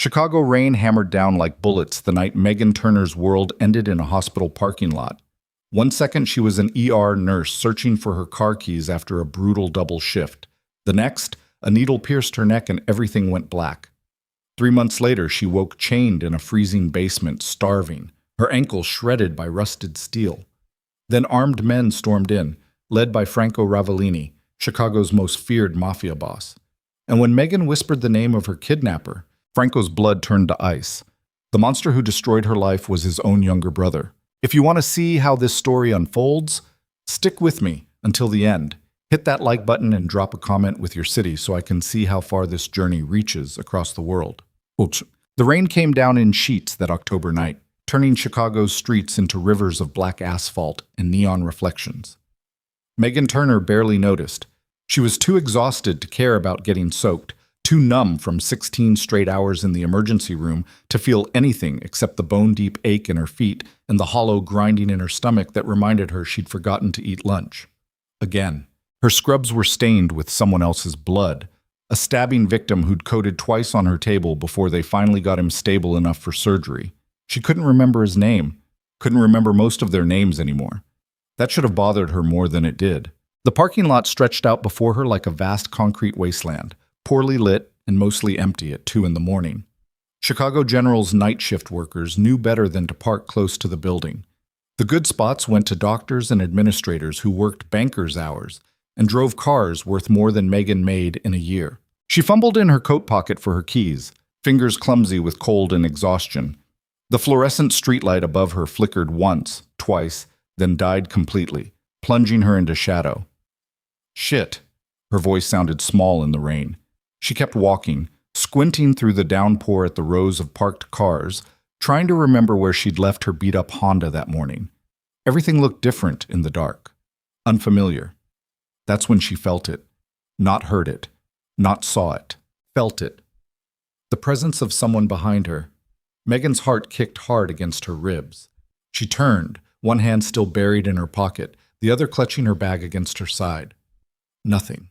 Chicago rain hammered down like bullets the night Megan Turner's world ended in a hospital parking lot. One second she was an ER nurse searching for her car keys after a brutal double shift. The next, a needle pierced her neck and everything went black. 3 months later, she woke chained in a freezing basement, starving, her ankle shredded by rusted steel. Then armed men stormed in, led by Franco Ravellini, Chicago's most feared mafia boss. And when Megan whispered the name of her kidnapper, Franco's blood turned to ice. The monster who destroyed her life was his own younger brother. If you want to see how this story unfolds, stick with me until the end. Hit that like button and drop a comment with your city so I can see how far this journey reaches across the world. The rain came down in sheets that October night, turning Chicago's streets into rivers of black asphalt and neon reflections. Megan Turner barely noticed. She was too exhausted to care about getting soaked, too numb from 16 straight hours in the emergency room to feel anything except the bone-deep ache in her feet and the hollow grinding in her stomach that reminded her she'd forgotten to eat lunch. Again. Her scrubs were stained with someone else's blood, a stabbing victim who'd coded twice on her table before they finally got him stable enough for surgery. She couldn't remember his name, couldn't remember most of their names anymore. That should have bothered her more than it did. The parking lot stretched out before her like a vast concrete wasteland, poorly lit and mostly empty at 2 a.m. Chicago General's night shift workers knew better than to park close to the building. The good spots went to doctors and administrators who worked bankers' hours and drove cars worth more than Megan made in a year. She fumbled in her coat pocket for her keys, fingers clumsy with cold and exhaustion. The fluorescent streetlight above her flickered once, twice, then died completely, plunging her into shadow. Shit. Her voice sounded small in the rain. She kept walking, squinting through the downpour at the rows of parked cars, trying to remember where she'd left her beat-up Honda that morning. Everything looked different in the dark, unfamiliar. That's when she felt it. Not heard it. Not saw it. Felt it. The presence of someone behind her. Megan's heart kicked hard against her ribs. She turned, one hand still buried in her pocket, the other clutching her bag against her side. Nothing.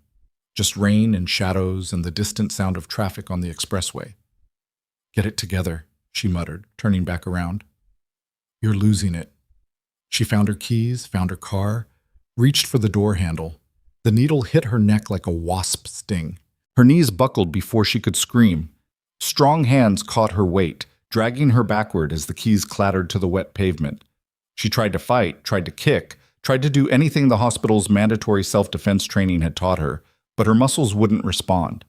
Just rain and shadows and the distant sound of traffic on the expressway. "Get it together," she muttered, turning back around. "You're losing it." She found her keys, found her car, reached for the door handle. The needle hit her neck like a wasp sting. Her knees buckled before she could scream. Strong hands caught her weight, dragging her backward as the keys clattered to the wet pavement. She tried to fight, tried to kick, tried to do anything the hospital's mandatory self-defense training had taught her, but her muscles wouldn't respond.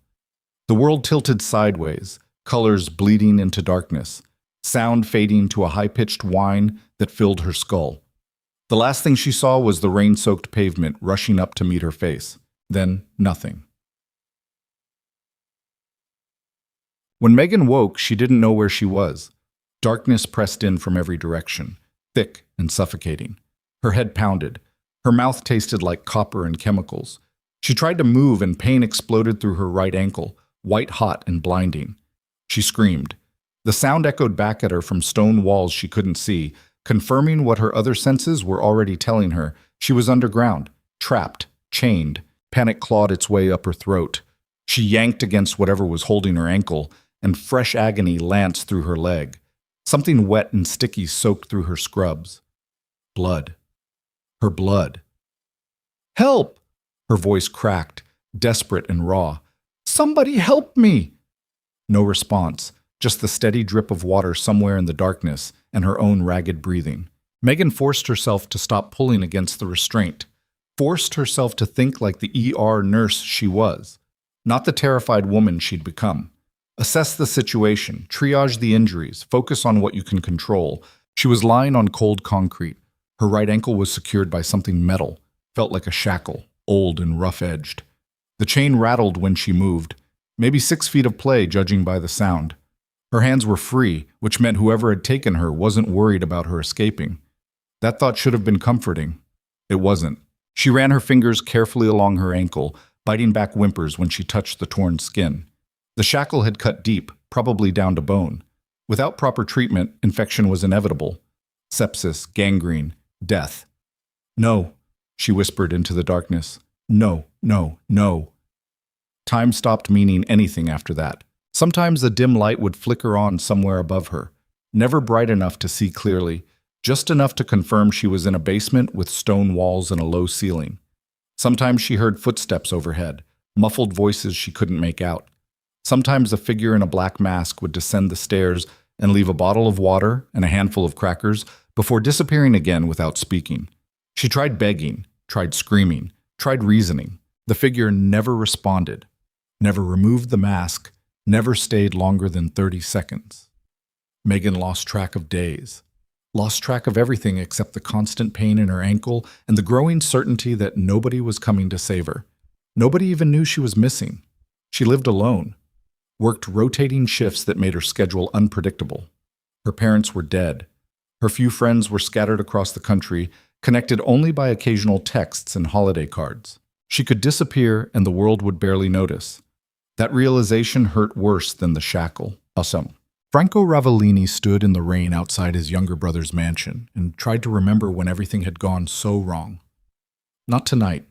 The world tilted sideways, colors bleeding into darkness, sound fading to a high-pitched whine that filled her skull. The last thing she saw was the rain-soaked pavement rushing up to meet her face. Then, nothing. When Megan woke, she didn't know where she was. Darkness pressed in from every direction, thick and suffocating. Her head pounded. Her mouth tasted like copper and chemicals. She tried to move and pain exploded through her right ankle, white-hot and blinding. She screamed. The sound echoed back at her from stone walls she couldn't see, confirming what her other senses were already telling her. She was underground, trapped, chained. Panic clawed its way up her throat. She yanked against whatever was holding her ankle, and fresh agony lanced through her leg. Something wet and sticky soaked through her scrubs. Blood. Her blood. "Help!" Her voice cracked, desperate and raw. "Somebody help me!" No response, just the steady drip of water somewhere in the darkness and her own ragged breathing. Megan forced herself to stop pulling against the restraint, forced herself to think like the ER nurse she was, not the terrified woman she'd become. Assess the situation, triage the injuries, focus on what you can control. She was lying on cold concrete. Her right ankle was secured by something metal, felt like a shackle, old and rough-edged. The chain rattled when she moved, maybe 6 feet of play judging by the sound. Her hands were free, which meant whoever had taken her wasn't worried about her escaping. That thought should have been comforting. It wasn't. She ran her fingers carefully along her ankle, biting back whimpers when she touched the torn skin. The shackle had cut deep, probably down to bone. Without proper treatment, infection was inevitable. Sepsis, gangrene, death. "No," she whispered into the darkness. "No, no, no." Time stopped meaning anything after that. Sometimes a dim light would flicker on somewhere above her, never bright enough to see clearly, just enough to confirm she was in a basement with stone walls and a low ceiling. Sometimes she heard footsteps overhead, muffled voices she couldn't make out. Sometimes a figure in a black mask would descend the stairs and leave a bottle of water and a handful of crackers before disappearing again without speaking. She tried begging, tried screaming, tried reasoning. The figure never responded, never removed the mask, never stayed longer than 30 seconds. Megan lost track of days, lost track of everything except the constant pain in her ankle and the growing certainty that nobody was coming to save her. Nobody even knew she was missing. She lived alone, worked rotating shifts that made her schedule unpredictable. Her parents were dead. Her few friends were scattered across the country, connected only by occasional texts and holiday cards. She could disappear and the world would barely notice. That realization hurt worse than the shackle. Awesome. Franco Ravellini stood in the rain outside his younger brother's mansion and tried to remember when everything had gone so wrong. Not tonight.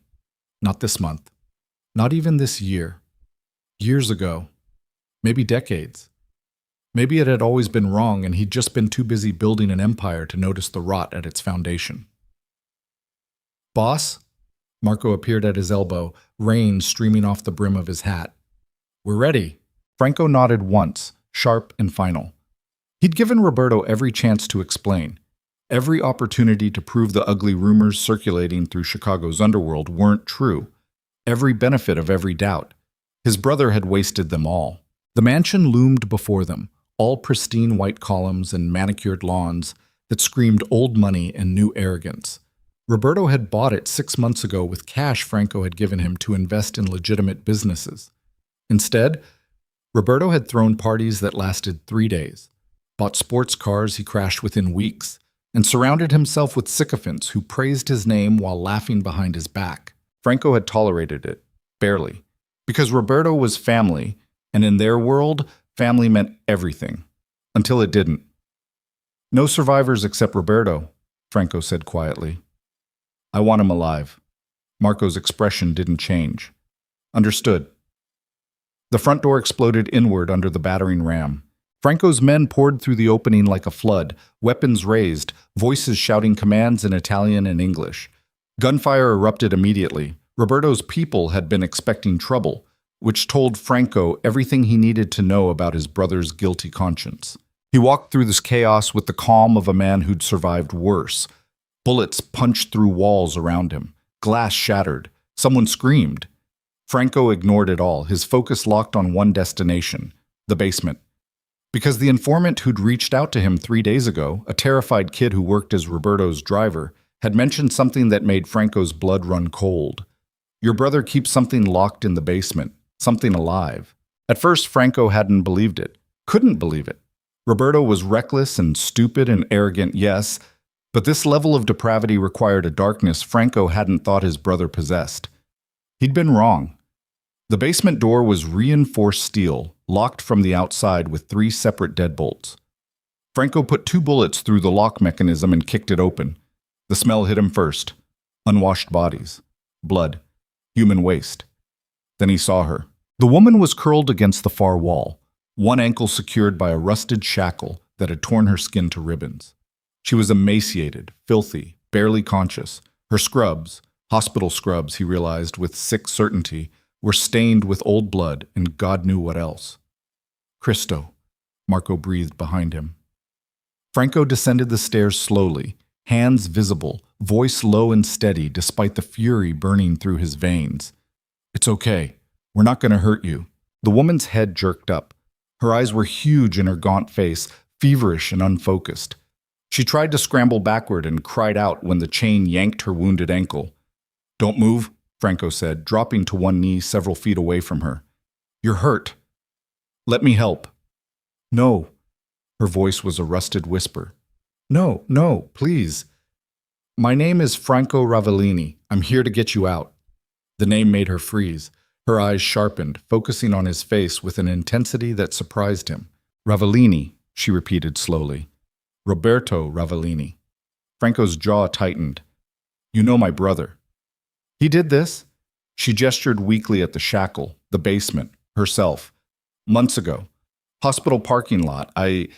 Not this month. Not even this year. Years ago. Maybe decades. Maybe it had always been wrong and he'd just been too busy building an empire to notice the rot at its foundation. "Boss?" Marco appeared at his elbow, rain streaming off the brim of his hat. "We're ready." Franco nodded once, sharp and final. He'd given Roberto every chance to explain, every opportunity to prove the ugly rumors circulating through Chicago's underworld weren't true, every benefit of every doubt. His brother had wasted them all. The mansion loomed before them, all pristine white columns and manicured lawns that screamed old money and new arrogance. Roberto had bought it 6 months ago with cash Franco had given him to invest in legitimate businesses. Instead, Roberto had thrown parties that lasted 3 days, bought sports cars he crashed within weeks, and surrounded himself with sycophants who praised his name while laughing behind his back. Franco had tolerated it, barely, because Roberto was family, and in their world, family meant everything, until it didn't. "No survivors except Roberto," Franco said quietly. "I want him alive." Marco's expression didn't change. "Understood." The front door exploded inward under the battering ram. Franco's men poured through the opening like a flood, weapons raised, voices shouting commands in Italian and English. Gunfire erupted immediately. Roberto's people had been expecting trouble, which told Franco everything he needed to know about his brother's guilty conscience. He walked through this chaos with the calm of a man who'd survived worse. Bullets punched through walls around him. Glass shattered. Someone screamed. Franco ignored it all, his focus locked on one destination, the basement. Because the informant who'd reached out to him 3 days ago, a terrified kid who worked as Roberto's driver, had mentioned something that made Franco's blood run cold. "Your brother keeps something locked in the basement, something alive." At first, Franco hadn't believed it, couldn't believe it. Roberto was reckless and stupid and arrogant, yes, but this level of depravity required a darkness Franco hadn't thought his brother possessed. He'd been wrong. The basement door was reinforced steel, locked from the outside with 3 separate deadbolts. Franco put 2 bullets through the lock mechanism and kicked it open. The smell hit him first. Unwashed bodies. Blood. Human waste. Then he saw her. The woman was curled against the far wall, one ankle secured by a rusted shackle that had torn her skin to ribbons. She was emaciated, filthy, barely conscious. Her scrubs, hospital scrubs, he realized with sick certainty, were stained with old blood and God knew what else. "Cristo," Marco breathed behind him. Franco descended the stairs slowly, hands visible, voice low and steady despite the fury burning through his veins. "It's okay. We're not going to hurt you." The woman's head jerked up. Her eyes were huge in her gaunt face, feverish and unfocused. She tried to scramble backward and cried out when the chain yanked her wounded ankle. "Don't move," Franco said, dropping to one knee several feet away from her. "You're hurt. Let me help." "No." Her voice was a rusted whisper. "No, no, please. My name is Franco Ravellini. I'm here to get you out." The name made her freeze. Her eyes sharpened, focusing on his face with an intensity that surprised him. "Ravellini," she repeated slowly. "Roberto Ravellini." Franco's jaw tightened. "You know my brother." "He did this?" She gestured weakly at the shackle, the basement, herself. "Months ago. Hospital parking lot. I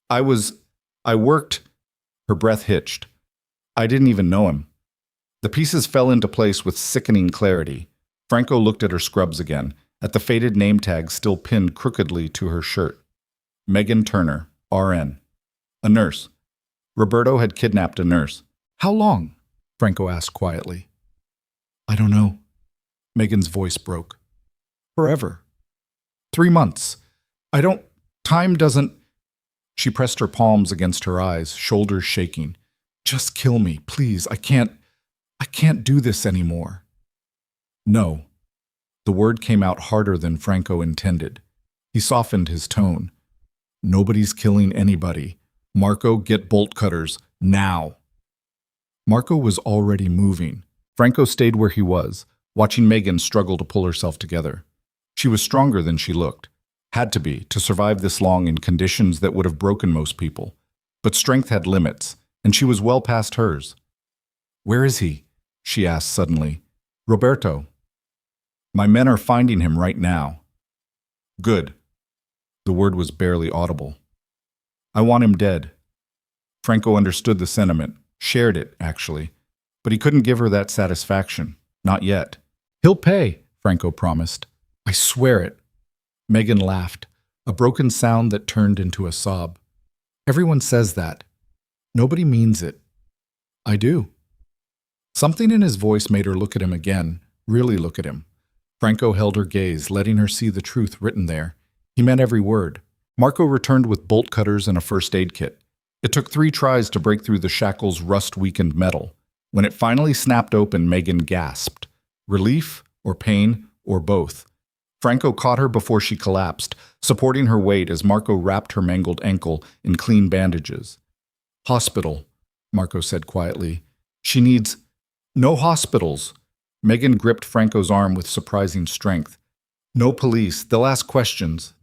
was, I worked. Her breath hitched. I didn't even know him. The pieces fell into place with sickening clarity. Franco looked at her scrubs again, at the faded name tag still pinned crookedly to her shirt. Megan Turner, RN. A nurse. Roberto had kidnapped a nurse. How long? Franco asked quietly. I don't know. Megan's voice broke. Forever. 3 months. Time doesn't. She pressed her palms against her eyes, shoulders shaking. Just kill me, please. I can't do this anymore. No. The word came out harder than Franco intended. He softened his tone. Nobody's killing anybody. Marco, get bolt cutters, now. Marco was already moving. Franco stayed where he was, watching Megan struggle to pull herself together. She was stronger than she looked. Had to be, to survive this long in conditions that would have broken most people. But strength had limits, and she was well past hers. Where is he? She asked suddenly. Roberto. My men are finding him right now. Good. The word was barely audible. I want him dead. Franco understood the sentiment, shared it, actually, but he couldn't give her that satisfaction. Not yet. He'll pay, Franco promised. I swear it. Megan laughed, a broken sound that turned into a sob. Everyone says that. Nobody means it. I do. Something in his voice made her look at him again, really look at him. Franco held her gaze, letting her see the truth written there. He meant every word. Marco returned with bolt cutters and a first aid kit. It took 3 tries to break through the shackle's rust-weakened metal. When it finally snapped open, Megan gasped. Relief, or pain, or both. Franco caught her before she collapsed, supporting her weight as Marco wrapped her mangled ankle in clean bandages. Hospital, Marco said quietly. She needs... No hospitals. Megan gripped Franco's arm with surprising strength. No police. They'll ask questions.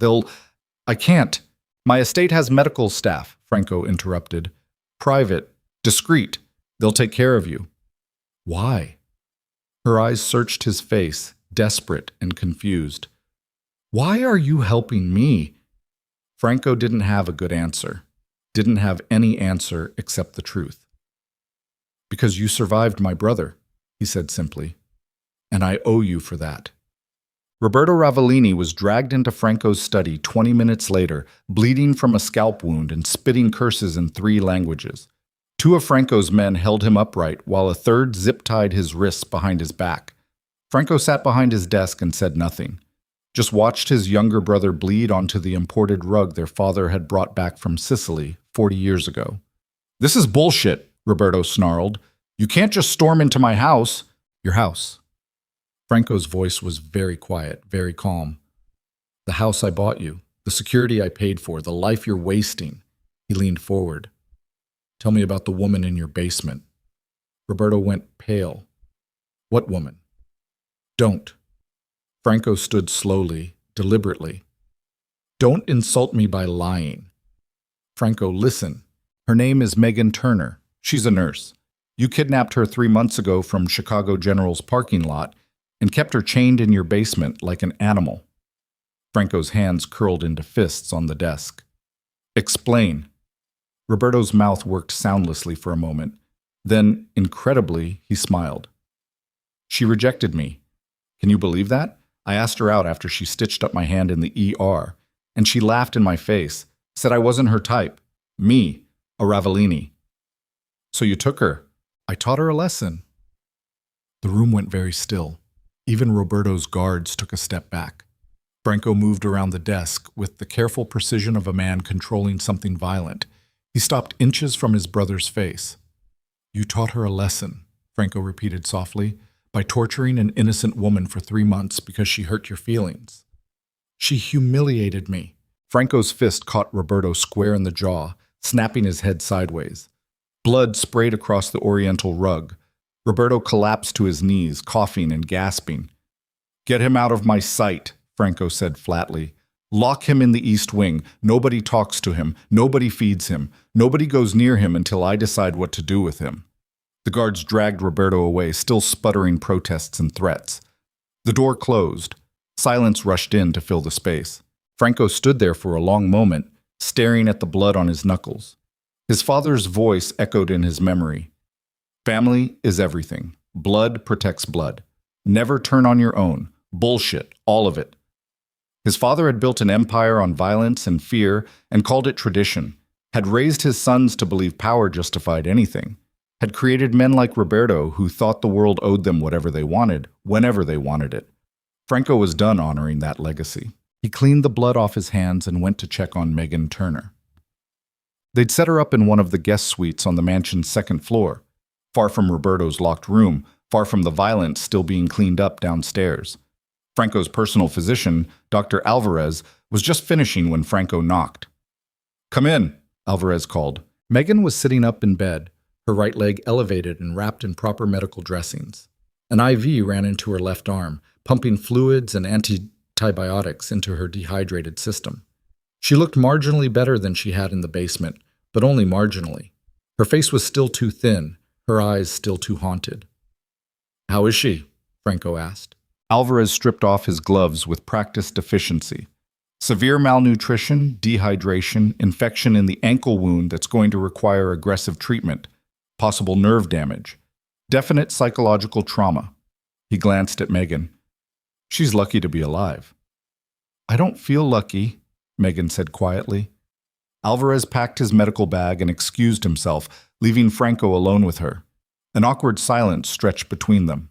I can't. My estate has medical staff, Franco interrupted. Private. Discreet. They'll take care of you. Why? Her eyes searched his face, desperate and confused. Why are you helping me? Franco didn't have a good answer. Didn't have any answer except the truth. Because you survived my brother, he said simply. And I owe you for that. Roberto Ravellini was dragged into Franco's study 20 minutes later, bleeding from a scalp wound and spitting curses in 3 languages. 2 of Franco's men held him upright, while a third zip-tied his wrists behind his back. Franco sat behind his desk and said nothing. Just watched his younger brother bleed onto the imported rug their father had brought back from Sicily 40 years ago. This is bullshit, Roberto snarled. You can't just storm into my house. Your house. Franco's voice was very quiet, very calm. The house I bought you, the security I paid for, the life you're wasting. He leaned forward. Tell me about the woman in your basement. Roberto went pale. What woman? Don't. Franco stood slowly, deliberately. Don't insult me by lying. Franco, listen. Her name is Megan Turner. She's a nurse. You kidnapped her 3 months ago from Chicago General's parking lot and kept her chained in your basement like an animal. Franco's hands curled into fists on the desk. Explain. Roberto's mouth worked soundlessly for a moment. Then, incredibly, he smiled. She rejected me. Can you believe that? I asked her out after she stitched up my hand in the ER, and she laughed in my face, said I wasn't her type. Me, a Ravellini. So you took her. I taught her a lesson. The room went very still. Even Roberto's guards took a step back. Franco moved around the desk with the careful precision of a man controlling something violent. He stopped inches from his brother's face. You taught her a lesson, Franco repeated softly, by torturing an innocent woman for 3 months because she hurt your feelings. She humiliated me. Franco's fist caught Roberto square in the jaw, snapping his head sideways. Blood sprayed across the oriental rug. Roberto collapsed to his knees, coughing and gasping. Get him out of my sight, Franco said flatly. Lock him in the East Wing. Nobody talks to him. Nobody feeds him. Nobody goes near him until I decide what to do with him. The guards dragged Roberto away, still sputtering protests and threats. The door closed. Silence rushed in to fill the space. Franco stood there for a long moment, staring at the blood on his knuckles. His father's voice echoed in his memory. Family is everything. Blood protects blood. Never turn on your own. Bullshit, all of it. His father had built an empire on violence and fear and called it tradition, had raised his sons to believe power justified anything, had created men like Roberto who thought the world owed them whatever they wanted, whenever they wanted it. Franco was done honoring that legacy. He cleaned the blood off his hands and went to check on Megan Turner. They'd set her up in one of the guest suites on the mansion's second floor, far from Roberto's locked room, far from the violence still being cleaned up downstairs. Franco's personal physician, Dr. Alvarez, was just finishing when Franco knocked. "Come in," Alvarez called. Megan was sitting up in bed, her right leg elevated and wrapped in proper medical dressings. An IV ran into her left arm, pumping fluids and antibiotics into her dehydrated system. She looked marginally better than she had in the basement, but only marginally. Her face was still too thin, her eyes still too haunted. "How is she?" Franco asked. Alvarez stripped off his gloves with practiced efficiency. Severe malnutrition, dehydration, infection in the ankle wound that's going to require aggressive treatment, possible nerve damage, definite psychological trauma. He glanced at Megan. "She's lucky to be alive." "I don't feel lucky," Megan said quietly. Alvarez packed his medical bag and excused himself, leaving Franco alone with her. An awkward silence stretched between them.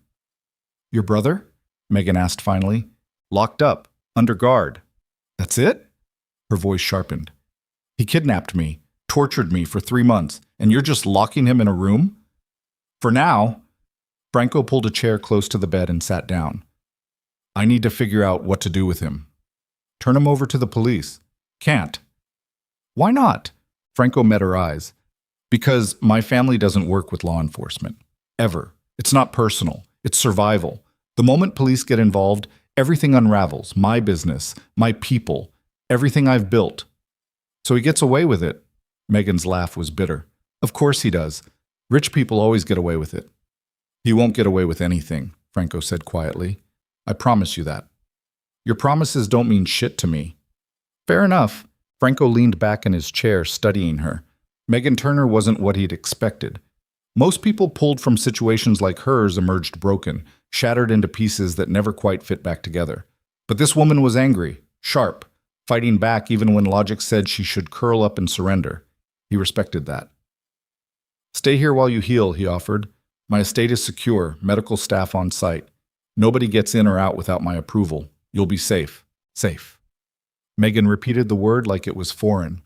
"Your brother?" Megan asked finally. "Locked up, under guard." "That's it?" Her voice sharpened. "He kidnapped me, tortured me for 3 months, and you're just locking him in a room?" "For now." Franco pulled a chair close to the bed and sat down. "I need to figure out what to do with him." "Turn him over to the police." "Can't." "Why not?" Franco met her eyes. "Because my family doesn't work with law enforcement. Ever. It's not personal. It's survival. The moment police get involved, everything unravels. My business, my people, everything I've built. So he gets away with it." Megan's laugh was bitter. "Of course he does. Rich people always get away with it." "He won't get away with anything," Franco said quietly. "I promise you that." "Your promises don't mean shit to me." "Fair enough." Franco leaned back in his chair, studying her. Megan Turner wasn't what he'd expected. Most people pulled from situations like hers emerged broken, shattered into pieces that never quite fit back together. But this woman was angry, sharp, fighting back even when logic said she should curl up and surrender. He respected that. "Stay here while you heal," he offered. "My estate is secure, medical staff on site. Nobody gets in or out without my approval. You'll be safe. Safe." Megan repeated the word like it was foreign.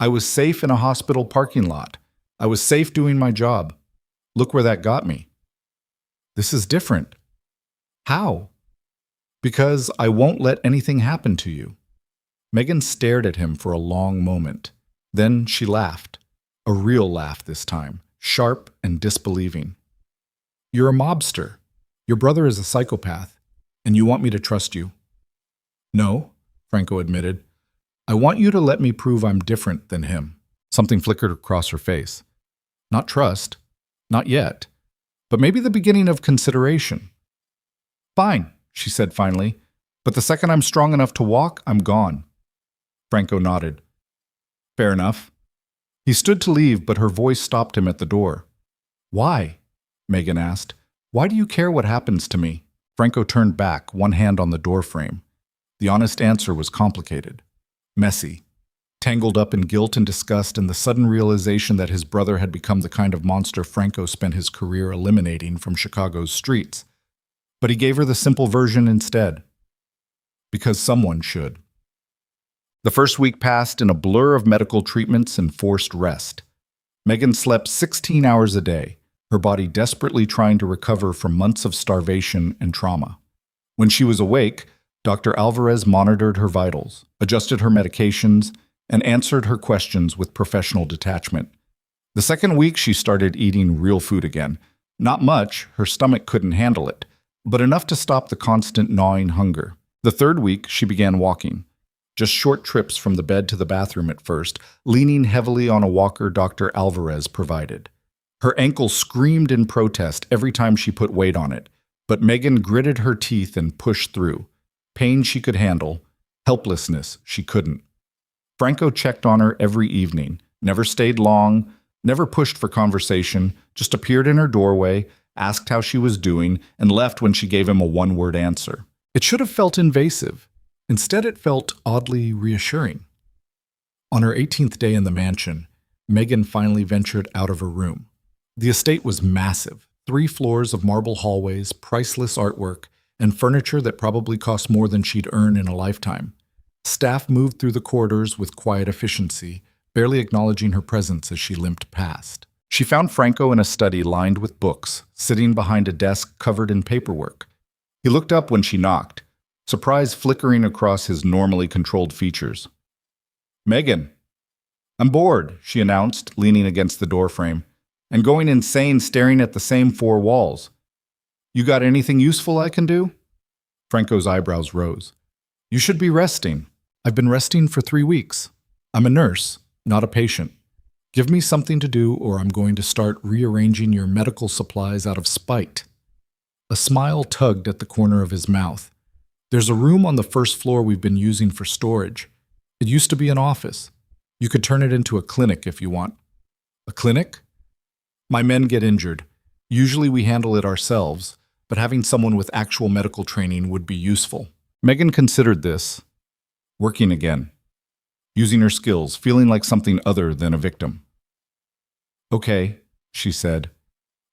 "I was safe in a hospital parking lot. I was safe doing my job. Look where that got me." "This is different." "How?" "Because I won't let anything happen to you." Megan stared at him for a long moment. Then she laughed. A real laugh this time, sharp and disbelieving. "You're a mobster. Your brother is a psychopath, and you want me to trust you." "No," Franco admitted. "I want you to let me prove I'm different than him." Something flickered across her face. "Not trust. Not yet. But maybe the beginning of consideration." "Fine," she said finally. "But the second I'm strong enough to walk, I'm gone." Franco nodded. "Fair enough." He stood to leave, but her voice stopped him at the door. "Why?" Megan asked. "Why do you care what happens to me?" Franco turned back, one hand on the doorframe. The honest answer was complicated. Messy. Tangled up in guilt and disgust and the sudden realization that his brother had become the kind of monster Franco spent his career eliminating from Chicago's streets. But he gave her the simple version instead. Because someone should. The first week passed in a blur of medical treatments and forced rest. Megan slept 16 hours a day, her body desperately trying to recover from months of starvation and trauma. When she was awake, Dr. Alvarez monitored her vitals, adjusted her medications, and answered her questions with professional detachment. The second week, she started eating real food again. Not much, her stomach couldn't handle it, but enough to stop the constant gnawing hunger. The third week, she began walking. Just short trips from the bed to the bathroom at first, leaning heavily on a walker Dr. Alvarez provided. Her ankle screamed in protest every time she put weight on it, but Megan gritted her teeth and pushed through. Pain she could handle, Helplessness, she couldn't. Franco checked on her every evening, never stayed long, never pushed for conversation, just appeared in her doorway, asked how she was doing, and left when she gave him a one-word answer. It should have felt invasive. Instead, it felt oddly reassuring. On her 18th day in the mansion, Megan finally ventured out of her room. The estate was massive, 3 floors of marble hallways, priceless artwork, and furniture that probably cost more than she'd earn in a lifetime. Staff moved through the corridors with quiet efficiency, barely acknowledging her presence as she limped past. She found Franco in a study lined with books, sitting behind a desk covered in paperwork. He looked up when she knocked, surprise flickering across his normally controlled features. "Megan." "I'm bored," she announced, leaning against the doorframe, "and going insane staring at the same 4 walls. You got anything useful I can do?" Franco's eyebrows rose. "You should be resting." "I've been resting for 3 weeks. I'm a nurse, not a patient. Give me something to do or I'm going to start rearranging your medical supplies out of spite." A smile tugged at the corner of his mouth. "There's a room on the first floor we've been using for storage. It used to be an office. You could turn it into a clinic if you want." "A clinic?" "My men get injured. Usually we handle it ourselves, but having someone with actual medical training would be useful." Megan considered this. Working again. Using her skills, feeling like something other than a victim. "Okay," she said.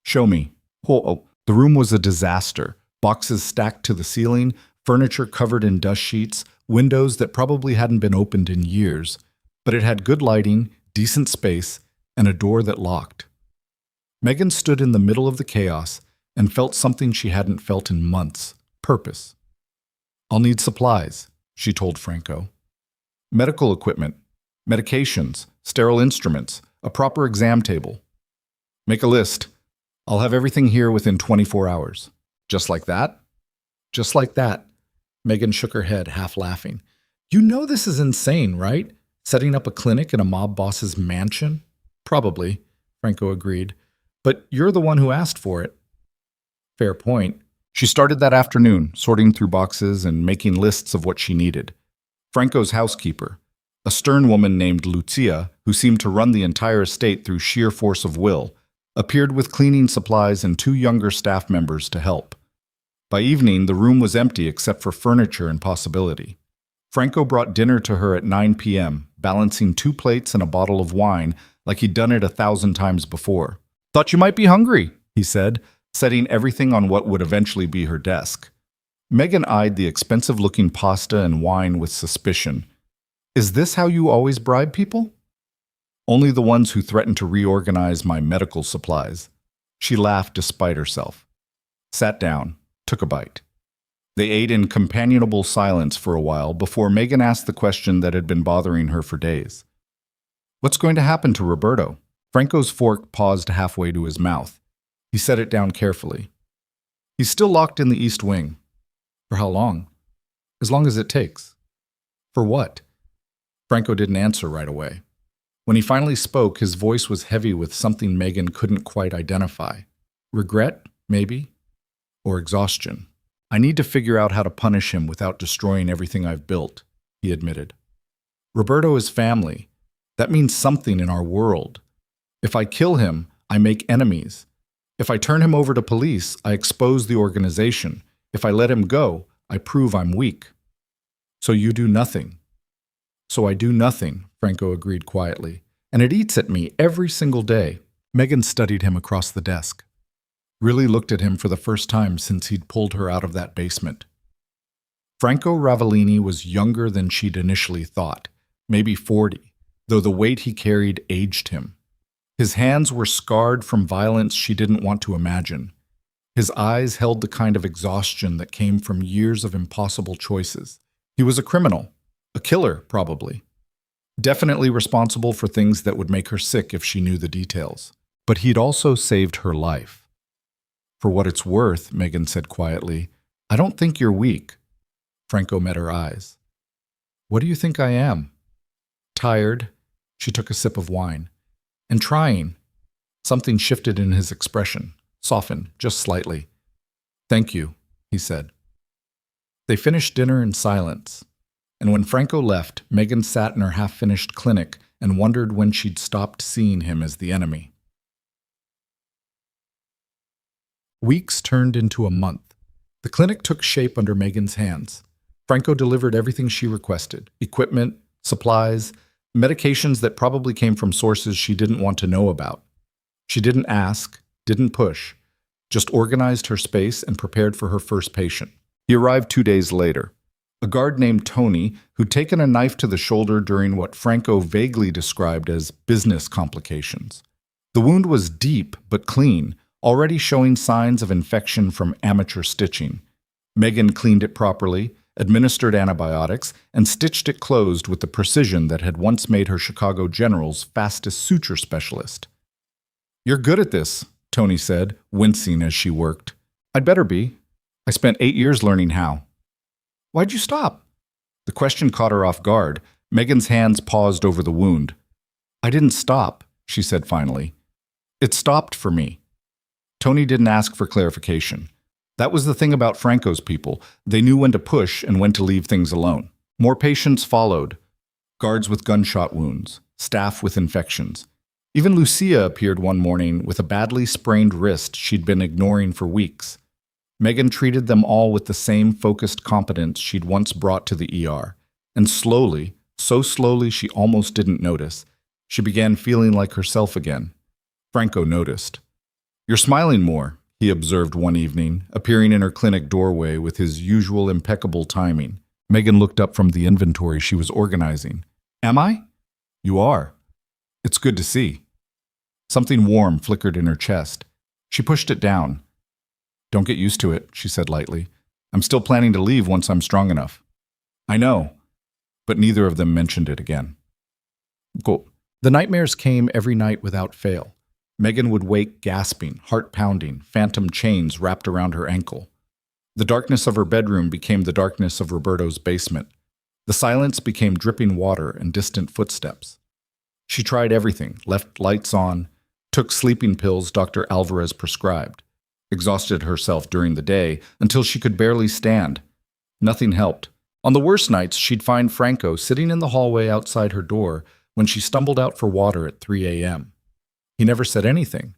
"Show me." Oh, the room was a disaster. Boxes stacked to the ceiling, furniture covered in dust sheets, windows that probably hadn't been opened in years. But it had good lighting, decent space, and a door that locked. Megan stood in the middle of the chaos and felt something she hadn't felt in months: purpose. "I'll need supplies," she told Franco. "Medical equipment, medications, sterile instruments, a proper exam table. Make a list. I'll have everything here within 24 hours. Just like that?" "Just like that." Megan shook her head, half laughing. "You know this is insane, right? Setting up a clinic in a mob boss's mansion?" "Probably," Franco agreed. "But you're the one who asked for it." "Fair point." She started that afternoon, sorting through boxes and making lists of what she needed. Franco's housekeeper, a stern woman named Lucia, who seemed to run the entire estate through sheer force of will, appeared with cleaning supplies and 2 younger staff members to help. By evening, the room was empty except for furniture and possibility. Franco brought dinner to her at 9 p.m., balancing 2 plates and a bottle of wine like he'd done it 1,000 times before. "Thought you might be hungry," he said, setting everything on what would eventually be her desk. Megan eyed the expensive-looking pasta and wine with suspicion. "Is this how you always bribe people?" "Only the ones who threaten to reorganize my medical supplies." She laughed despite herself. Sat down, took a bite. They ate in companionable silence for a while before Megan asked the question that had been bothering her for days. "What's going to happen to Roberto?" Franco's fork paused halfway to his mouth. He set it down carefully. "He's still locked in the East Wing." "For how long?" "As long as it takes." "For what?" Franco didn't answer right away. When he finally spoke, his voice was heavy with something Megan couldn't quite identify. Regret, maybe? Or exhaustion. "I need to figure out how to punish him without destroying everything I've built," he admitted. "Roberto is family. That means something in our world. If I kill him, I make enemies. If I turn him over to police, I expose the organization. If I let him go, I prove I'm weak." "So you do nothing." "So I do nothing," Franco agreed quietly. "And it eats at me every single day." Megan studied him across the desk. Really looked at him for the first time since he'd pulled her out of that basement. Franco Ravellini was younger than she'd initially thought, maybe 40, though the weight he carried aged him. His hands were scarred from violence she didn't want to imagine. His eyes held the kind of exhaustion that came from years of impossible choices. He was a criminal, a killer, probably. Definitely responsible for things that would make her sick if she knew the details. But he'd also saved her life. "For what it's worth," Megan said quietly, "I don't think you're weak." Franco met her eyes. "What do you think I am?" "Tired." She took a sip of wine. "And trying." Something shifted in his expression, softened just slightly. "Thank you," he said. They finished dinner in silence. And when Franco left, Megan sat in her half-finished clinic and wondered when she'd stopped seeing him as the enemy. Weeks turned into a month. The clinic took shape under Megan's hands. Franco delivered everything she requested: equipment, supplies, medications that probably came from sources she didn't want to know about. She didn't ask, didn't push, just organized her space and prepared for her first patient. He arrived 2 days later. A guard named Tony, who'd taken a knife to the shoulder during what Franco vaguely described as business complications. The wound was deep but clean, already showing signs of infection from amateur stitching. Megan cleaned it properly, administered antibiotics, and stitched it closed with the precision that had once made her Chicago General's fastest suture specialist. "You're good at this," Tony said, wincing as she worked. "I'd better be. I spent 8 years learning how." "Why'd you stop?" The question caught her off guard. Megan's hands paused over the wound. "I didn't stop," she said finally. "It stopped for me." Tony didn't ask for clarification. That was the thing about Franco's people. They knew when to push and when to leave things alone. More patients followed. Guards with gunshot wounds, staff with infections. Even Lucia appeared one morning with a badly sprained wrist she'd been ignoring for weeks. Megan treated them all with the same focused competence she'd once brought to the ER. And slowly, so slowly she almost didn't notice, she began feeling like herself again. Franco noticed. "You're smiling more," he observed one evening, appearing in her clinic doorway with his usual impeccable timing. Megan looked up from the inventory she was organizing. "Am I?" "You are. It's good to see." Something warm flickered in her chest. She pushed it down. "Don't get used to it," she said lightly. "I'm still planning to leave once I'm strong enough." "I know." But neither of them mentioned it again. Cool. The nightmares came every night without fail. Megan would wake gasping, heart pounding, phantom chains wrapped around her ankle. The darkness of her bedroom became the darkness of Roberto's basement. The silence became dripping water and distant footsteps. She tried everything, left lights on, took sleeping pills Dr. Alvarez prescribed, exhausted herself during the day until she could barely stand. Nothing helped. On the worst nights, she'd find Franco sitting in the hallway outside her door when she stumbled out for water at 3 a.m. He never said anything,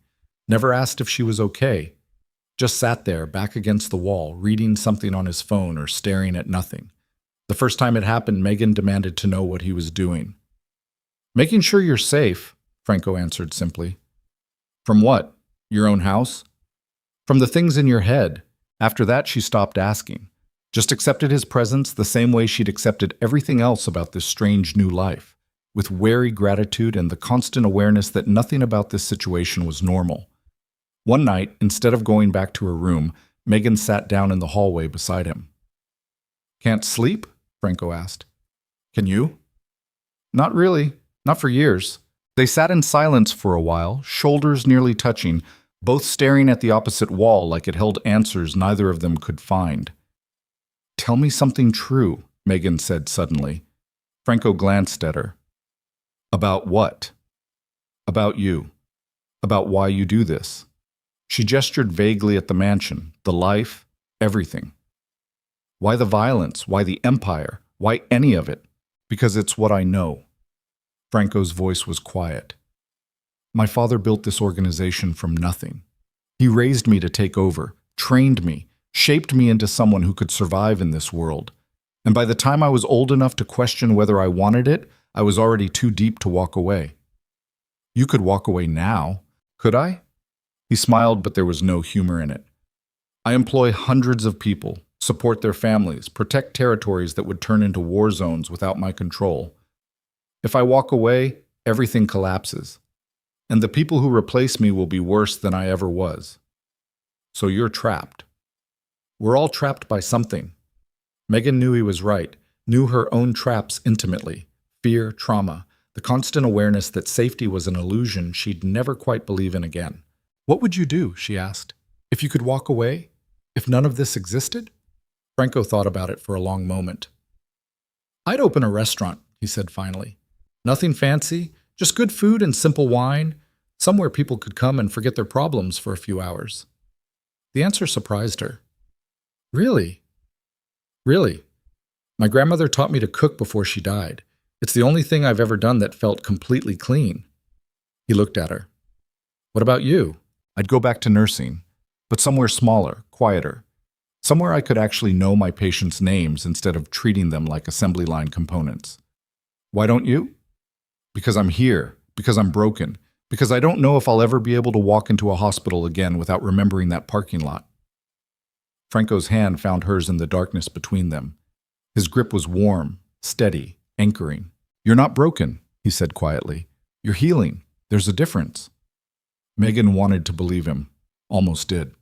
never asked if she was okay, just sat there back against the wall, reading something on his phone or staring at nothing. The first time it happened, Megan demanded to know what he was doing. "Making sure you're safe," Franco answered simply. "From what? Your own house?" "From the things in your head." After that, she stopped asking. Just accepted his presence the same way she'd accepted everything else about this strange new life, with wary gratitude and the constant awareness that nothing about this situation was normal. One night, instead of going back to her room, Megan sat down in the hallway beside him. "Can't sleep?" Franco asked. "Can you?" "Not really. Not for years." They sat in silence for a while, shoulders nearly touching, both staring at the opposite wall like it held answers neither of them could find. "Tell me something true," Megan said suddenly. Franco glanced at her. "About what?" "About you. About why you do this." She gestured vaguely at the mansion, the life, everything. "Why the violence? Why the empire? Why any of it?" "Because it's what I know." Franco's voice was quiet. "My father built this organization from nothing. He raised me to take over, trained me, shaped me into someone who could survive in this world. And by the time I was old enough to question whether I wanted it, I was already too deep to walk away." "You could walk away now. Could I?" He smiled, but there was no humor in it. "I employ hundreds of people, support their families, protect territories that would turn into war zones without my control. If I walk away, everything collapses. And the people who replace me will be worse than I ever was. So you're trapped. We're all trapped by something." Megan knew he was right, knew her own traps intimately. Fear, trauma, the constant awareness that safety was an illusion she'd never quite believe in again. "What would you do?" she asked. "If you could walk away? If none of this existed?" Franco thought about it for a long moment. "I'd open a restaurant," he said finally. "Nothing fancy, just good food and simple wine, somewhere people could come and forget their problems for a few hours." The answer surprised her. "Really? Really?" My grandmother taught me to cook before she died. It's the only thing I've ever done that felt completely clean. He looked at her. What about you? I'd go back to nursing, but somewhere smaller, quieter. Somewhere I could actually know my patients' names instead of treating them like assembly line components. Why don't you? Because I'm here, because I'm broken, because I don't know if I'll ever be able to walk into a hospital again without remembering that parking lot. Franco's hand found hers in the darkness between them. His grip was warm, steady, anchoring. You're not broken, he said quietly. You're healing. There's a difference. Megan wanted to believe him, almost did.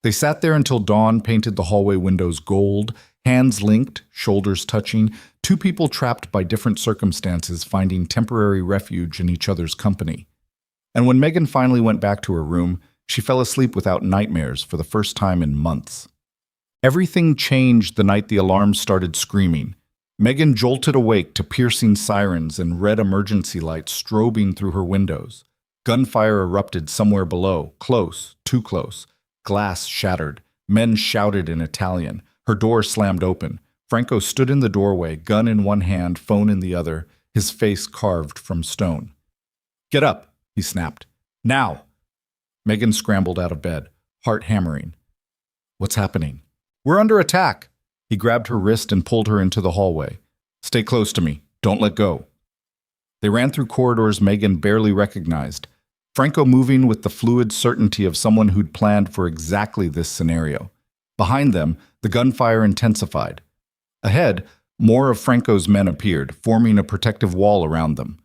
They sat there until dawn painted the hallway windows gold, hands linked, shoulders touching, two people trapped by different circumstances finding temporary refuge in each other's company. And when Megan finally went back to her room, she fell asleep without nightmares for the first time in months. Everything changed the night the alarm started screaming. Megan jolted awake to piercing sirens and red emergency lights strobing through her windows. Gunfire erupted somewhere below, close, too close. Glass shattered. Men shouted in Italian. Her door slammed open. Franco stood in the doorway, gun in one hand, phone in the other, his face carved from stone. Get up, he snapped. Now! Megan scrambled out of bed, heart hammering. What's happening? We're under attack. He grabbed her wrist and pulled her into the hallway. Stay close to me. Don't let go. They ran through corridors Megan barely recognized. Franco moving with the fluid certainty of someone who'd planned for exactly this scenario. Behind them, the gunfire intensified. Ahead, more of Franco's men appeared, forming a protective wall around them.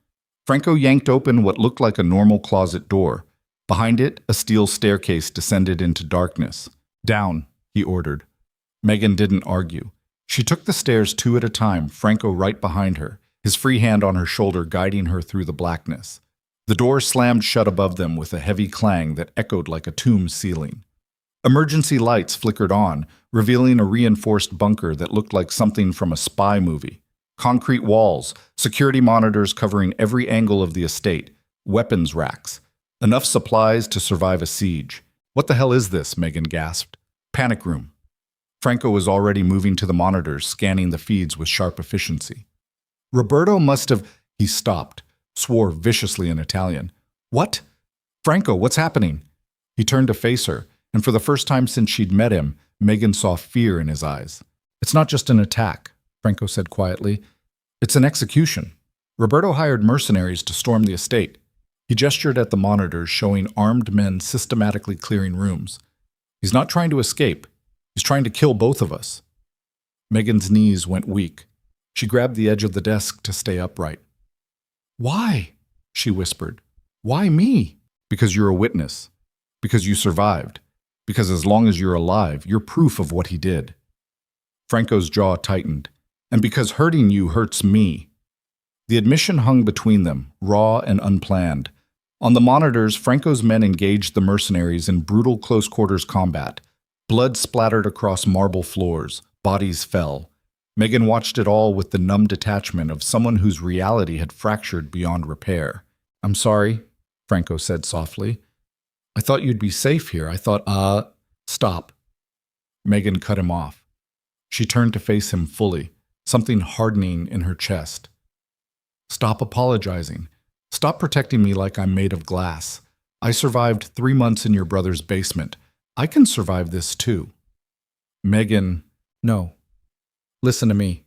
Franco yanked open what looked like a normal closet door. Behind it, a steel staircase descended into darkness. Down, he ordered. Megan didn't argue. She took the stairs two at a time, Franco right behind her, his free hand on her shoulder guiding her through the blackness. The door slammed shut above them with a heavy clang that echoed like a tomb ceiling. Emergency lights flickered on, revealing a reinforced bunker that looked like something from a spy movie. Concrete walls, security monitors covering every angle of the estate, weapons racks. Enough supplies to survive a siege. What the hell is this? Megan gasped. Panic room. Franco was already moving to the monitors, scanning the feeds with sharp efficiency. Roberto must have... He stopped, swore viciously in Italian. What? Franco, what's happening? He turned to face her, and for the first time since she'd met him, Megan saw fear in his eyes. It's not just an attack, Franco said quietly. It's an execution. Roberto hired mercenaries to storm the estate. He gestured at the monitors showing armed men systematically clearing rooms. He's not trying to escape. He's trying to kill both of us. Megan's knees went weak. She grabbed the edge of the desk to stay upright. Why? She whispered. Why me? Because you're a witness. Because you survived. Because as long as you're alive, you're proof of what he did. Franco's jaw tightened. And because hurting you hurts me. The admission hung between them, raw and unplanned. On the monitors, Franco's men engaged the mercenaries in brutal close-quarters combat. Blood splattered across marble floors. Bodies fell. Megan watched it all with the numb detachment of someone whose reality had fractured beyond repair. I'm sorry, Franco said softly. I thought you'd be safe here. I thought, stop. Megan cut him off. She turned to face him fully, something hardening in her chest. Stop apologizing. Stop protecting me like I'm made of glass. I survived 3 months in your brother's basement. I can survive this too. Megan, no. Listen to me.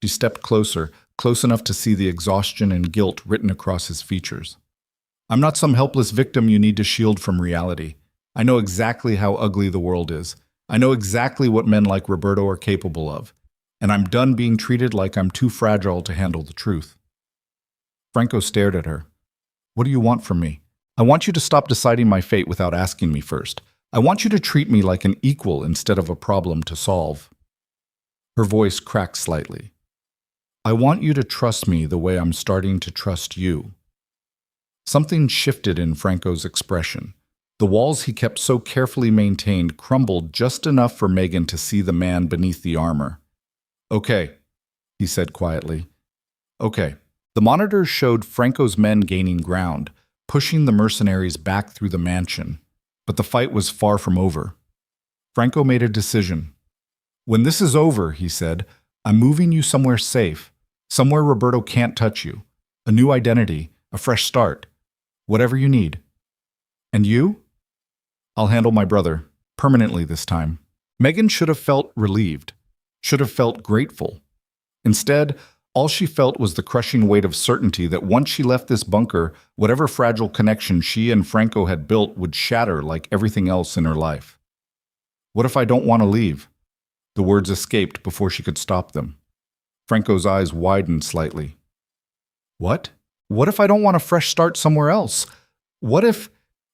She stepped closer, close enough to see the exhaustion and guilt written across his features. I'm not some helpless victim you need to shield from reality. I know exactly how ugly the world is. I know exactly what men like Roberto are capable of. And I'm done being treated like I'm too fragile to handle the truth. Franco stared at her. What do you want from me? I want you to stop deciding my fate without asking me first. I want you to treat me like an equal instead of a problem to solve. Her voice cracked slightly. I want you to trust me the way I'm starting to trust you. Something shifted in Franco's expression. The walls he kept so carefully maintained crumbled just enough for Megan to see the man beneath the armor. Okay, he said quietly. Okay. The monitors showed Franco's men gaining ground, pushing the mercenaries back through the mansion. But the fight was far from over. Franco made a decision. When this is over, he said, I'm moving you somewhere safe, somewhere Roberto can't touch you. A new identity, a fresh start, whatever you need. And you? I'll handle my brother, permanently this time. Megan should have felt relieved, should have felt grateful. Instead, all she felt was the crushing weight of certainty that once she left this bunker, whatever fragile connection she and Franco had built would shatter like everything else in her life. What if I don't want to leave? The words escaped before she could stop them. Franco's eyes widened slightly. What? What if I don't want a fresh start somewhere else? What if...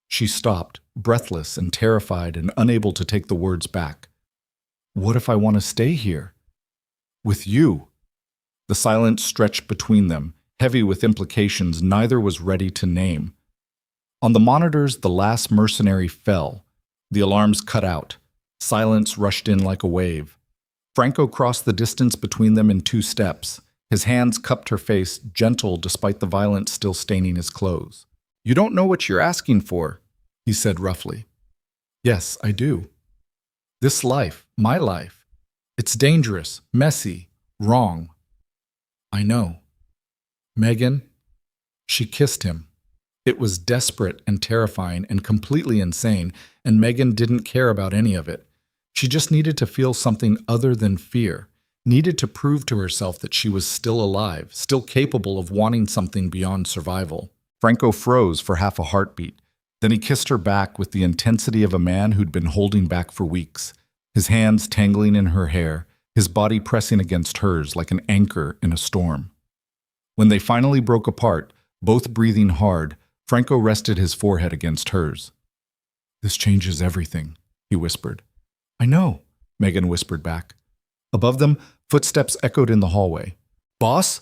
She stopped, breathless and terrified and unable to take the words back. What if I want to stay here? With you? The silence stretched between them, heavy with implications neither was ready to name. On the monitors, the last mercenary fell. The alarms cut out. Silence rushed in like a wave. Franco crossed the distance between them in 2 steps. His hands cupped her face, gentle despite the violence still staining his clothes. You don't know what you're asking for, he said roughly. Yes, I do. This life, my life, it's dangerous, messy, wrong. I know. Megan, she kissed him. It was desperate and terrifying and completely insane, and Megan didn't care about any of it. She just needed to feel something other than fear, needed to prove to herself that she was still alive, still capable of wanting something beyond survival. Franco froze for half a heartbeat. Then he kissed her back with the intensity of a man who'd been holding back for weeks, his hands tangling in her hair, his body pressing against hers like an anchor in a storm. When they finally broke apart, both breathing hard, Franco rested his forehead against hers. This changes everything, he whispered. I know, Megan whispered back. Above them, footsteps echoed in the hallway. Boss?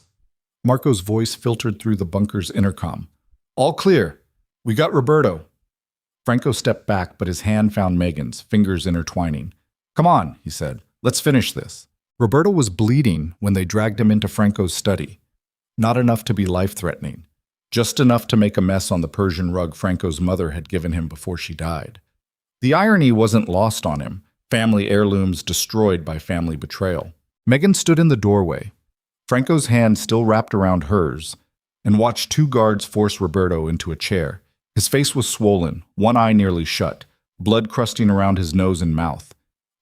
Marco's voice filtered through the bunker's intercom. All clear. We got Roberto. Franco stepped back, but his hand found Megan's, fingers intertwining. Come on, he said. Let's finish this. Roberto was bleeding when they dragged him into Franco's study. Not enough to be life-threatening. Just enough to make a mess on the Persian rug Franco's mother had given him before she died. The irony wasn't lost on him. Family heirlooms destroyed by family betrayal. Megan stood in the doorway, Franco's hand still wrapped around hers, and watched 2 guards force Roberto into a chair. His face was swollen, one eye nearly shut, blood crusting around his nose and mouth.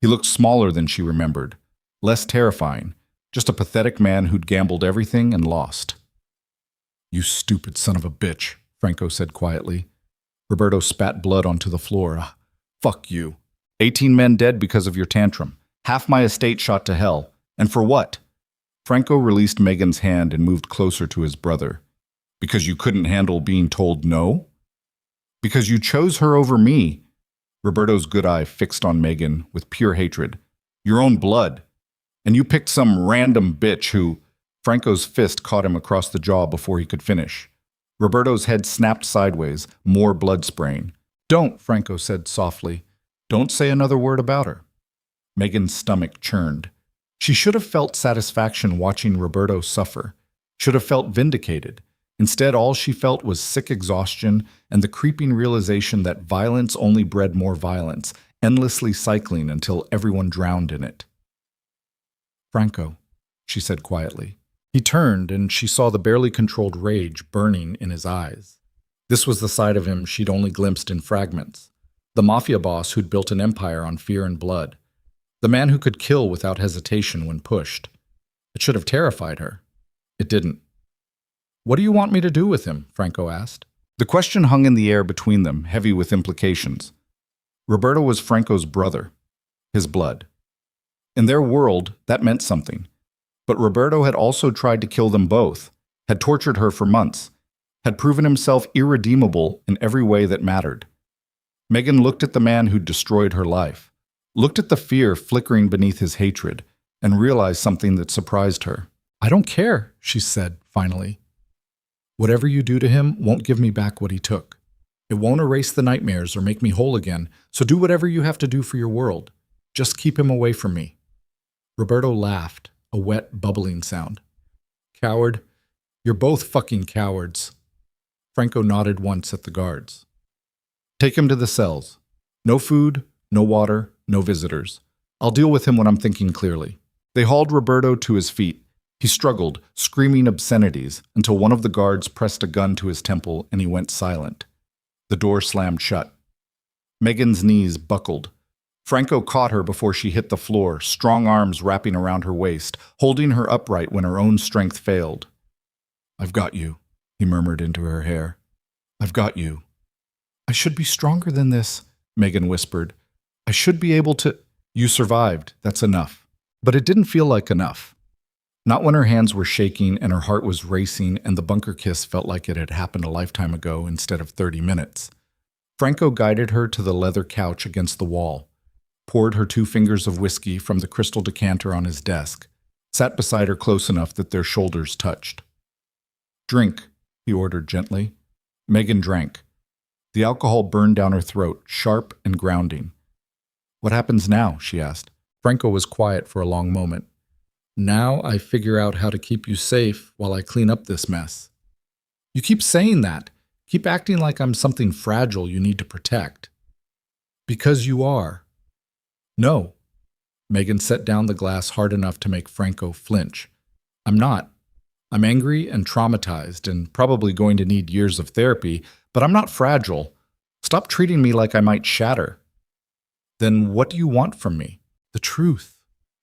He looked smaller than she remembered, less terrifying, just a pathetic man who'd gambled everything and lost. You stupid son of a bitch, Franco said quietly. Roberto spat blood onto the floor. Fuck you. 18 men dead because of your tantrum. Half my estate shot to hell. And for what? Franco released Megan's hand and moved closer to his brother. Because you couldn't handle being told no? Because you chose her over me. Roberto's good eye fixed on Megan with pure hatred. Your own blood. And you picked some random bitch who... Franco's fist caught him across the jaw before he could finish. Roberto's head snapped sideways, more blood spraying. Don't, Franco said softly. Don't say another word about her. Megan's stomach churned. She should have felt satisfaction watching Roberto suffer. Should have felt vindicated. Instead, all she felt was sick exhaustion and the creeping realization that violence only bred more violence, endlessly cycling until everyone drowned in it. Franco, she said quietly. He turned, and she saw the barely controlled rage burning in his eyes. This was the side of him she'd only glimpsed in fragments. The Mafia Boss who'd built an empire on fear and blood. The man who could kill without hesitation when pushed. It should have terrified her. It didn't. What do you want me to do with him? Franco asked. The question hung in the air between them, heavy with implications. Roberto was Franco's brother. His blood. In their world, that meant something. But Roberto had also tried to kill them both, had tortured her for months, had proven himself irredeemable in every way that mattered. Megan looked at the man who'd destroyed her life, looked at the fear flickering beneath his hatred, and realized something that surprised her. I don't care, she said, finally. Whatever you do to him won't give me back what he took. It won't erase the nightmares or make me whole again, so do whatever you have to do for your world. Just keep him away from me. Roberto laughed, a wet, bubbling sound. Coward. You're both fucking cowards. Franco nodded once at the guards. Take him to the cells. No food, no water, no visitors. I'll deal with him when I'm thinking clearly. They hauled Roberto to his feet. He struggled, screaming obscenities, until one of the guards pressed a gun to his temple and he went silent. The door slammed shut. Megan's knees buckled. Franco caught her before she hit the floor, strong arms wrapping around her waist, holding her upright when her own strength failed. "I've got you," he murmured into her hair. "I've got you." "I should be stronger than this," Megan whispered. "I should be able to—" "You survived, that's enough." But it didn't feel like enough. Not when her hands were shaking and her heart was racing and the bunker kiss felt like it had happened a lifetime ago instead of 30 minutes. Franco guided her to the leather couch against the wall, poured her 2 fingers of whiskey from the crystal decanter on his desk, sat beside her close enough that their shoulders touched. "Drink," he ordered gently. Megan drank. The alcohol burned down her throat, sharp and grounding. "What happens now?" she asked. Franco was quiet for a long moment. "Now I figure out how to keep you safe while I clean up this mess." "You keep saying that. Keep acting like I'm something fragile you need to protect." "Because you are." "No." Megan set down the glass hard enough to make Franco flinch. "I'm not. I'm angry and traumatized and probably going to need years of therapy, but I'm not fragile. Stop treating me like I might shatter." "Then what do you want from me?" "The truth.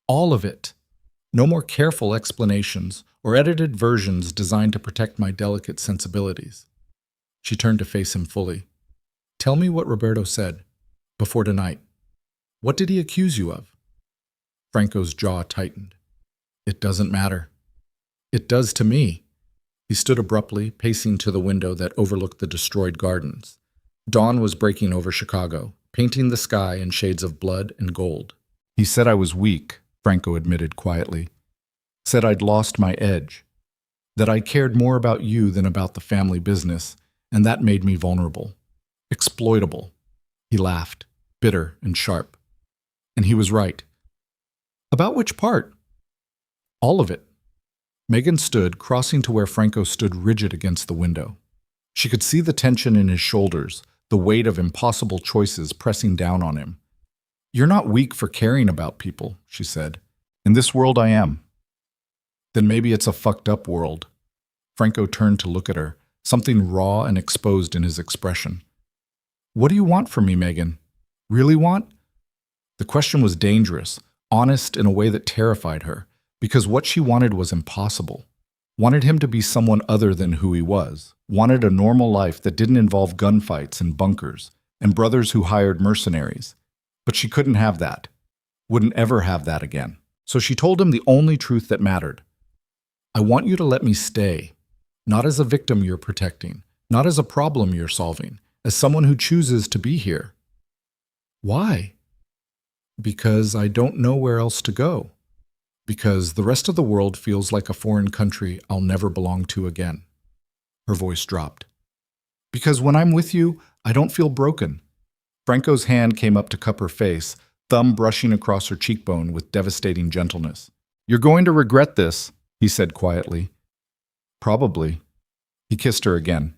All of it. No more careful explanations or edited versions designed to protect my delicate sensibilities." She turned to face him fully. "Tell me what Roberto said. Before tonight. What did he accuse you of?" Franco's jaw tightened. "It doesn't matter." "It does to me." He stood abruptly, pacing to the window that overlooked the destroyed gardens. Dawn was breaking over Chicago, painting the sky in shades of blood and gold. "He said I was weak," Franco admitted quietly. "Said I'd lost my edge. That I cared more about you than about the family business, and that made me vulnerable. Exploitable." He laughed, bitter and sharp. "And he was right." "About which part?" "All of it." Megan stood, crossing to where Franco stood rigid against the window. She could see the tension in his shoulders, the weight of impossible choices pressing down on him. "You're not weak for caring about people," she said. "In this world I am." "Then maybe it's a fucked up world." Franco turned to look at her, something raw and exposed in his expression. "What do you want from me, Megan? Really want?" The question was dangerous, honest in a way that terrified her, because what she wanted was impossible. Wanted him to be someone other than who he was. Wanted a normal life that didn't involve gunfights and bunkers, and brothers who hired mercenaries. But she couldn't have that. Wouldn't ever have that again. So she told him the only truth that mattered. "I want you to let me stay. Not as a victim you're protecting, not as a problem you're solving, as someone who chooses to be here." "Why?" "Because I don't know where else to go. Because the rest of the world feels like a foreign country I'll never belong to again." Her voice dropped. "Because when I'm with you, I don't feel broken." Franco's hand came up to cup her face, thumb brushing across her cheekbone with devastating gentleness. "You're going to regret this," he said quietly. "Probably." He kissed her again.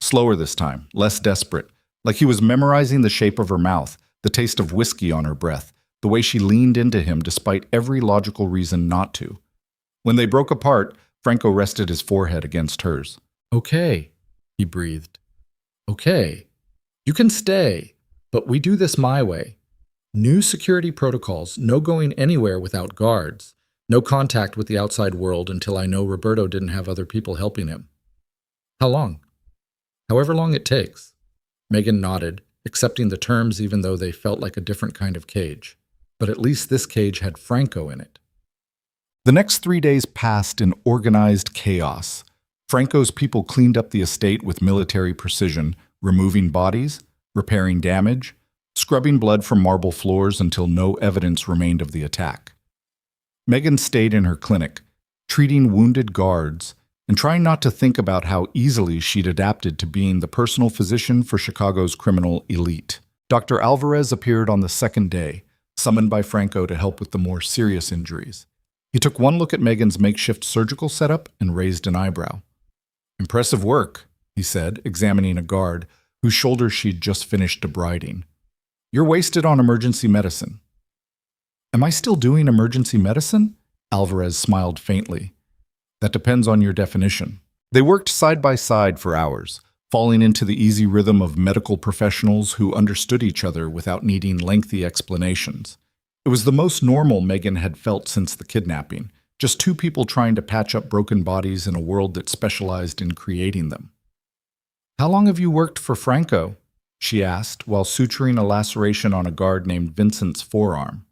Slower this time, less desperate, like he was memorizing the shape of her mouth, the taste of whiskey on her breath, the way she leaned into him despite every logical reason not to. When they broke apart, Franco rested his forehead against hers. "Okay," he breathed. "Okay. You can stay, but we do this my way. New security protocols, no going anywhere without guards, no contact with the outside world until I know Roberto didn't have other people helping him." "How long?" "However long it takes." Megan nodded, accepting the terms even though they felt like a different kind of cage. But at least this cage had Franco in it. The next 3 days passed in organized chaos. Franco's people cleaned up the estate with military precision, removing bodies, repairing damage, scrubbing blood from marble floors until no evidence remained of the attack. Megan stayed in her clinic, treating wounded guards, and trying not to think about how easily she'd adapted to being the personal physician for Chicago's criminal elite. Dr. Alvarez appeared on the second day, summoned by Franco to help with the more serious injuries. He took one look at Megan's makeshift surgical setup and raised an eyebrow. "Impressive work," he said, examining a guard whose shoulder she'd just finished debriding. "You're wasted on emergency medicine." Am I still doing emergency medicine? Alvarez smiled faintly. That depends on your definition. They worked side by side for hours, falling into the easy rhythm of medical professionals who understood each other without needing lengthy explanations. It was the most normal Megan had felt since the kidnapping, just two people trying to patch up broken bodies in a world that specialized in creating them. How long have you worked for Franco? She asked, while suturing a laceration on a guard named Vincent's forearm.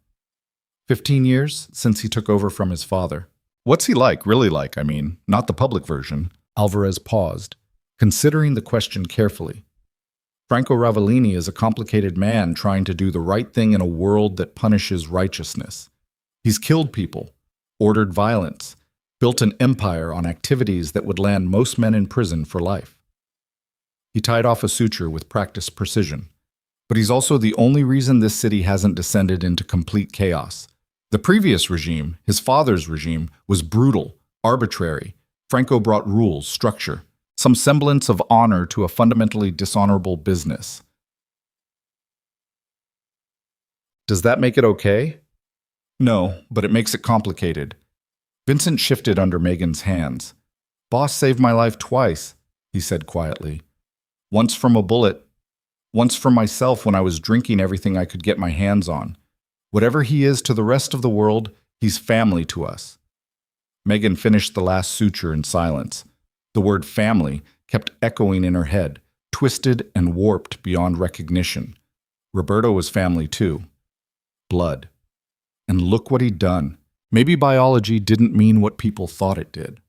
15 years, since he took over from his father. What's he like, really like, I mean, not the public version? Alvarez paused, considering the question carefully. Franco Ravellini is a complicated man trying to do the right thing in a world that punishes righteousness. He's killed people, ordered violence, built an empire on activities that would land most men in prison for life. He tied off a suture with practiced precision. But he's also the only reason this city hasn't descended into complete chaos. The previous regime, his father's regime, was brutal, arbitrary. Franco brought rules, structure, some semblance of honor to a fundamentally dishonorable business. Does that make it okay? No, but it makes it complicated. Vincent shifted under Megan's hands. Boss saved my life twice, he said quietly. Once from a bullet, once for myself when I was drinking everything I could get my hands on. Whatever he is to the rest of the world, he's family to us. Megan finished the last suture in silence. The word family kept echoing in her head, twisted and warped beyond recognition. Roberto was family too. Blood. And look what he'd done. Maybe biology didn't mean what people thought it did.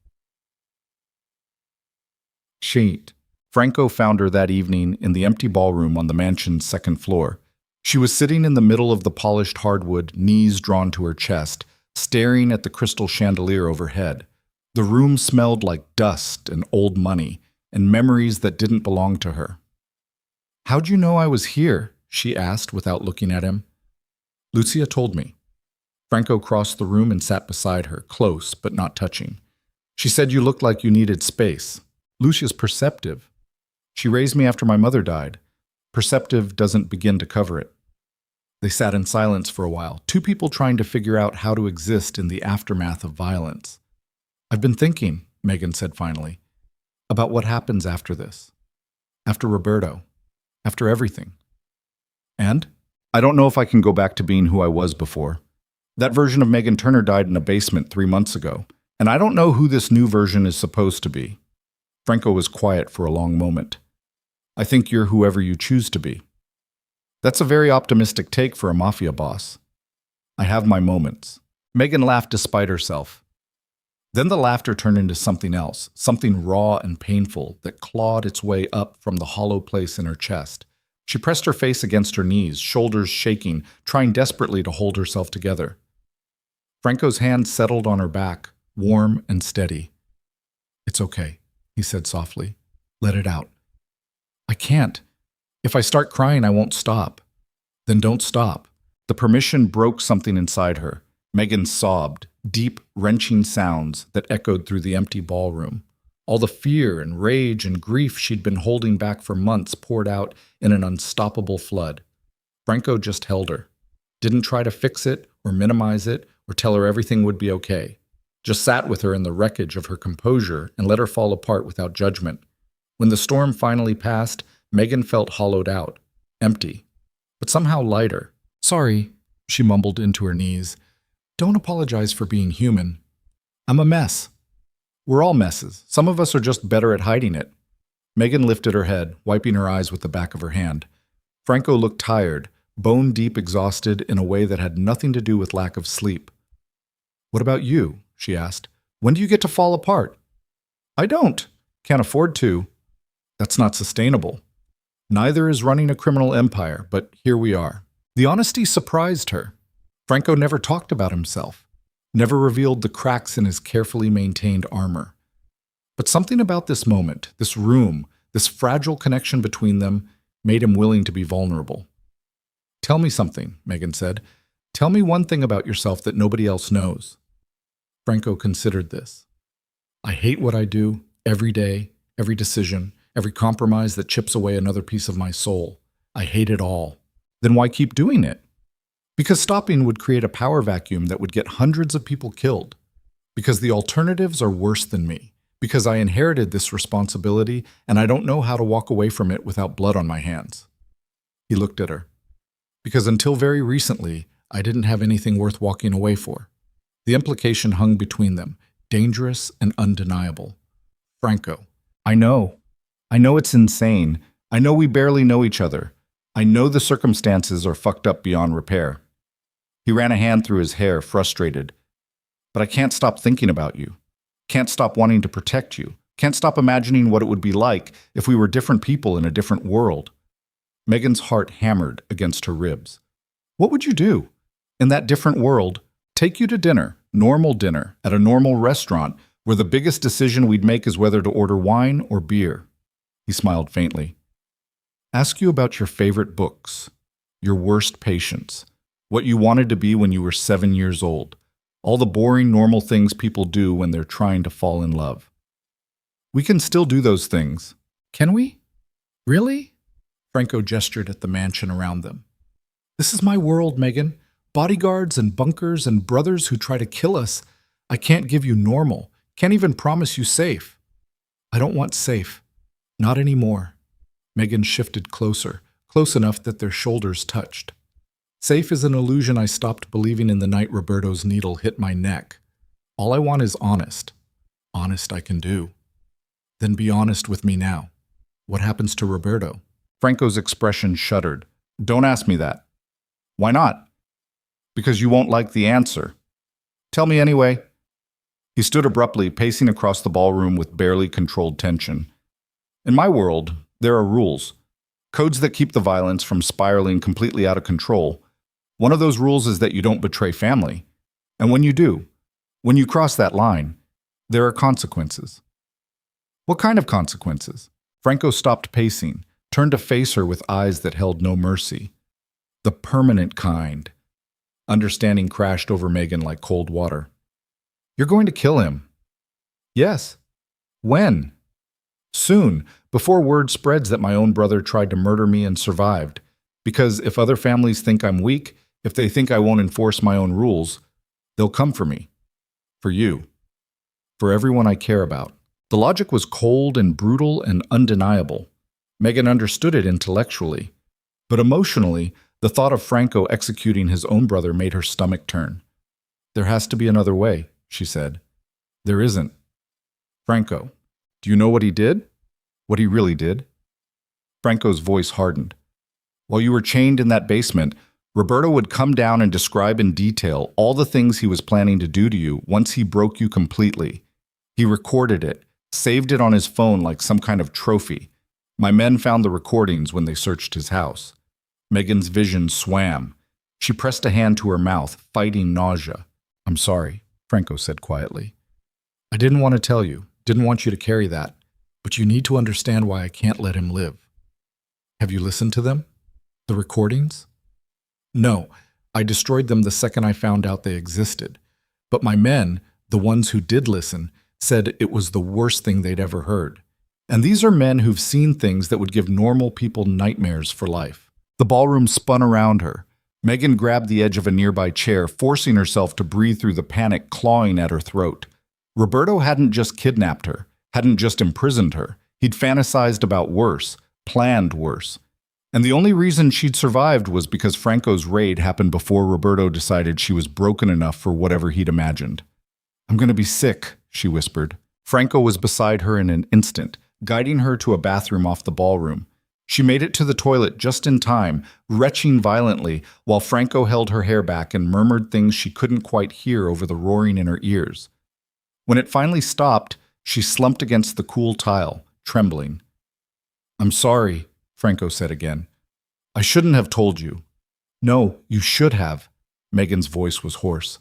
Sheet. Franco found her that evening in the empty ballroom on the mansion's second floor. She was sitting in the middle of the polished hardwood, knees drawn to her chest, staring at the crystal chandelier overhead. The room smelled like dust and old money, and memories that didn't belong to her. "How'd you know I was here?" she asked without looking at him. "Lucia told me." Franco crossed the room and sat beside her, close but not touching. "She said you looked like you needed space. Lucia's perceptive. She raised me after my mother died. Perceptive doesn't begin to cover it." They sat in silence for a while, two people trying to figure out how to exist in the aftermath of violence. "I've been thinking," Megan said finally, "about what happens after this. After Roberto. After everything. And I don't know if I can go back to being who I was before. That version of Megan Turner died in a basement 3 months ago, and I don't know who this new version is supposed to be." Franco was quiet for a long moment. "I think you're whoever you choose to be." That's a very optimistic take for a mafia boss. "I have my moments." Megan laughed despite herself. Then the laughter turned into something else, something raw and painful that clawed its way up from the hollow place in her chest. She pressed her face against her knees, shoulders shaking, trying desperately to hold herself together. Franco's hand settled on her back, warm and steady. "It's okay," he said softly. "Let it out." "I can't. If I start crying, I won't stop." "Then don't stop." The permission broke something inside her. Megan sobbed, deep, wrenching sounds that echoed through the empty ballroom. All the fear and rage and grief she'd been holding back for months poured out in an unstoppable flood. Franco just held her. Didn't try to fix it or minimize it or tell her everything would be okay. Just sat with her in the wreckage of her composure and let her fall apart without judgment. When the storm finally passed, Megan felt hollowed out, empty, but somehow lighter. "Sorry," she mumbled into her knees. "Don't apologize for being human. I'm a mess. We're all messes. Some of us are just better at hiding it." Megan lifted her head, wiping her eyes with the back of her hand. Franco looked tired, bone-deep exhausted in a way that had nothing to do with lack of sleep. "What about you?" she asked. "When do you get to fall apart?" "I don't. Can't afford to." "That's not sustainable." "Neither is running a criminal empire, but here we are." The honesty surprised her. Franco never talked about himself, never revealed the cracks in his carefully maintained armor. But something about this moment, this room, this fragile connection between them, made him willing to be vulnerable. "Tell me something," Megan said. "Tell me one thing about yourself that nobody else knows." Franco considered this. "I hate what I do, every day, every decision, every compromise that chips away another piece of my soul. I hate it all." "Then why keep doing it?" Because stopping would create a power vacuum that would get hundreds of people killed. Because the alternatives are worse than me. Because I inherited this responsibility and I don't know how to walk away from it without blood on my hands. He looked at her. Because until very recently, I didn't have anything worth walking away for. The implication hung between them, dangerous and undeniable. Franco, I know. I know it's insane. I know we barely know each other. I know the circumstances are fucked up beyond repair. He ran a hand through his hair, frustrated. But I can't stop thinking about you. Can't stop wanting to protect you. Can't stop imagining what it would be like if we were different people in a different world. Megan's heart hammered against her ribs. What would you do? In that different world, take you to dinner, normal dinner, at a normal restaurant, where the biggest decision we'd make is whether to order wine or beer. He smiled faintly. Ask you about your favorite books, your worst patients, what you wanted to be when you were 7 years old, all the boring, normal things people do when they're trying to fall in love. We can still do those things. Can we? Really? Franco gestured at the mansion around them. This is my world, Megan. Bodyguards and bunkers and brothers who try to kill us. I can't give you normal. Can't even promise you safe. I don't want safe. Not anymore. Megan shifted closer, close enough that their shoulders touched. Safe is an illusion I stopped believing in the night Roberto's needle hit my neck. All I want is honest. Honest I can do. Then be honest with me now. What happens to Roberto? Franco's expression shuddered. Don't ask me that. Why not? Because you won't like the answer. Tell me anyway. He stood abruptly, pacing across the ballroom with barely controlled tension. In my world, there are rules. Codes that keep the violence from spiraling completely out of control. One of those rules is that you don't betray family. And when you do, when you cross that line, there are consequences. What kind of consequences? Franco stopped pacing, turned to face her with eyes that held no mercy. The permanent kind. Understanding crashed over Megan like cold water. You're going to kill him. Yes. When? Soon, before word spreads that my own brother tried to murder me and survived. Because if other families think I'm weak, if they think I won't enforce my own rules, they'll come for me. For you. For everyone I care about. The logic was cold and brutal and undeniable. Megan understood it intellectually. But emotionally, the thought of Franco executing his own brother made her stomach turn. There has to be another way, she said. There isn't. Franco, do you know what he did? What he really did? Franco's voice hardened. While you were chained in that basement, Roberto would come down and describe in detail all the things he was planning to do to you once he broke you completely. He recorded it, saved it on his phone like some kind of trophy. My men found the recordings when they searched his house. Megan's vision swam. She pressed a hand to her mouth, fighting nausea. I'm sorry, Franco said quietly. I didn't want to tell you, didn't want you to carry that, but you need to understand why I can't let him live. Have you listened to them? The recordings? No, I destroyed them the second I found out they existed. But my men, the ones who did listen, said it was the worst thing they'd ever heard. And these are men who've seen things that would give normal people nightmares for life. The ballroom spun around her. Megan grabbed the edge of a nearby chair, forcing herself to breathe through the panic clawing at her throat. Roberto hadn't just kidnapped her, hadn't just imprisoned her. He'd fantasized about worse, planned worse. And the only reason she'd survived was because Franco's raid happened before Roberto decided she was broken enough for whatever he'd imagined. I'm going to be sick, she whispered. Franco was beside her in an instant, guiding her to a bathroom off the ballroom. She made it to the toilet just in time, retching violently, while Franco held her hair back and murmured things she couldn't quite hear over the roaring in her ears. When it finally stopped, she slumped against the cool tile, trembling. I'm sorry, Franco said again. I shouldn't have told you. No, you should have. Megan's voice was hoarse.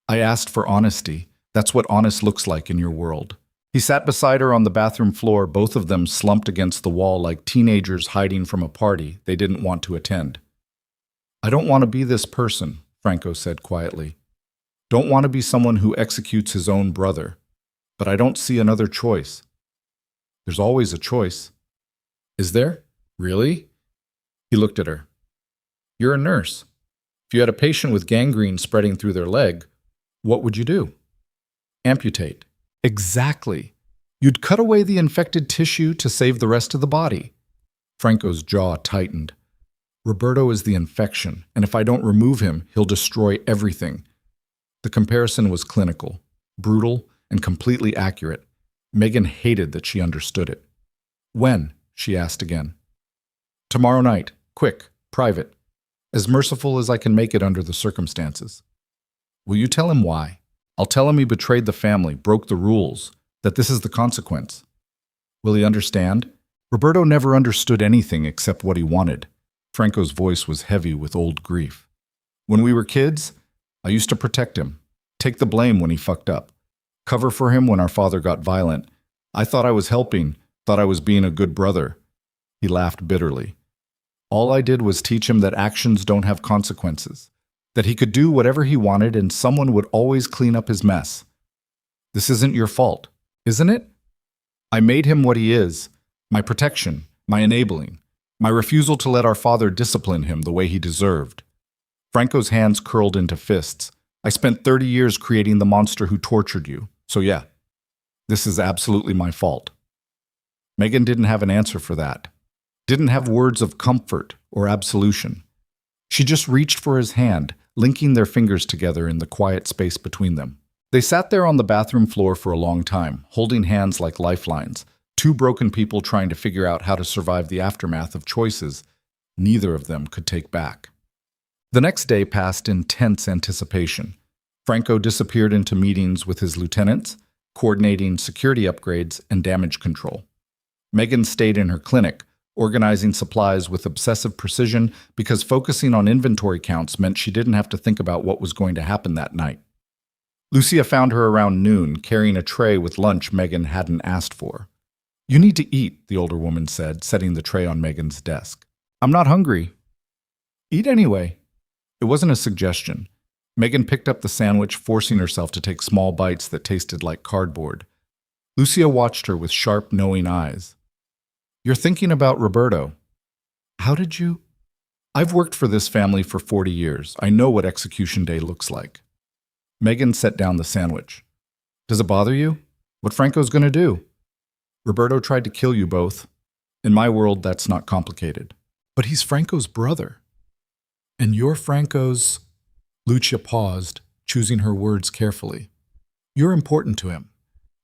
I asked for honesty. That's what honest looks like in your world. He sat beside her on the bathroom floor, both of them slumped against the wall like teenagers hiding from a party they didn't want to attend. I don't want to be this person, Franco said quietly. Don't want to be someone who executes his own brother. But I don't see another choice. There's always a choice. Is there? Really? He looked at her. You're a nurse. If you had a patient with gangrene spreading through their leg, what would you do? Amputate. Exactly. You'd cut away the infected tissue to save the rest of the body. Franco's jaw tightened. Roberto is the infection, and if I don't remove him, he'll destroy everything. The comparison was clinical, brutal, and completely accurate. Megan hated that she understood it. When? She asked again. Tomorrow night. Quick. Private. As merciful as I can make it under the circumstances. Will you tell him why? I'll tell him he betrayed the family, broke the rules, that this is the consequence. Will he understand? Roberto never understood anything except what he wanted. Franco's voice was heavy with old grief. When we were kids, I used to protect him, take the blame when he fucked up, cover for him when our father got violent. I thought I was helping, thought I was being a good brother. He laughed bitterly. All I did was teach him that actions don't have consequences, that he could do whatever he wanted and someone would always clean up his mess. This isn't your fault, isn't it? I made him what he is, my protection, my enabling, my refusal to let our father discipline him the way he deserved. Franco's hands curled into fists. I spent 30 years creating the monster who tortured you, so yeah, this is absolutely my fault. Megan didn't have an answer for that. Didn't have words of comfort or absolution. She just reached for his hand, linking their fingers together in the quiet space between them. They sat there on the bathroom floor for a long time, holding hands like lifelines, two broken people trying to figure out how to survive the aftermath of choices neither of them could take back. The next day passed in tense anticipation. Franco disappeared into meetings with his lieutenants, coordinating security upgrades and damage control. Megan stayed in her clinic, organizing supplies with obsessive precision because focusing on inventory counts meant she didn't have to think about what was going to happen that night. Lucia found her around noon, carrying a tray with lunch Megan hadn't asked for. You need to eat, the older woman said, setting the tray on Megan's desk. I'm not hungry. Eat anyway. It wasn't a suggestion. Megan picked up the sandwich, forcing herself to take small bites that tasted like cardboard. Lucia watched her with sharp, knowing eyes. You're thinking about Roberto. How did you? I've worked for this family for 40 years. I know what execution day looks like. Megan set down the sandwich. Does it bother you? What Franco's going to do? Roberto tried to kill you both. In my world, that's not complicated. But he's Franco's brother. And you're Franco's... Lucia paused, choosing her words carefully. You're important to him.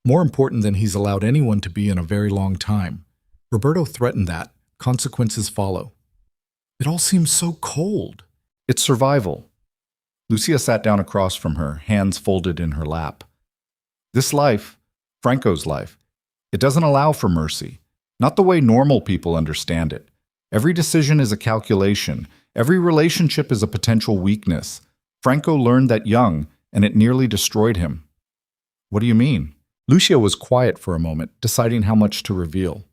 More important than he's allowed anyone to be in a very long time. Roberto threatened that. Consequences follow. It all seems so cold. It's survival. Lucia sat down across from her, hands folded in her lap. This life, Franco's life, it doesn't allow for mercy. Not the way normal people understand it. Every decision is a calculation. Every relationship is a potential weakness. Franco learned that young, and it nearly destroyed him. What do you mean? Lucia was quiet for a moment, deciding how much to reveal.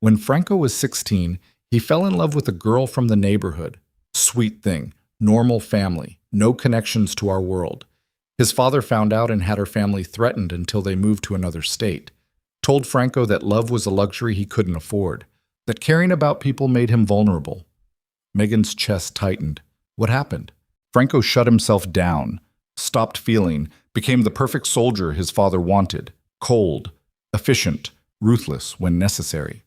When Franco was 16, he fell in love with a girl from the neighborhood. Sweet thing, normal family, no connections to our world. His father found out and had her family threatened until they moved to another state. Told Franco that love was a luxury he couldn't afford, that caring about people made him vulnerable. Megan's chest tightened. What happened? Franco shut himself down, stopped feeling, became the perfect soldier his father wanted, cold, efficient, ruthless when necessary.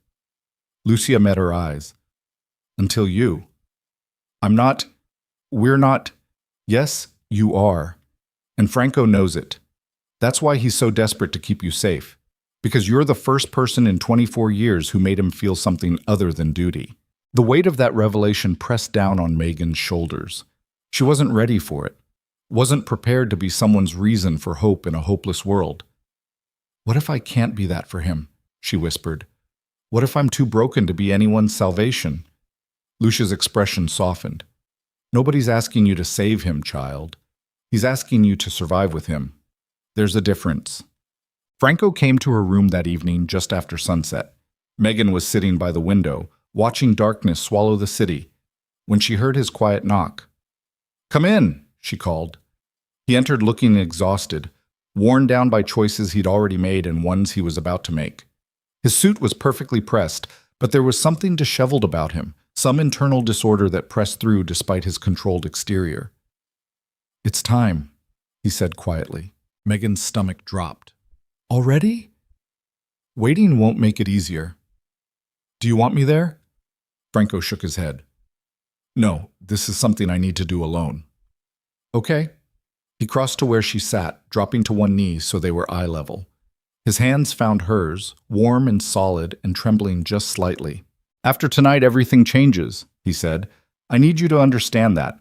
Lucia met her eyes. Until you. We're not. Yes, you are. And Franco knows it. That's why he's so desperate to keep you safe. Because you're the first person in 24 years who made him feel something other than duty. The weight of that revelation pressed down on Megan's shoulders. She wasn't ready for it. Wasn't prepared to be someone's reason for hope in a hopeless world. What if I can't be that for him? She whispered. What if I'm too broken to be anyone's salvation? Lucia's expression softened. Nobody's asking you to save him, child. He's asking you to survive with him. There's a difference. Franco came to her room that evening just after sunset. Megan was sitting by the window, watching darkness swallow the city, when she heard his quiet knock. Come in, she called. He entered looking exhausted, worn down by choices he'd already made and ones he was about to make. His suit was perfectly pressed, but there was something disheveled about him, some internal disorder that pressed through despite his controlled exterior. "It's time," he said quietly. Megan's stomach dropped. "Already?" "Waiting won't make it easier." "Do you want me there?" Franco shook his head. "No, this is something I need to do alone." "Okay." He crossed to where she sat, dropping to one knee so they were eye level. His hands found hers, warm and solid and trembling just slightly. "After tonight, everything changes," he said. "I need you to understand that.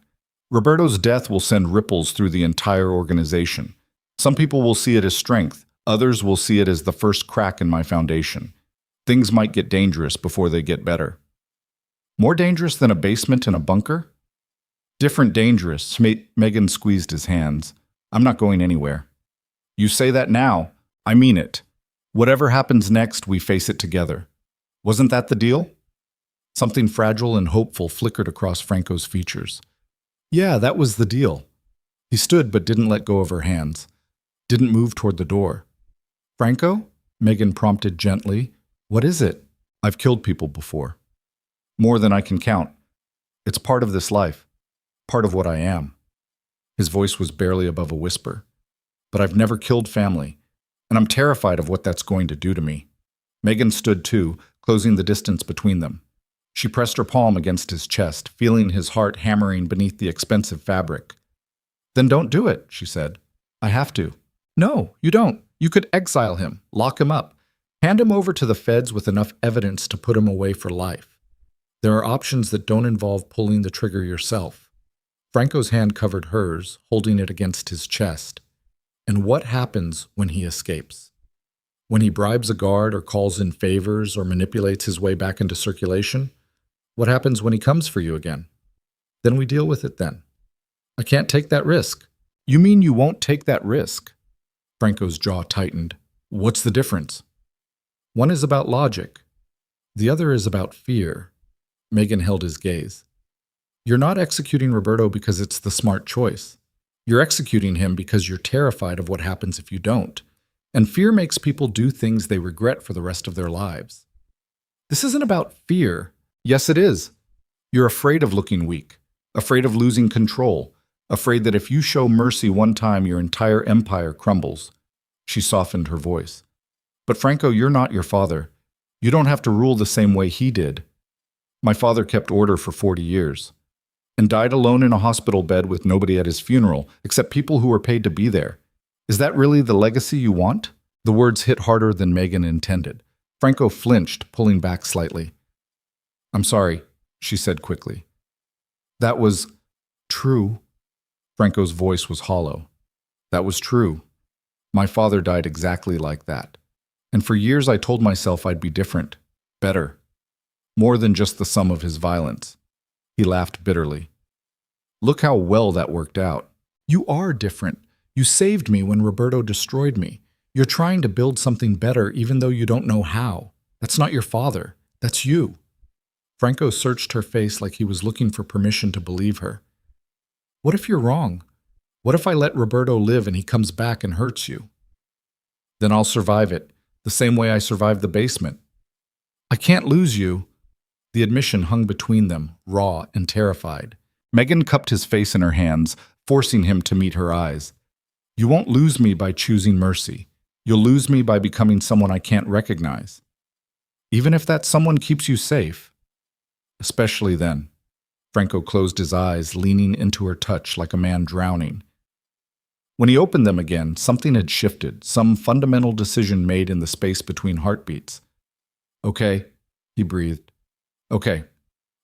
Roberto's death will send ripples through the entire organization. Some people will see it as strength. Others will see it as the first crack in my foundation. Things might get dangerous before they get better." "More dangerous than a basement and a bunker?" "Different dangerous." Megan squeezed his hands. "I'm not going anywhere." "You say that now. I mean it. Whatever happens next, we face it together. Wasn't that the deal?" Something fragile and hopeful flickered across Franco's features. "Yeah, that was the deal." He stood but didn't let go of her hands. Didn't move toward the door. "Franco?" Megan prompted gently. "What is it?" "I've killed people before. More than I can count. It's part of this life. Part of what I am." His voice was barely above a whisper. "But I've never killed family, and I'm terrified of what that's going to do to me." Megan stood too, closing the distance between them. She pressed her palm against his chest, feeling his heart hammering beneath the expensive fabric. "Then don't do it," she said. "I have to." "No, you don't. You could exile him, lock him up, hand him over to the feds with enough evidence to put him away for life. There are options that don't involve pulling the trigger yourself." Franco's hand covered hers, holding it against his chest. "And what happens when he escapes? When he bribes a guard or calls in favors or manipulates his way back into circulation? What happens when he comes for you again? Then we deal with it then." "I can't take that risk." "You mean you won't take that risk?" Franco's jaw tightened. "What's the difference?" "One is about logic. The other is about fear." Megan held his gaze. "You're not executing Roberto because it's the smart choice. You're executing him because you're terrified of what happens if you don't. And fear makes people do things they regret for the rest of their lives." "This isn't about fear." "Yes, it is. You're afraid of looking weak, afraid of losing control, afraid that if you show mercy one time, your entire empire crumbles." She softened her voice. "But Franco, you're not your father. You don't have to rule the same way he did. My father kept order for 40 years and died alone in a hospital bed with nobody at his funeral, except people who were paid to be there. Is that really the legacy you want?" The words hit harder than Megan intended. Franco flinched, pulling back slightly. "I'm sorry," she said quickly. "That was true." Franco's voice was hollow. "That was true. My father died exactly like that. And for years I told myself I'd be different, better, more than just the sum of his violence." He laughed bitterly. "Look how well that worked out. You are different. You saved me when Roberto destroyed me. You're trying to build something better even though you don't know how. That's not your father. That's you." Franco searched her face like he was looking for permission to believe her. "What if you're wrong? What if I let Roberto live and he comes back and hurts you?" "Then I'll survive it, the same way I survived the basement." "I can't lose you." The admission hung between them, raw and terrified. Megan cupped his face in her hands, forcing him to meet her eyes. "You won't lose me by choosing mercy. You'll lose me by becoming someone I can't recognize. Even if that someone keeps you safe. Especially then." Franco closed his eyes, leaning into her touch like a man drowning. When he opened them again, something had shifted, some fundamental decision made in the space between heartbeats. "Okay," he breathed. "Okay,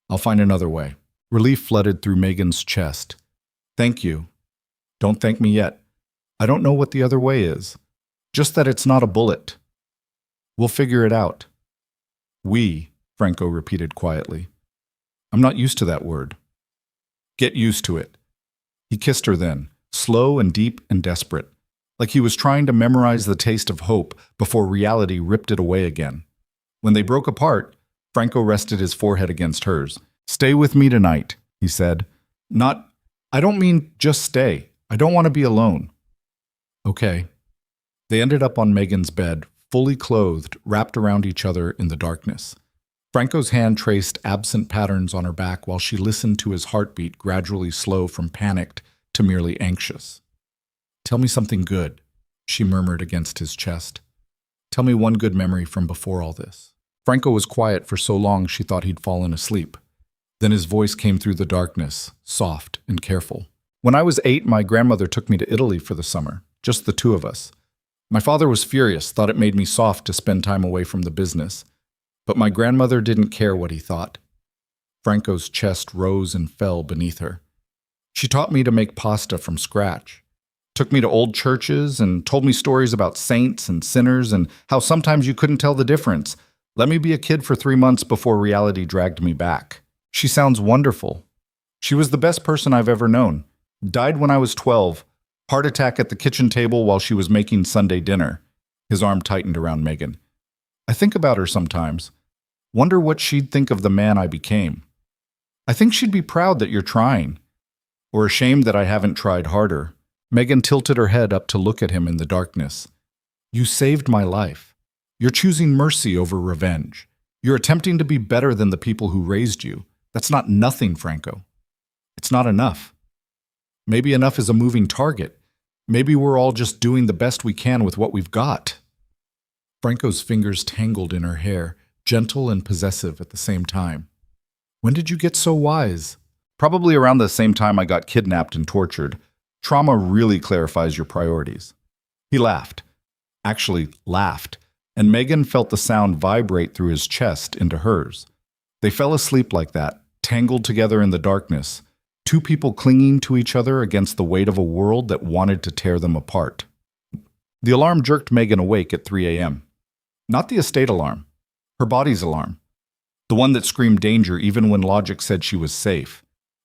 I'll find another way." Relief flooded through Megan's chest. "Thank you." "Don't thank me yet. I don't know what the other way is. Just that it's not a bullet. We'll figure it out." "We," Franco repeated quietly. "I'm not used to that word." "Get used to it." He kissed her then, slow and deep and desperate, like he was trying to memorize the taste of hope before reality ripped it away again. When they broke apart, Franco rested his forehead against hers. "Stay with me tonight," he said. I don't mean just stay. I don't want to be alone." "Okay." They ended up on Megan's bed, fully clothed, wrapped around each other in the darkness. Franco's hand traced absent patterns on her back while she listened to his heartbeat gradually slow from panicked to merely anxious. "Tell me something good," she murmured against his chest. "Tell me one good memory from before all this." Franco was quiet for so long she thought he'd fallen asleep. Then his voice came through the darkness, soft and careful. "When I was 8, my grandmother took me to Italy for the summer, just the two of us. My father was furious, thought it made me soft to spend time away from the business. But my grandmother didn't care what he thought." Franco's chest rose and fell beneath her. "She taught me to make pasta from scratch, took me to old churches and told me stories about saints and sinners and how sometimes you couldn't tell the difference. Let me be a kid for 3 months before reality dragged me back. She sounds wonderful. She was the best person I've ever known. Died when I was 12. Heart attack at the kitchen table while she was making Sunday dinner." His arm tightened around Megan. "I think about her sometimes. Wonder what she'd think of the man I became. I think she'd be proud that you're trying, or ashamed that I haven't tried harder." Megan tilted her head up to look at him in the darkness. "You saved my life. You're choosing mercy over revenge. You're attempting to be better than the people who raised you. That's not nothing, Franco. It's not enough. Maybe enough is a moving target. Maybe we're all just doing the best we can with what we've got." Franco's fingers tangled in her hair, gentle and possessive at the same time. "When did you get so wise?" "Probably around the same time I got kidnapped and tortured. Trauma really clarifies your priorities." He laughed. Actually, laughed, and Megan felt the sound vibrate through his chest into hers. They fell asleep like that, tangled together in the darkness, two people clinging to each other against the weight of a world that wanted to tear them apart. The alarm jerked Megan awake at 3 a.m. Not the estate alarm. Her body's alarm. The one that screamed danger even when logic said she was safe.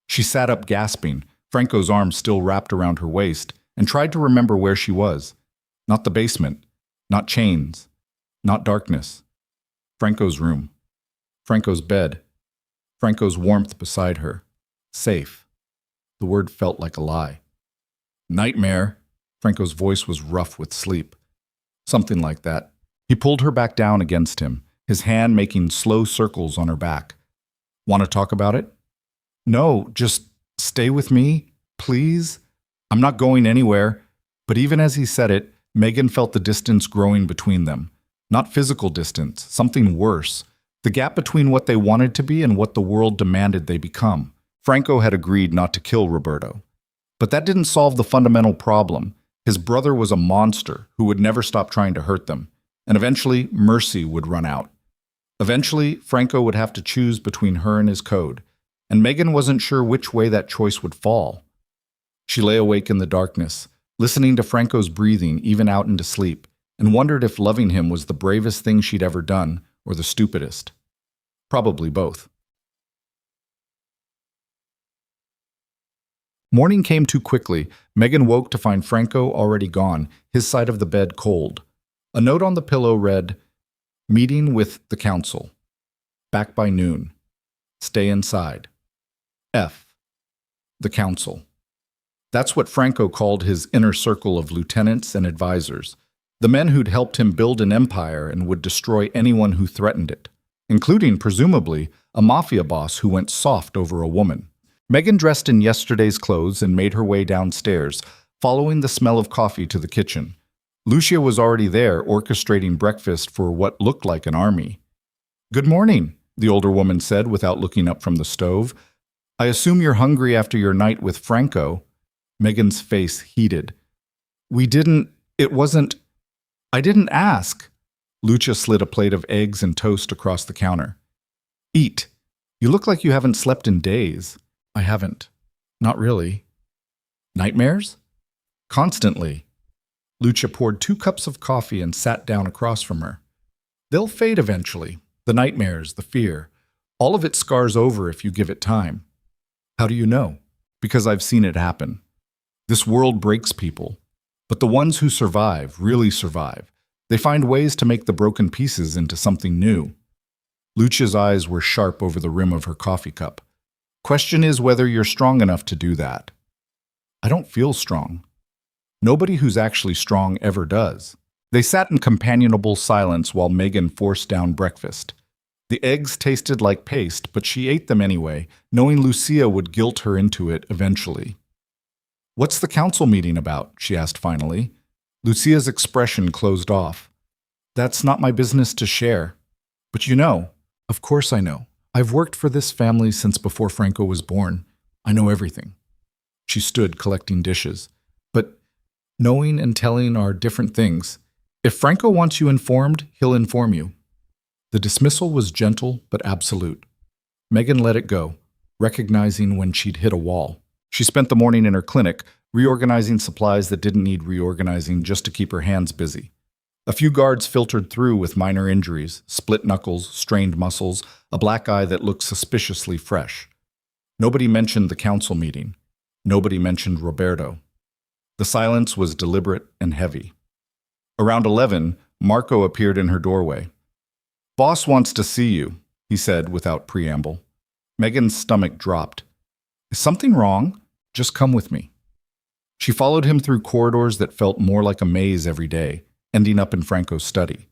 She sat up gasping, Franco's arm still wrapped around her waist, and tried to remember where she was. Not the basement. Not chains. Not darkness. Franco's room. Franco's bed. Franco's warmth beside her. Safe. The word felt like a lie. "Nightmare." Franco's voice was rough with sleep. Something like that. He pulled her back down against him, his hand making slow circles on her back. "Want to talk about it?" "No, just stay with me, please. I'm not going anywhere." But even as he said it, Megan felt the distance growing between them. Not physical distance, something worse. The gap between what they wanted to be and what the world demanded they become. Franco had agreed not to kill Roberto. But that didn't solve the fundamental problem. His brother was a monster who would never stop trying to hurt them. And eventually, mercy would run out. Eventually, Franco would have to choose between her and his code. And Megan wasn't sure which way that choice would fall. She lay awake in the darkness, listening to Franco's breathing even out into sleep, and wondered if loving him was the bravest thing she'd ever done or the stupidest. Probably both. Morning came too quickly. Megan woke to find Franco already gone, his side of the bed cold. A note on the pillow read, "Meeting with the council. Back by noon. Stay inside. F. The council." That's what Franco called his inner circle of lieutenants and advisors, the men who'd helped him build an empire and would destroy anyone who threatened it, including, presumably, a mafia boss who went soft over a woman. Megan dressed in yesterday's clothes and made her way downstairs, following the smell of coffee to the kitchen. Lucia was already there, orchestrating breakfast for what looked like an army. "Good morning," the older woman said without looking up from the stove. "I assume you're hungry after your night with Franco." Megan's face heated. I didn't ask." Lucia slid a plate of eggs and toast across the counter. "Eat. You look like you haven't slept in days." "I haven't. Not really." "Nightmares?" "Constantly." Lucia poured 2 cups of coffee and sat down across from her. "They'll fade eventually. The nightmares, the fear. All of it scars over if you give it time." "How do you know?" "Because I've seen it happen. This world breaks people. But the ones who survive really survive. They find ways to make the broken pieces into something new." Lucia's eyes were sharp over the rim of her coffee cup. "Question is whether you're strong enough to do that." "I don't feel strong." Nobody who's actually strong ever does. They sat in companionable silence while Megan forced down breakfast. The eggs tasted like paste, but she ate them anyway, knowing Lucia would guilt her into it eventually. "What's the council meeting about?" she asked finally. Lucia's expression closed off. "That's not my business to share. But you know." "Of course I know. I've worked for this family since before Franco was born. I know everything." She stood collecting dishes. "But knowing and telling are different things. If Franco wants you informed, he'll inform you." The dismissal was gentle but absolute. Megan let it go, recognizing when she'd hit a wall. She spent the morning in her clinic, reorganizing supplies that didn't need reorganizing just to keep her hands busy. A few guards filtered through with minor injuries, split knuckles, strained muscles, a black eye that looked suspiciously fresh. Nobody mentioned the council meeting. Nobody mentioned Roberto. The silence was deliberate and heavy. Around 11, Marco appeared in her doorway. "Boss wants to see you," he said without preamble. Megan's stomach dropped. "Is something wrong? Just come with me." She followed him through corridors that felt more like a maze every day, ending up in Franco's study.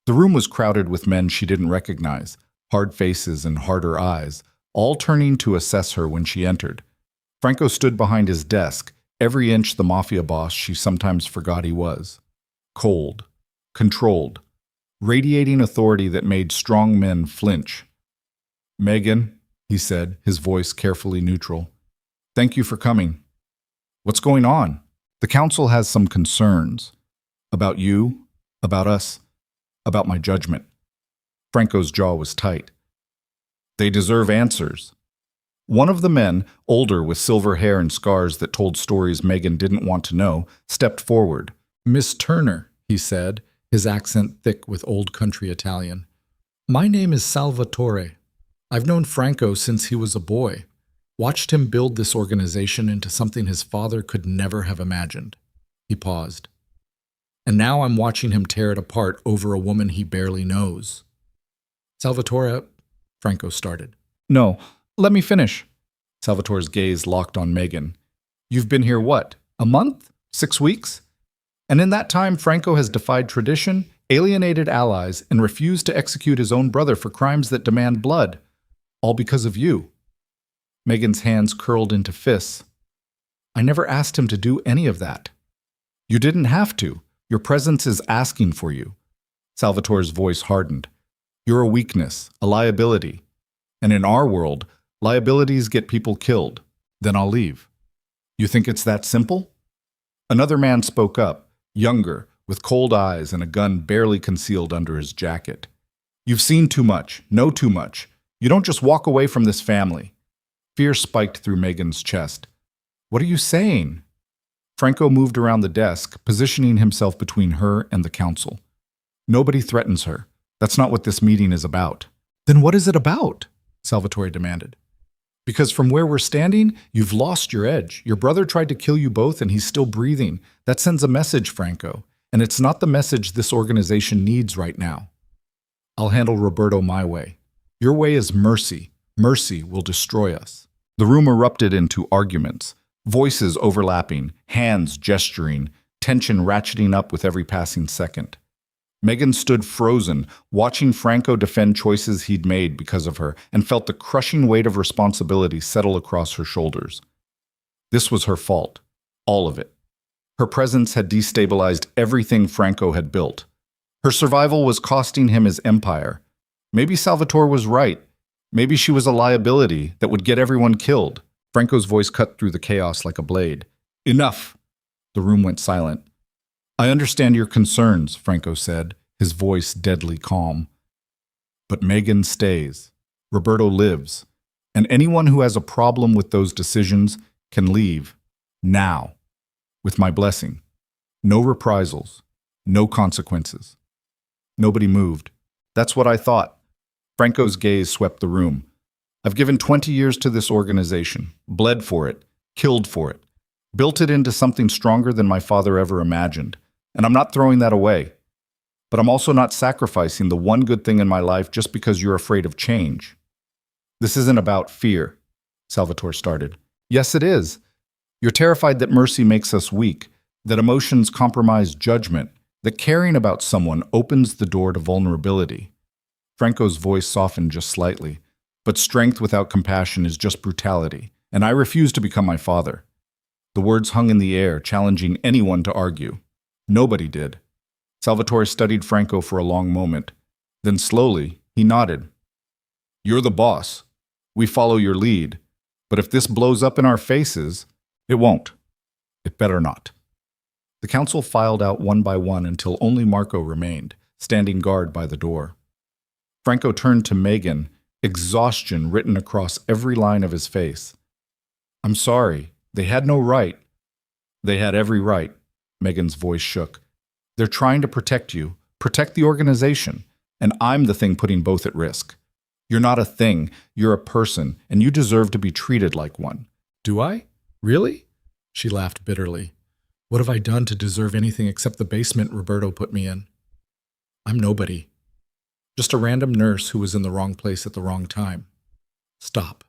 The room was crowded with men she didn't recognize, hard faces and harder eyes, all turning to assess her when she entered. Franco stood behind his desk, every inch the Mafia boss she sometimes forgot he was. Cold, controlled, radiating authority that made strong men flinch. "Megan," he said, his voice carefully neutral. "Thank you for coming. What's going on? The council has some concerns. About you, about us, about my judgment." Franco's jaw was tight. "They deserve answers." One of the men, older with silver hair and scars that told stories Megan didn't want to know, stepped forward. "Miss Turner," he said, his accent thick with old country Italian. "My name is Salvatore. I've known Franco since he was a boy. Watched him build this organization into something his father could never have imagined." He paused. "And now I'm watching him tear it apart over a woman he barely knows." "Salvatore," Franco started. "No, let me finish." Salvatore's gaze locked on Megan. "You've been here what? A month? 6 weeks? And in that time, Franco has defied tradition, alienated allies, and refused to execute his own brother for crimes that demand blood. All because of you." Megan's hands curled into fists. "I never asked him to do any of that." "You didn't have to. Your presence is asking for you." Salvatore's voice hardened. "You're a weakness, a liability. And in our world, liabilities get people killed. Then I'll leave. You think it's that simple?" Another man spoke up, younger, with cold eyes and a gun barely concealed under his jacket. "You've seen too much, know too much. You don't just walk away from this family." Fear spiked through Megan's chest. "What are you saying?" Franco moved around the desk, positioning himself between her and the council. "Nobody threatens her. That's not what this meeting is about." "Then what is it about?" Salvatore demanded. "Because from where we're standing, you've lost your edge. Your brother tried to kill you both and he's still breathing. That sends a message, Franco. And it's not the message this organization needs right now. I'll handle Roberto my way. Your way is mercy. Mercy will destroy us." The room erupted into arguments, voices overlapping, hands gesturing, tension ratcheting up with every passing second. Megan stood frozen, watching Franco defend choices he'd made because of her, and felt the crushing weight of responsibility settle across her shoulders. This was her fault. All of it. Her presence had destabilized everything Franco had built. Her survival was costing him his empire. Maybe Salvatore was right. Maybe she was a liability that would get everyone killed. Franco's voice cut through the chaos like a blade. "Enough!" The room went silent. "I understand your concerns," Franco said, his voice deadly calm. "But Megan stays. Roberto lives. And anyone who has a problem with those decisions can leave. Now. With my blessing. No reprisals. No consequences." Nobody moved. "That's what I thought." Franco's gaze swept the room. "I've given 20 years to this organization, bled for it, killed for it, built it into something stronger than my father ever imagined. And I'm not throwing that away. But I'm also not sacrificing the one good thing in my life just because you're afraid of change." "This isn't about fear," Salvatore started. "Yes, it is. You're terrified that mercy makes us weak, that emotions compromise judgment, that caring about someone opens the door to vulnerability." Franco's voice softened just slightly. But strength without compassion is just brutality, and I refuse to become my father. The words hung in the air, challenging anyone to argue. Nobody did. Salvatore studied Franco for a long moment. Then slowly, he nodded. You're the boss. We follow your lead. But if this blows up in our faces, it won't. It better not. The council filed out one by one until only Marco remained, standing guard by the door. Franco turned to Megan, exhaustion written across every line of his face. I'm sorry. They had no right. They had every right. Megan's voice shook. They're trying to protect you, protect the organization, and I'm the thing putting both at risk. You're not a thing, you're a person, and you deserve to be treated like one. Do I? Really? She laughed bitterly. What have I done to deserve anything except the basement Roberto put me in? I'm nobody. Just a random nurse who was in the wrong place at the wrong time. Stop.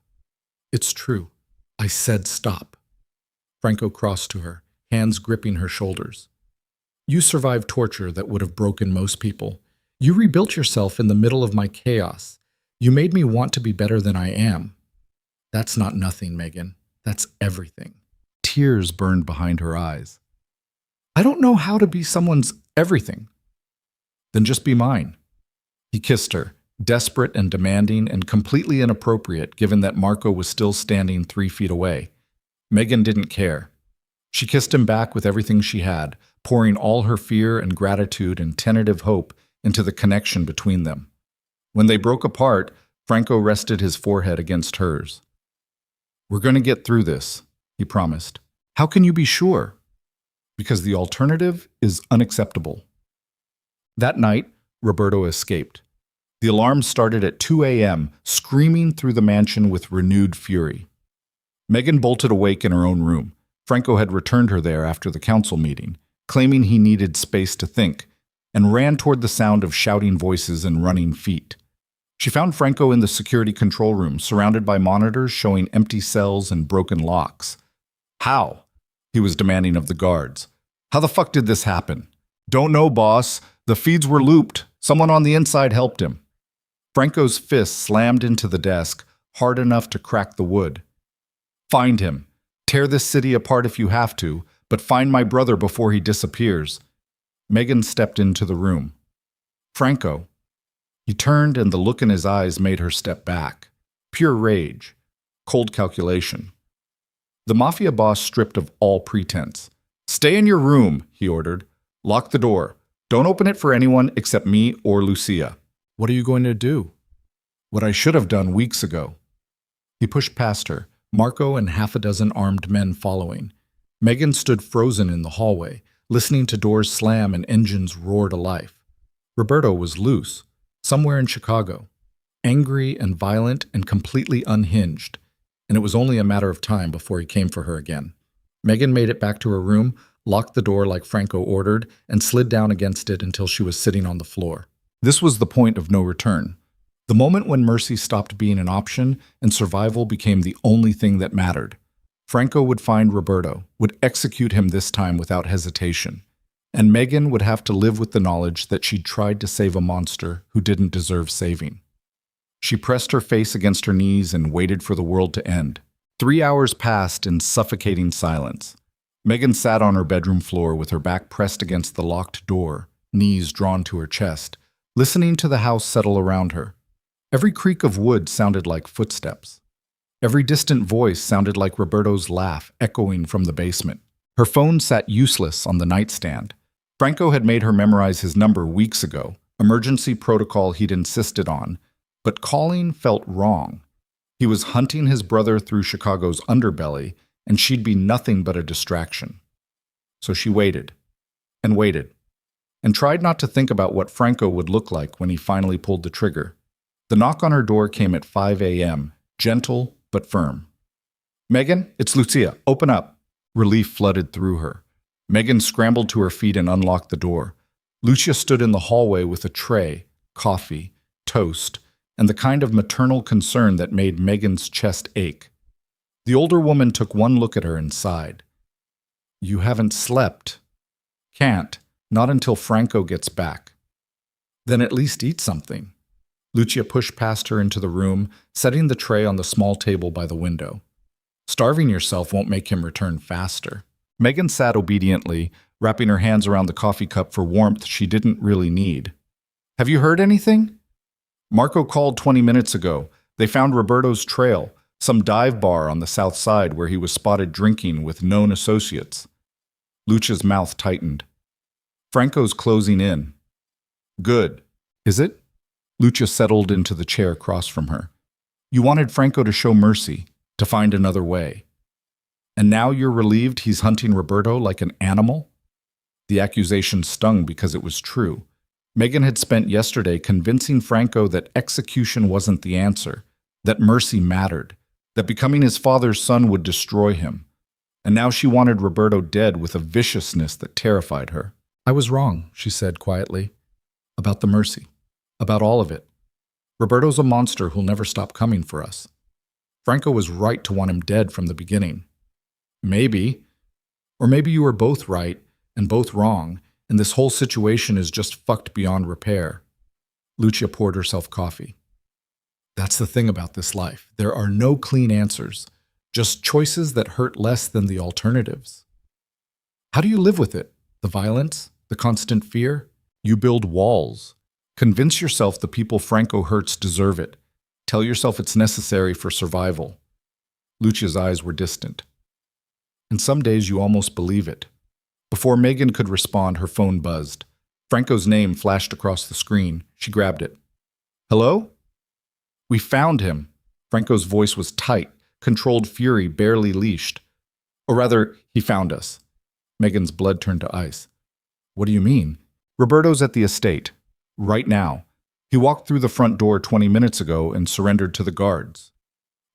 It's true. I said stop. Franco crossed to her, hands gripping her shoulders. You survived torture that would have broken most people. You rebuilt yourself in the middle of my chaos. You made me want to be better than I am. That's not nothing, Megan. That's everything. Tears burned behind her eyes. I don't know how to be someone's everything. Then just be mine. He kissed her, desperate and demanding and completely inappropriate given that Marco was still standing 3 feet away. Megan didn't care. She kissed him back with everything she had, pouring all her fear and gratitude and tentative hope into the connection between them. When they broke apart, Franco rested his forehead against hers. We're going to get through this, he promised. How can you be sure? Because the alternative is unacceptable. That night, Roberto escaped. The alarm started at 2 a.m., screaming through the mansion with renewed fury. Megan bolted awake in her own room. Franco had returned her there after the council meeting, claiming he needed space to think, and ran toward the sound of shouting voices and running feet. She found Franco in the security control room, surrounded by monitors showing empty cells and broken locks. How? He was demanding of the guards. How the fuck did this happen? Don't know, boss. The feeds were looped. Someone on the inside helped him. Franco's fist slammed into the desk, hard enough to crack the wood. Find him. Tear this city apart if you have to, but find my brother before he disappears. Megan stepped into the room. Franco. He turned, and the look in his eyes made her step back. Pure rage. Cold calculation. The Mafia Boss stripped of all pretense. Stay in your room, he ordered. Lock the door. Don't open it for anyone except me or Lucia. What are you going to do? What I should have done weeks ago. He pushed past her, Marco and half a dozen armed men following. Megan stood frozen in the hallway, listening to doors slam and engines roar to life. Roberto was loose, somewhere in Chicago, angry and violent and completely unhinged, and it was only a matter of time before he came for her again. Megan made it back to her room, locked the door like Franco ordered, and slid down against it until she was sitting on the floor. This was the point of no return. The moment when mercy stopped being an option and survival became the only thing that mattered. Franco would find Roberto, would execute him this time without hesitation, and Megan would have to live with the knowledge that she'd tried to save a monster who didn't deserve saving. She pressed her face against her knees and waited for the world to end. 3 hours passed in suffocating silence. Megan sat on her bedroom floor with her back pressed against the locked door, knees drawn to her chest, listening to the house settle around her. Every creak of wood sounded like footsteps. Every distant voice sounded like Roberto's laugh echoing from the basement. Her phone sat useless on the nightstand. Franco had made her memorize his number weeks ago, emergency protocol he'd insisted on, but calling felt wrong. He was hunting his brother through Chicago's underbelly, and she'd be nothing but a distraction. So she waited, and waited, and tried not to think about what Franco would look like when he finally pulled the trigger. The knock on her door came at 5 a.m., gentle but firm. Megan, it's Lucia. Open up. Relief flooded through her. Megan scrambled to her feet and unlocked the door. Lucia stood in the hallway with a tray, coffee, toast, and the kind of maternal concern that made Megan's chest ache. The older woman took one look at her and sighed. You haven't slept. Can't. Not until Franco gets back. Then at least eat something. Lucia pushed past her into the room, setting the tray on the small table by the window. Starving yourself won't make him return faster. Megan sat obediently, wrapping her hands around the coffee cup for warmth she didn't really need. Have you heard anything? Marco called 20 minutes ago. They found Roberto's trail, some dive bar on the south side where he was spotted drinking with known associates. Lucia's mouth tightened. Franco's closing in. Good. Is it? Lucia settled into the chair across from her. You wanted Franco to show mercy, to find another way. And now you're relieved he's hunting Roberto like an animal? The accusation stung because it was true. Megan had spent yesterday convincing Franco that execution wasn't the answer, that mercy mattered, that becoming his father's son would destroy him. And now she wanted Roberto dead with a viciousness that terrified her. I was wrong, she said quietly, about the mercy, about all of it. Roberto's a monster who'll never stop coming for us. Franco was right to want him dead from the beginning. Maybe. Or maybe you were both right and both wrong, and this whole situation is just fucked beyond repair. Lucia poured herself coffee. That's the thing about this life. There are no clean answers, just choices that hurt less than the alternatives. How do you live with it? The violence? The constant fear? You build walls. Convince yourself the people Franco hurts deserve it. Tell yourself it's necessary for survival. Lucia's eyes were distant. And some days you almost believe it. Before Megan could respond, her phone buzzed. Franco's name flashed across the screen. She grabbed it. Hello? We found him. Franco's voice was tight, controlled fury barely leashed. Or rather, he found us. Megan's blood turned to ice. What do you mean? Roberto's at the estate. Right now. He walked through the front door 20 minutes ago and surrendered to the guards.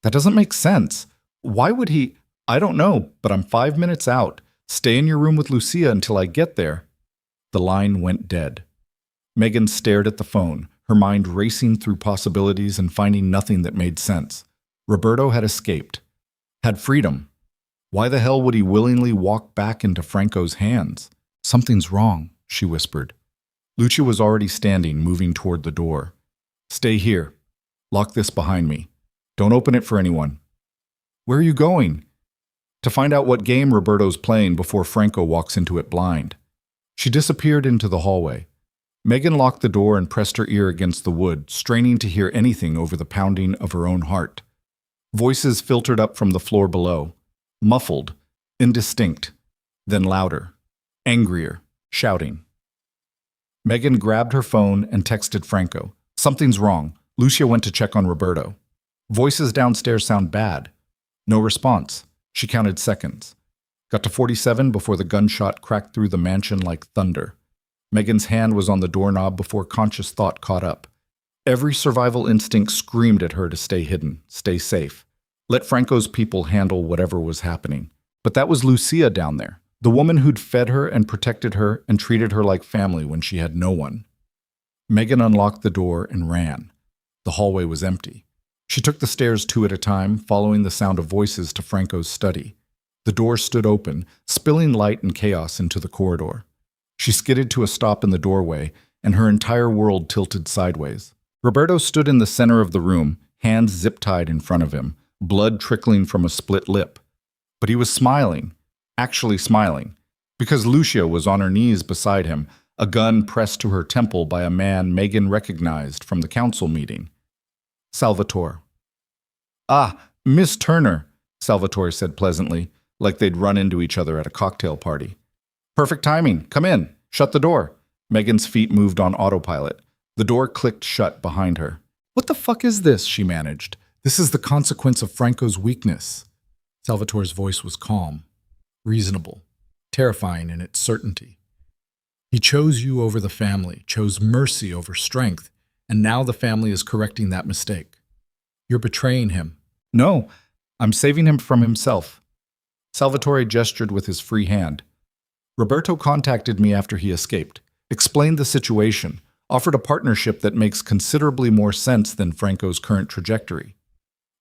That doesn't make sense. Why would he? I don't know, but I'm 5 minutes out. Stay in your room with Lucia until I get there. The line went dead. Megan stared at the phone, her mind racing through possibilities and finding nothing that made sense. Roberto had escaped. Had freedom. Why the hell would he willingly walk back into Franco's hands? Something's wrong, she whispered. Lucia was already standing, moving toward the door. Stay here. Lock this behind me. Don't open it for anyone. Where are you going? To find out what game Roberto's playing before Franco walks into it blind. She disappeared into the hallway. Megan locked the door and pressed her ear against the wood, straining to hear anything over the pounding of her own heart. Voices filtered up from the floor below. Muffled, indistinct, then louder, angrier, shouting. Megan grabbed her phone and texted Franco. Something's wrong. Lucia went to check on Roberto. Voices downstairs sound bad. No response. She counted seconds. Got to 47 before the gunshot cracked through the mansion like thunder. Megan's hand was on the doorknob before conscious thought caught up. Every survival instinct screamed at her to stay hidden, stay safe. Let Franco's people handle whatever was happening. But that was Lucia down there, the woman who'd fed her and protected her and treated her like family when she had no one. Megan unlocked the door and ran. The hallway was empty. She took the stairs 2 at a time, following the sound of voices to Franco's study. The door stood open, spilling light and chaos into the corridor. She skidded to a stop in the doorway, and her entire world tilted sideways. Roberto stood in the center of the room, hands zip-tied in front of him, blood trickling from a split lip. But he was smiling, actually smiling, because Lucia was on her knees beside him, a gun pressed to her temple by a man Megan recognized from the council meeting. Salvatore. Ah, Miss Turner, Salvatore said pleasantly, like they'd run into each other at a cocktail party. Perfect timing. Come in. Shut the door. Megan's feet moved on autopilot. The door clicked shut behind her. What the fuck is this? She managed. This is the consequence of Franco's weakness. Salvatore's voice was calm, reasonable, terrifying in its certainty. He chose you over the family, chose mercy over strength, and now the family is correcting that mistake. You're betraying him. No, I'm saving him from himself. Salvatore gestured with his free hand. Roberto contacted me after he escaped, explained the situation, offered a partnership that makes considerably more sense than Franco's current trajectory.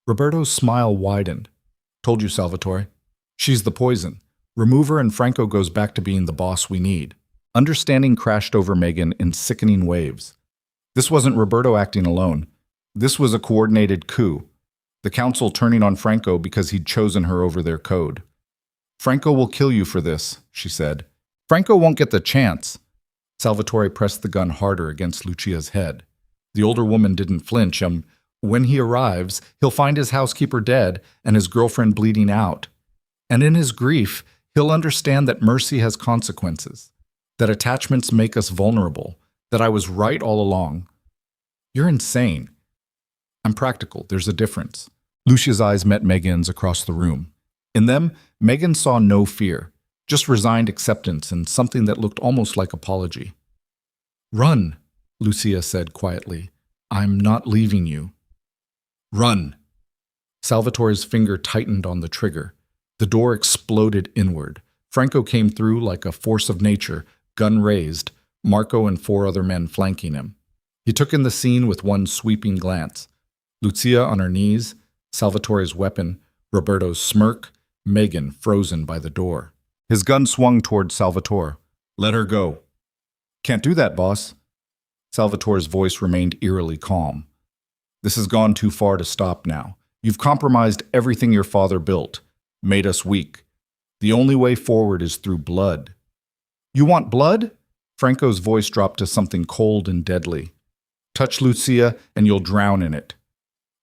Roberto's smile widened. Told you, Salvatore. She's the poison. Remove her and Franco goes back to being the boss we need. Understanding crashed over Megan in sickening waves. This wasn't Roberto acting alone. This was a coordinated coup. The council turning on Franco because he'd chosen her over their code. Franco will kill you for this, she said. Franco won't get the chance. Salvatore pressed the gun harder against Lucia's head. The older woman didn't flinch. When he arrives, he'll find his housekeeper dead and his girlfriend bleeding out. And in his grief, he'll understand that mercy has consequences, that attachments make us vulnerable, that I was right all along. You're insane. I'm practical. There's a difference. Lucia's eyes met Megan's across the room. In them, Megan saw no fear, just resigned acceptance and something that looked almost like apology. Run, Lucia said quietly. I'm not leaving you. Run. Salvatore's finger tightened on the trigger. The door exploded inward. Franco came through like a force of nature, gun raised, Marco and 4 other men flanking him. He took in the scene with one sweeping glance. Lucia on her knees, Salvatore's weapon, Roberto's smirk, Megan frozen by the door. His gun swung toward Salvatore. Let her go. Can't do that, boss. Salvatore's voice remained eerily calm. This has gone too far to stop now. You've compromised everything your father built, made us weak. The only way forward is through blood. You want blood? Franco's voice dropped to something cold and deadly. Touch Lucia and you'll drown in it.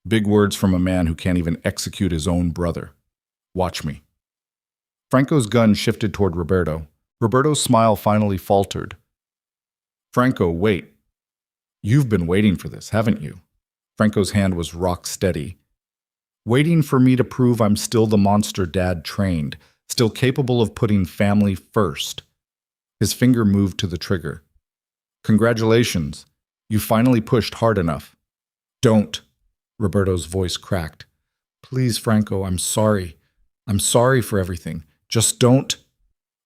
Big words from a man who can't even execute his own brother. Watch me. Franco's gun shifted toward Roberto. Roberto's smile finally faltered. Franco, wait. You've been waiting for this, haven't you? Franco's hand was rock steady. Waiting for me to prove I'm still the monster Dad trained, still capable of putting family first. His finger moved to the trigger. Congratulations. You finally pushed hard enough. Don't. Roberto's voice cracked. Please, Franco, I'm sorry. I'm sorry for everything. Just don't.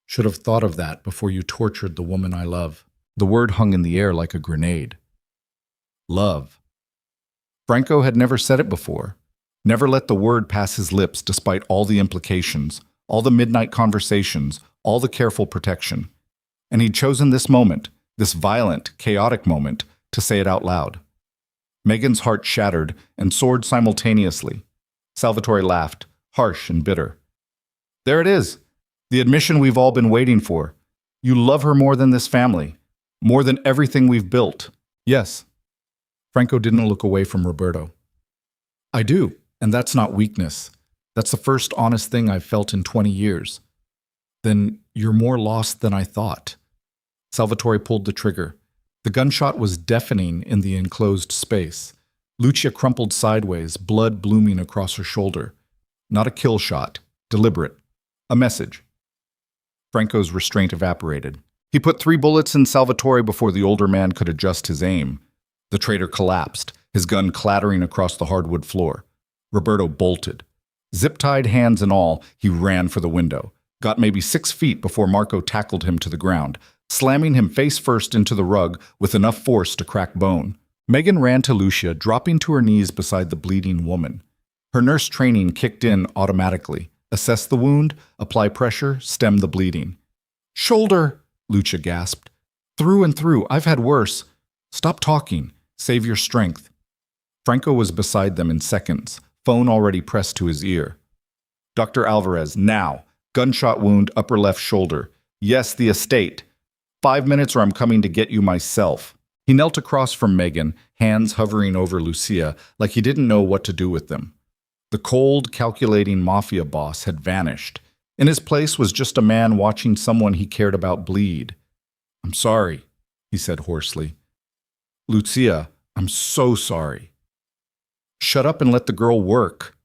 Should have thought of that before you tortured the woman I love. The word hung in the air like a grenade. Love. Franco had never said it before. Never let the word pass his lips despite all the implications, all the midnight conversations, all the careful protection. And he'd chosen this moment, this violent, chaotic moment, to say it out loud. Megan's heart shattered and soared simultaneously. Salvatore laughed, harsh and bitter. There it is, the admission we've all been waiting for. You love her more than this family, more than everything we've built. Yes. Franco didn't look away from Roberto. I do, and that's not weakness. That's the first honest thing I've felt in 20 years. Then you're more lost than I thought. Salvatore pulled the trigger. The gunshot was deafening in the enclosed space. Lucia crumpled sideways, blood blooming across her shoulder. Not a kill shot. Deliberate. A message. Franco's restraint evaporated. He put 3 bullets in Salvatore before the older man could adjust his aim. The traitor collapsed, his gun clattering across the hardwood floor. Roberto bolted. Zip-tied hands and all, he ran for the window. Got maybe 6 feet before Marco tackled him to the ground, slamming him face first into the rug with enough force to crack bone. Megan ran to Lucia, dropping to her knees beside the bleeding woman. Her nurse training kicked in automatically. Assess the wound, apply pressure, stem the bleeding. Shoulder, Lucia gasped. Through and through, I've had worse. Stop talking. Save your strength. Franco was beside them in seconds, phone already pressed to his ear. Dr. Alvarez, now. Gunshot wound, upper left shoulder. Yes, the estate. 5 minutes or I'm coming to get you myself. He knelt across from Megan, hands hovering over Lucia, like he didn't know what to do with them. The cold, calculating Mafia boss had vanished. In his place was just a man watching someone he cared about bleed. I'm sorry, he said hoarsely. Lucia, I'm so sorry. Shut up and let the girl work.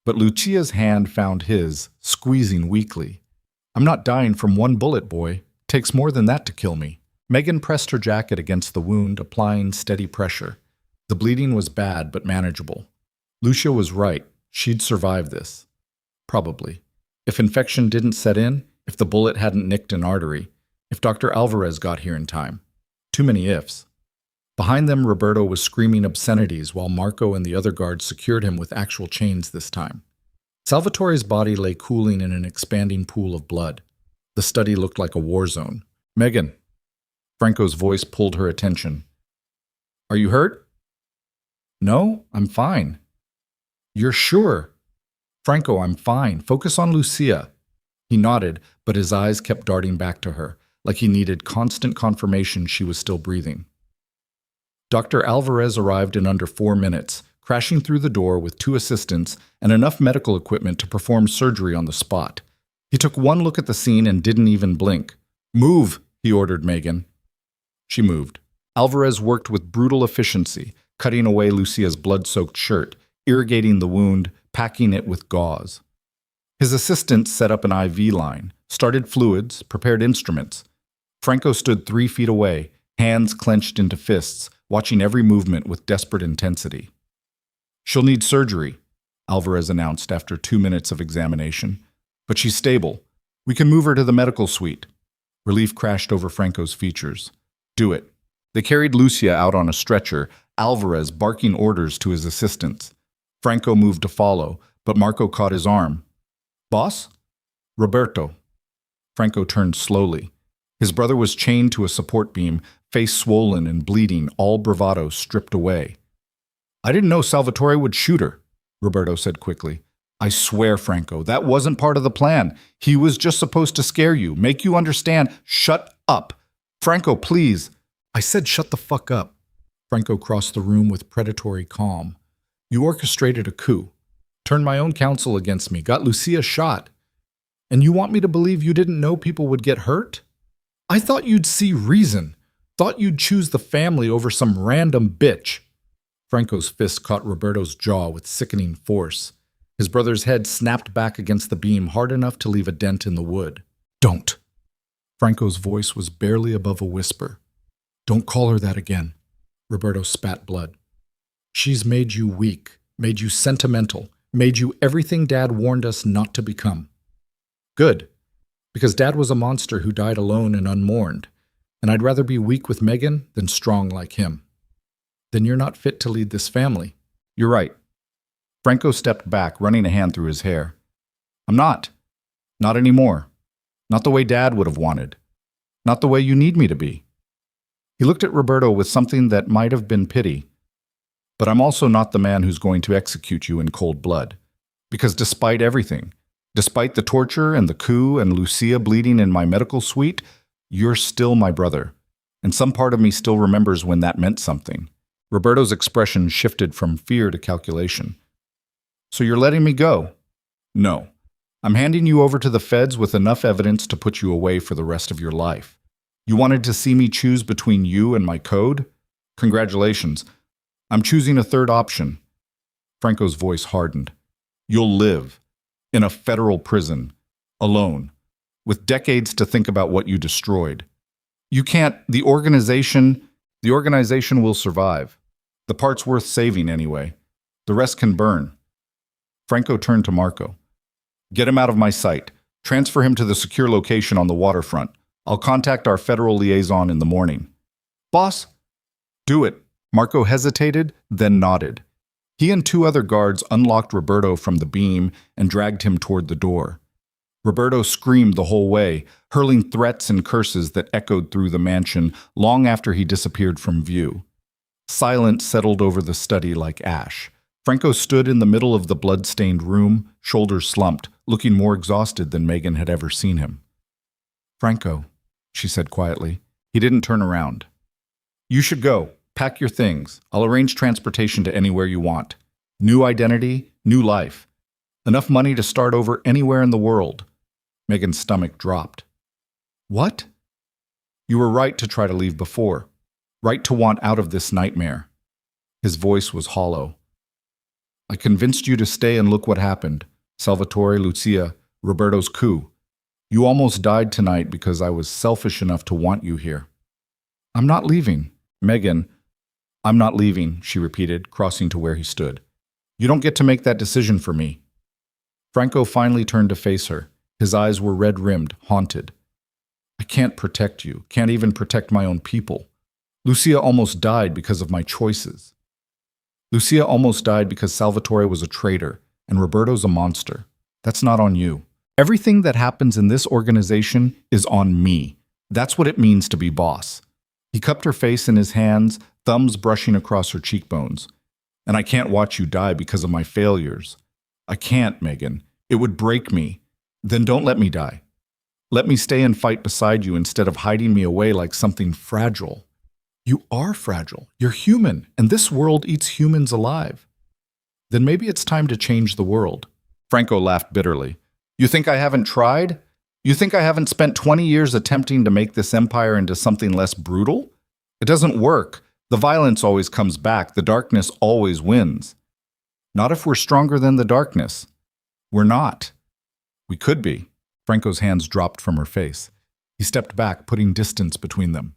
But Lucia's hand found his, squeezing weakly. I'm not dying from 1 bullet, boy. Takes more than that to kill me. Megan pressed her jacket against the wound, applying steady pressure. The bleeding was bad, but manageable. Lucia was right. She'd survive this. Probably. If infection didn't set in, if the bullet hadn't nicked an artery, if Dr. Alvarez got here in time. Too many ifs. Behind them, Roberto was screaming obscenities while Marco and the other guards secured him with actual chains this time. Salvatore's body lay cooling in an expanding pool of blood. The study looked like a war zone. Megan. Franco's voice pulled her attention. Are you hurt? No, I'm fine. You're sure? Franco, I'm fine. Focus on Lucia. He nodded, but his eyes kept darting back to her, like he needed constant confirmation she was still breathing. Dr. Alvarez arrived in under 4 minutes, crashing through the door with 2 assistants and enough medical equipment to perform surgery on the spot. He took one look at the scene and didn't even blink. Move, he ordered Megan. She moved. Alvarez worked with brutal efficiency, cutting away Lucia's blood-soaked shirt, irrigating the wound, packing it with gauze. His assistants set up an IV line, started fluids, prepared instruments. Franco stood 3 feet away, hands clenched into fists, watching every movement with desperate intensity. She'll need surgery, Alvarez announced after 2 minutes of examination. But she's stable. We can move her to the medical suite. Relief crashed over Franco's features. Do it. They carried Lucia out on a stretcher, Alvarez barking orders to his assistants. Franco moved to follow, but Marco caught his arm. Boss? Roberto. Franco turned slowly. His brother was chained to a support beam, face swollen and bleeding, all bravado stripped away. I didn't know Salvatore would shoot her, Roberto said quickly. I swear, Franco, that wasn't part of the plan. He was just supposed to scare you, make you understand. Shut up. Franco, please. I said shut the fuck up. Franco crossed the room with predatory calm. You orchestrated a coup. Turned my own counsel against me, got Lucia shot. And you want me to believe you didn't know people would get hurt? I thought you'd see reason. Thought you'd choose the family over some random bitch. Franco's fist caught Roberto's jaw with sickening force. His brother's head snapped back against the beam hard enough to leave a dent in the wood. Don't. Franco's voice was barely above a whisper. Don't call her that again. Roberto spat blood. She's made you weak, made you sentimental, made you everything Dad warned us not to become. Good, because Dad was a monster who died alone and unmourned, and I'd rather be weak with Megan than strong like him. Then you're not fit to lead this family. You're right. Franco stepped back, running a hand through his hair. I'm not. Not anymore. Not the way Dad would have wanted. Not the way you need me to be. He looked at Roberto with something that might have been pity. But I'm also not the man who's going to execute you in cold blood. Because despite everything, despite the torture and the coup and Lucia bleeding in my medical suite, you're still my brother. And some part of me still remembers when that meant something. Roberto's expression shifted from fear to calculation. So you're letting me go? No. I'm handing you over to the feds with enough evidence to put you away for the rest of your life. You wanted to see me choose between you and my code? Congratulations. I'm choosing a third option. Franco's voice hardened. You'll live in a federal prison, alone, with decades to think about what you destroyed. You can't, the organization will survive. The part's worth saving anyway. The rest can burn. Franco turned to Marco. Get him out of my sight. Transfer him to the secure location on the waterfront. I'll contact our federal liaison in the morning. Boss? Do it. Marco hesitated, then nodded. He and 2 other guards unlocked Roberto from the beam and dragged him toward the door. Roberto screamed the whole way, hurling threats and curses that echoed through the mansion long after he disappeared from view. Silence settled over the study like ash. Franco stood in the middle of the blood-stained room, shoulders slumped, looking more exhausted than Megan had ever seen him. Franco, she said quietly. He didn't turn around. You should go. Pack your things. I'll arrange transportation to anywhere you want. New identity, new life. Enough money to start over anywhere in the world. Megan's stomach dropped. What? You were right to try to leave before. Right to want out of this nightmare. His voice was hollow. I convinced you to stay and look what happened. Salvatore, Lucia, Roberto's coup. You almost died tonight because I was selfish enough to want you here. I'm not leaving. Megan, I'm not leaving, she repeated, crossing to where he stood. You don't get to make that decision for me. Franco finally turned to face her. His eyes were red-rimmed, haunted. I can't protect you, can't even protect my own people. Lucia almost died because of my choices. Lucia almost died because Salvatore was a traitor, and Roberto's a monster. That's not on you. Everything that happens in this organization is on me. That's what it means to be boss. He He cupped her face in his hands, thumbs brushing across her cheekbones. And I can't watch you die because of my failures. I can't, Megan. It would break me. Then don't let me die. Let me stay and fight beside you instead of hiding me away like something fragile. You are fragile. You're human, and this world eats humans alive. Then maybe it's time to change the world. Franco laughed bitterly. You think I haven't tried? You think I haven't spent 20 years attempting to make this empire into something less brutal? It doesn't work. The violence always comes back. The darkness always wins. Not if we're stronger than the darkness. We're not. We could be. Franco's hands dropped from her face. He stepped back, putting distance between them.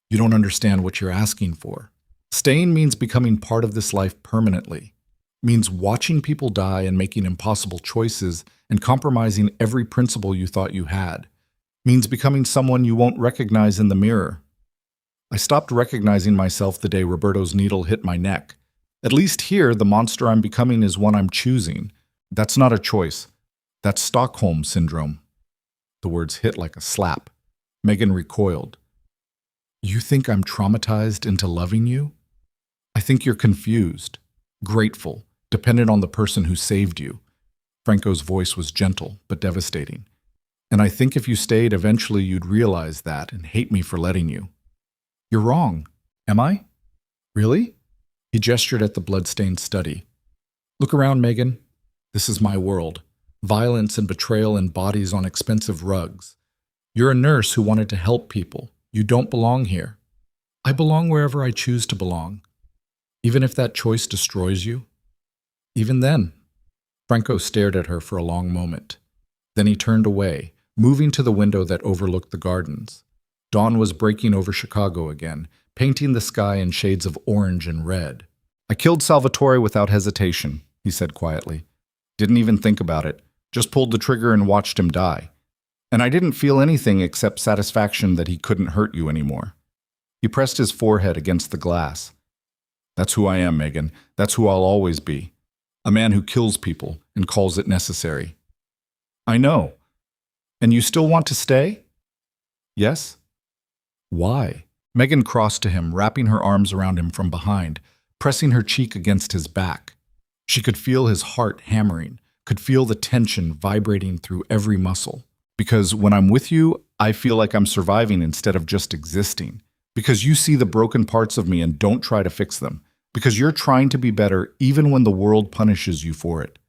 You don't understand what you're asking for. Staying means becoming part of this life permanently. Means watching people die and making impossible choices and compromising every principle you thought you had. Means becoming someone you won't recognize in the mirror. I stopped recognizing myself the day Roberto's needle hit my neck. At least here, the monster I'm becoming is one I'm choosing. That's not a choice. That's Stockholm Syndrome. The words hit like a slap. Megan recoiled. You think I'm traumatized into loving you? I think you're confused, grateful, dependent on the person who saved you. Franco's voice was gentle, but devastating. And I think if you stayed, eventually you'd realize that and hate me for letting you. You're wrong. Am I? Really? He gestured at the bloodstained study. Look around, Megan. This is my world. Violence and betrayal in bodies on expensive rugs. You're a nurse who wanted to help people. You don't belong here. I belong wherever I choose to belong. Even if that choice destroys you. Even then. Franco stared at her for a long moment. Then he turned away, moving to the window that overlooked the gardens. Dawn was breaking over Chicago again, painting the sky in shades of orange and red. I killed Salvatore without hesitation, he said quietly. Didn't even think about it. Just pulled the trigger and watched him die. And I didn't feel anything except satisfaction that he couldn't hurt you anymore. He pressed his forehead against the glass. That's who I am, Megan. That's who I'll always be. A man who kills people and calls it necessary. I know. And you still want to stay? Yes? Why? Megan crossed to him, wrapping her arms around him from behind, pressing her cheek against his back. She could feel his heart hammering, could feel the tension vibrating through every muscle. Because when I'm with you, I feel like I'm surviving instead of just existing. Because you see the broken parts of me and don't try to fix them. Because you're trying to be better even when the world punishes you for it.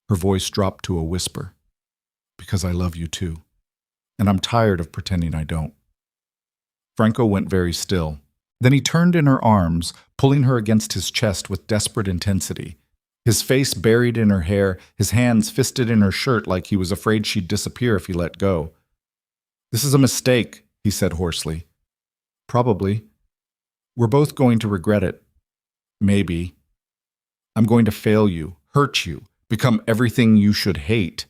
Her voice dropped to a whisper. Because I love you too. And I'm tired of pretending I don't. Franco went very still. Then he turned in her arms, pulling her against his chest with desperate intensity. His face buried in her hair, his hands fisted in her shirt like he was afraid she'd disappear if he let go. This is a mistake, he said hoarsely. Probably. We're both going to regret it. Maybe. I'm going to fail you, hurt you, become everything you should hate.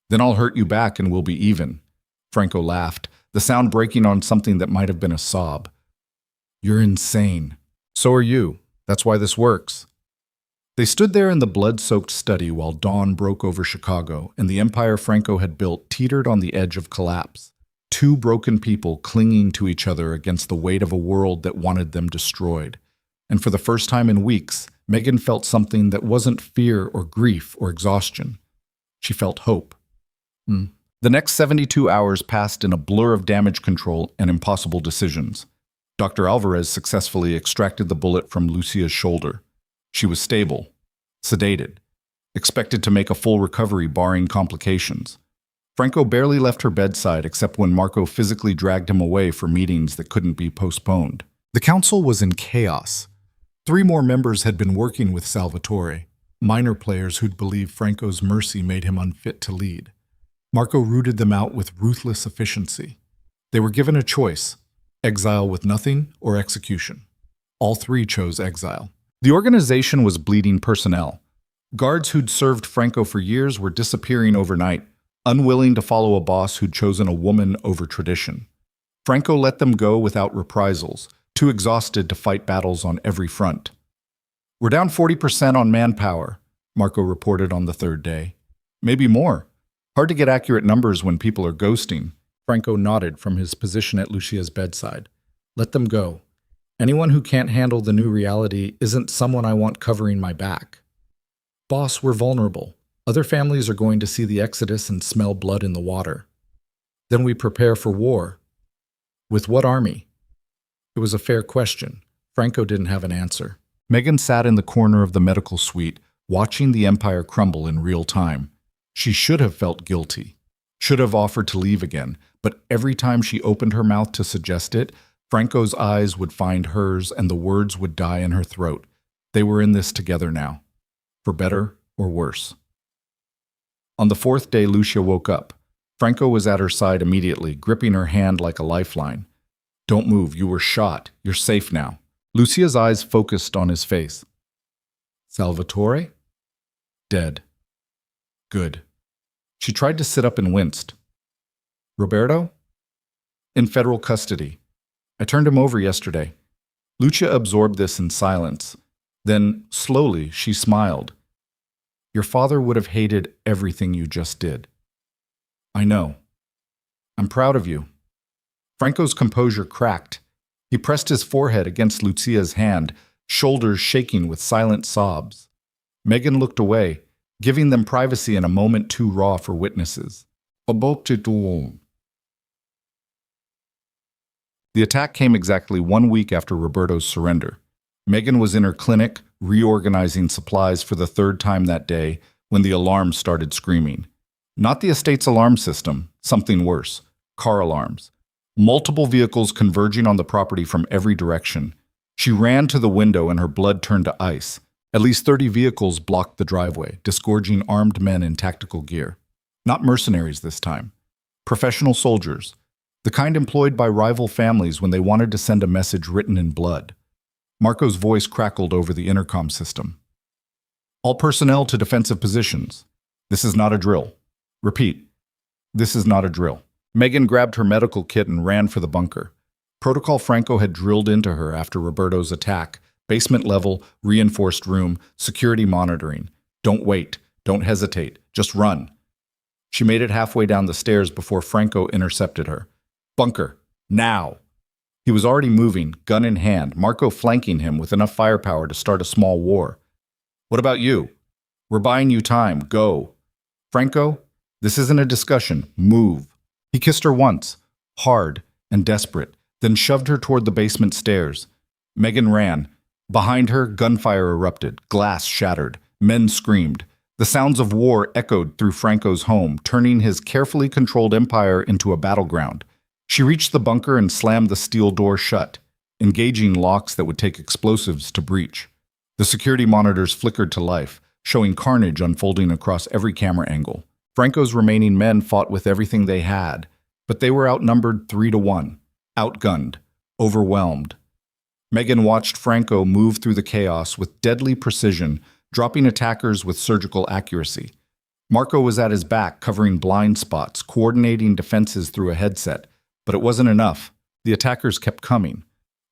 Then I'll hurt you back and we'll be even. Franco laughed, the sound breaking on something that might have been a sob. You're insane. So are you. That's why this works. They stood there in the blood-soaked study while dawn broke over Chicago and the empire Franco had built teetered on the edge of collapse. Two broken people clinging to each other against the weight of a world that wanted them destroyed. And for the first time in weeks, Megan felt something that wasn't fear or grief or exhaustion. She felt hope. The next 72 hours passed in a blur of damage control and impossible decisions. Dr. Alvarez successfully extracted the bullet from Lucia's shoulder. She was stable, sedated, expected to make a full recovery barring complications. Franco barely left her bedside except when Marco physically dragged him away for meetings that couldn't be postponed. The council was in chaos. 3 more members had been working with Salvatore, minor players who'd believed Franco's mercy made him unfit to lead. Marco rooted them out with ruthless efficiency. They were given a choice, exile with nothing or execution. All 3 chose exile. The organization was bleeding personnel. Guards who'd served Franco for years were disappearing overnight, unwilling to follow a boss who'd chosen a woman over tradition. Franco let them go without reprisals, too exhausted to fight battles on every front. We're down 40% on manpower, Marco reported on the 3rd day. Maybe more. Hard to get accurate numbers when people are ghosting. Franco nodded from his position at Lucia's bedside. Let them go. Anyone who can't handle the new reality isn't someone I want covering my back. Boss, we're vulnerable. Other families are going to see the exodus and smell blood in the water. Then we prepare for war. With what army? It was a fair question. Franco didn't have an answer. Megan sat in the corner of the medical suite, watching the empire crumble in real time. She should have felt guilty, should have offered to leave again, but every time she opened her mouth to suggest it, Franco's eyes would find hers and the words would die in her throat. They were in this together now, for better or worse. On the fourth day, Lucia woke up. Franco was at her side immediately, gripping her hand like a lifeline. Don't move, you were shot. You're safe now. Lucia's eyes focused on his face. Salvatore? Dead. Good. She tried to sit up and winced. Roberto? In federal custody. I turned him over yesterday. Lucia absorbed this in silence. Then, slowly, she smiled. Your father would have hated everything you just did. I know. I'm proud of you. Franco's composure cracked. He pressed his forehead against Lucia's hand, shoulders shaking with silent sobs. Megan looked away, giving them privacy in a moment too raw for witnesses. The attack came exactly 1 week after Roberto's surrender. Megan was in her clinic, reorganizing supplies for the third time that day, when the alarm started screaming. Not the estate's alarm system, something worse. Car alarms. Multiple vehicles converging on the property from every direction. She ran to the window and her blood turned to ice. At least 30 vehicles blocked the driveway, disgorging armed men in tactical gear. Not mercenaries this time. Professional soldiers. The kind employed by rival families when they wanted to send a message written in blood. Marco's voice crackled over the intercom system. All personnel to defensive positions. This is not a drill. Repeat. This is not a drill. Megan grabbed her medical kit and ran for the bunker. Protocol Franco had drilled into her after Roberto's attack. Basement level, reinforced room, security monitoring. Don't wait. Don't hesitate. Just run. She made it halfway down the stairs before Franco intercepted her. Bunker. Now. He was already moving, gun in hand, Marco flanking him with enough firepower to start a small war. What about you? We're buying you time. Go. Franco, this isn't a discussion. Move. He kissed her once, hard and desperate, then shoved her toward the basement stairs. Megan ran. Behind her, gunfire erupted, glass shattered, men screamed. The sounds of war echoed through Franco's home, turning his carefully controlled empire into a battleground. She reached the bunker and slammed the steel door shut, engaging locks that would take explosives to breach. The security monitors flickered to life, showing carnage unfolding across every camera angle. Franco's remaining men fought with everything they had, but they were outnumbered 3-1, outgunned, overwhelmed. Megan watched Franco move through the chaos with deadly precision, dropping attackers with surgical accuracy. Marco was at his back, covering blind spots, coordinating defenses through a headset. But it wasn't enough. The attackers kept coming.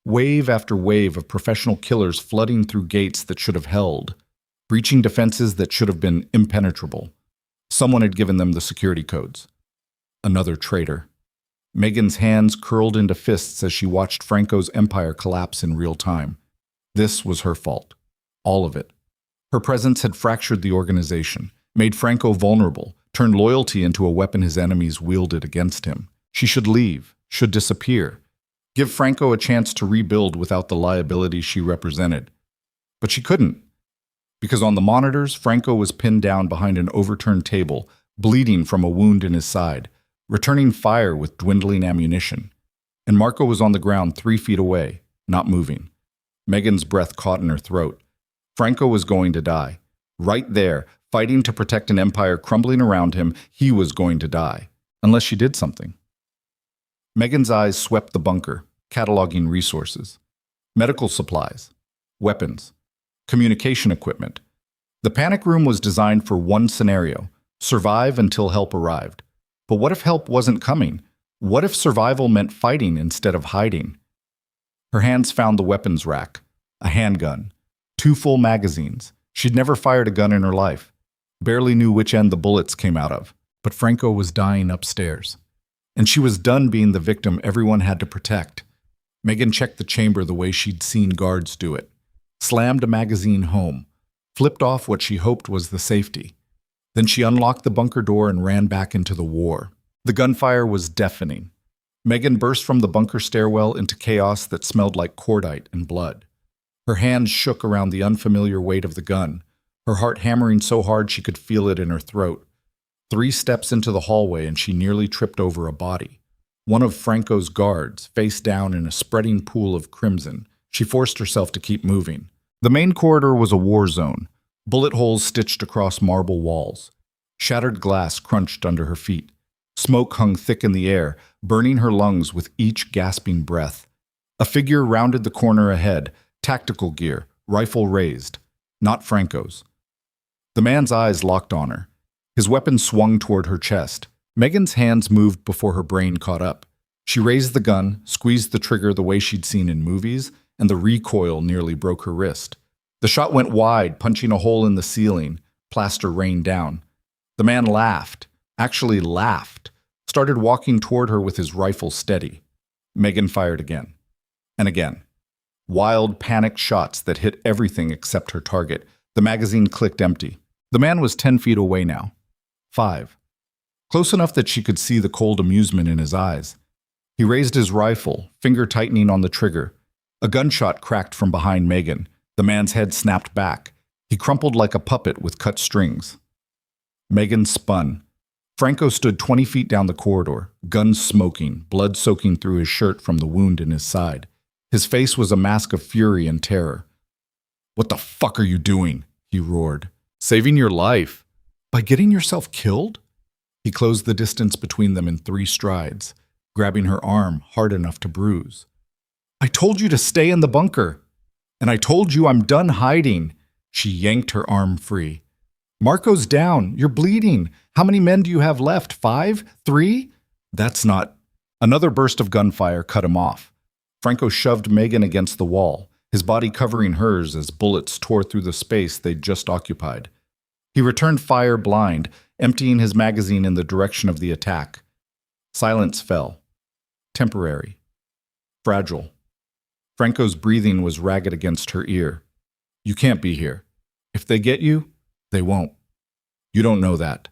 Wave after wave of professional killers flooding through gates that should have held, breaching defenses that should have been impenetrable. Someone had given them the security codes. Another traitor. Megan's hands curled into fists as she watched Franco's empire collapse in real time. This was her fault. All of it. Her presence had fractured the organization, made Franco vulnerable, turned loyalty into a weapon his enemies wielded against him. She should leave, should disappear. Give Franco a chance to rebuild without the liability she represented. But she couldn't. Because on the monitors, Franco was pinned down behind an overturned table, bleeding from a wound in his side, returning fire with dwindling ammunition. And Marco was on the ground 3 feet away, not moving. Megan's breath caught in her throat. Franco was going to die. Right there, fighting to protect an empire crumbling around him, he was going to die. Unless she did something. Megan's eyes swept the bunker, cataloging resources. Medical supplies. Weapons. Communication equipment. The panic room was designed for one scenario: survive until help arrived. But what if help wasn't coming? What if survival meant fighting instead of hiding? Her hands found the weapons rack. A handgun. 2 full magazines. She'd never fired a gun in her life. Barely knew which end the bullets came out of. But Franco was dying upstairs. And she was done being the victim everyone had to protect. Megan checked the chamber the way she'd seen guards do it, slammed a magazine home, flipped off what she hoped was the safety. Then she unlocked the bunker door and ran back into the war. The gunfire was deafening. Megan burst from the bunker stairwell into chaos that smelled like cordite and blood. Her hands shook around the unfamiliar weight of the gun, her heart hammering so hard she could feel it in her throat. 3 steps into the hallway and she nearly tripped over a body. One of Franco's guards, face down in a spreading pool of crimson. She forced herself to keep moving. The main corridor was a war zone, bullet holes stitched across marble walls. Shattered glass crunched under her feet. Smoke hung thick in the air, burning her lungs with each gasping breath. A figure rounded the corner ahead, tactical gear, rifle raised. Not Franco's. The man's eyes locked on her. His weapon swung toward her chest. Megan's hands moved before her brain caught up. She raised the gun, squeezed the trigger the way she'd seen in movies, and the recoil nearly broke her wrist. The shot went wide, punching a hole in the ceiling. Plaster rained down. The man laughed, actually laughed, started walking toward her with his rifle steady. Megan fired again. And again. Wild, panicked shots that hit everything except her target. The magazine clicked empty. The man was 10 feet away now. 5. Close enough that she could see the cold amusement in his eyes. He raised his rifle, finger tightening on the trigger. A gunshot cracked from behind Megan. The man's head snapped back. He crumpled like a puppet with cut strings. Megan spun. Franco stood 20 feet down the corridor, gun smoking, blood soaking through his shirt from the wound in his side. His face was a mask of fury and terror. "What the fuck are you doing?" he roared. "Saving your life? By getting yourself killed?" He closed the distance between them in 3 strides, grabbing her arm hard enough to bruise. "I told you to stay in the bunker. And I told you I'm done hiding." She yanked her arm free. "Marco's down. You're bleeding. How many men do you have left? 5? 3? That's not..." Another burst of gunfire cut him off. Franco shoved Megan against the wall, his body covering hers as bullets tore through the space they'd just occupied. He returned fire blind, emptying his magazine in the direction of the attack. Silence fell. Temporary. Fragile. Franco's breathing was ragged against her ear. "You can't be here. If they get you, they won't. You don't know that.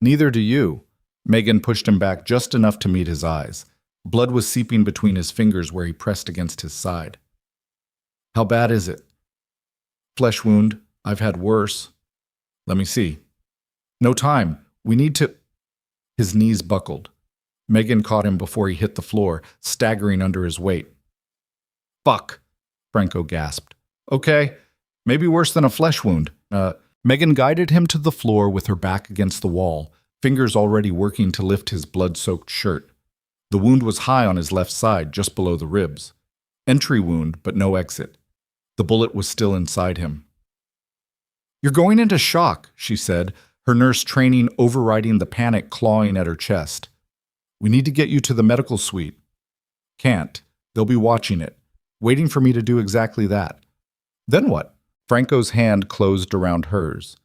Neither do you." Megan pushed him back just enough to meet his eyes. Blood was seeping between his fingers where he pressed against his side. "How bad is it?" "Flesh wound. I've had worse." "Let me see." "No time. We need to..." His knees buckled. Megan caught him before he hit the floor, staggering under his weight. "Fuck," Franco gasped. "Okay, maybe worse than a flesh wound." Megan guided him to the floor with her back against the wall, fingers already working to lift his blood-soaked shirt. The wound was high on his left side, just below the ribs. Entry wound, but no exit. The bullet was still inside him. "You're going into shock," she said, her nurse training overriding the panic clawing at her chest. "We need to get you to the medical suite." "Can't. They'll be watching it, waiting for me to do exactly that." "Then what?" Franco's hand closed around hers.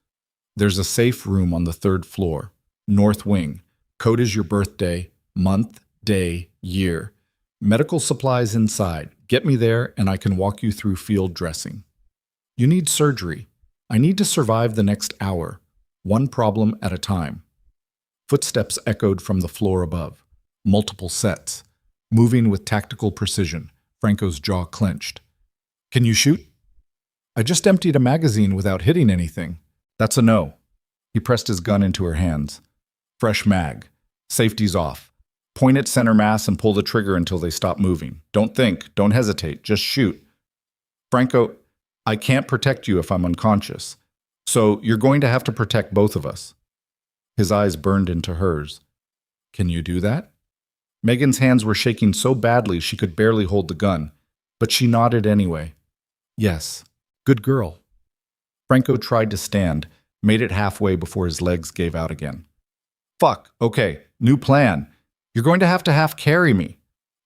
"There's a safe room on the 3rd floor, north wing. Code is your birthday, month, day, year. Medical supplies inside. Get me there and I can walk you through field dressing. You need surgery. I need to survive the next hour, one problem at a time." Footsteps echoed from the floor above. Multiple sets, moving with tactical precision. Franco's jaw clenched. "Can you shoot?" "I just emptied a magazine without hitting anything." "That's a no." He pressed his gun into her hands. "Fresh mag. Safety's off. Point at center mass and pull the trigger until they stop moving. Don't think. Don't hesitate. Just shoot." "Franco, I can't protect you if I'm unconscious. So you're going to have to protect both of us." His eyes burned into hers. "Can you do that?" Megan's hands were shaking so badly she could barely hold the gun, but she nodded anyway. "Yes. Good girl." Franco tried to stand, made it halfway before his legs gave out again. "Fuck, okay, new plan. You're going to have carry me."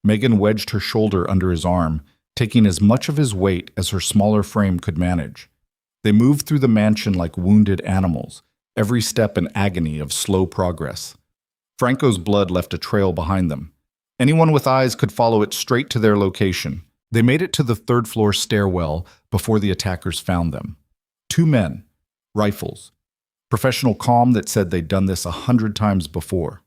Megan wedged her shoulder under his arm, taking as much of his weight as her smaller frame could manage. They moved through the mansion like wounded animals, every step an agony of slow progress. Franco's blood left a trail behind them. Anyone with eyes could follow it straight to their location, They made it to the third-floor stairwell before the attackers found them. 2 men, rifles, professional calm that said they'd done this 100 times before.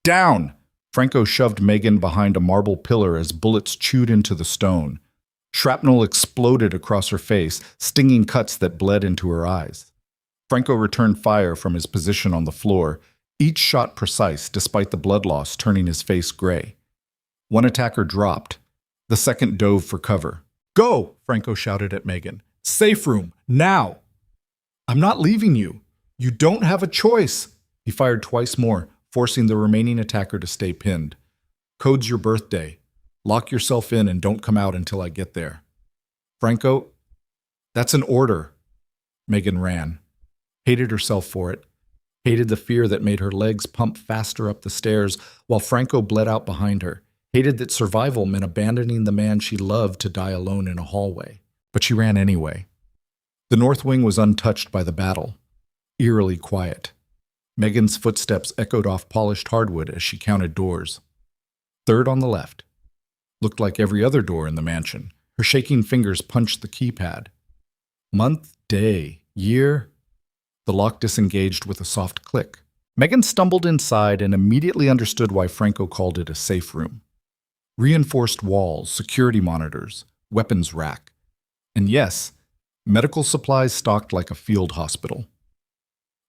Down! Franco shoved Megan behind a marble pillar as bullets chewed into the stone. Shrapnel exploded across her face, stinging cuts that bled into her eyes. Franco returned fire from his position on the floor, each shot precise despite the blood loss turning his face gray. One attacker dropped. The second dove for cover. Go! Franco shouted at Megan. Safe room, now! I'm not leaving you. You don't have a choice. He fired twice more, forcing the remaining attacker to stay pinned. Code's your birthday. Lock yourself in and don't come out until I get there. Franco, that's an order. Megan ran. Hated herself for it. Hated the fear that made her legs pump faster up the stairs while Franco bled out behind her. Hated that survival meant abandoning the man she loved to die alone in a hallway. But she ran anyway. The north wing was untouched by the battle. Eerily quiet. Megan's footsteps echoed off polished hardwood as she counted doors. Third on the left. Looked like every other door in the mansion. Her shaking fingers punched the keypad. Month, day, year. The lock disengaged with a soft click. Megan stumbled inside and immediately understood why Franco called it a safe room. Reinforced walls, security monitors, weapons rack. And yes, medical supplies stocked like a field hospital.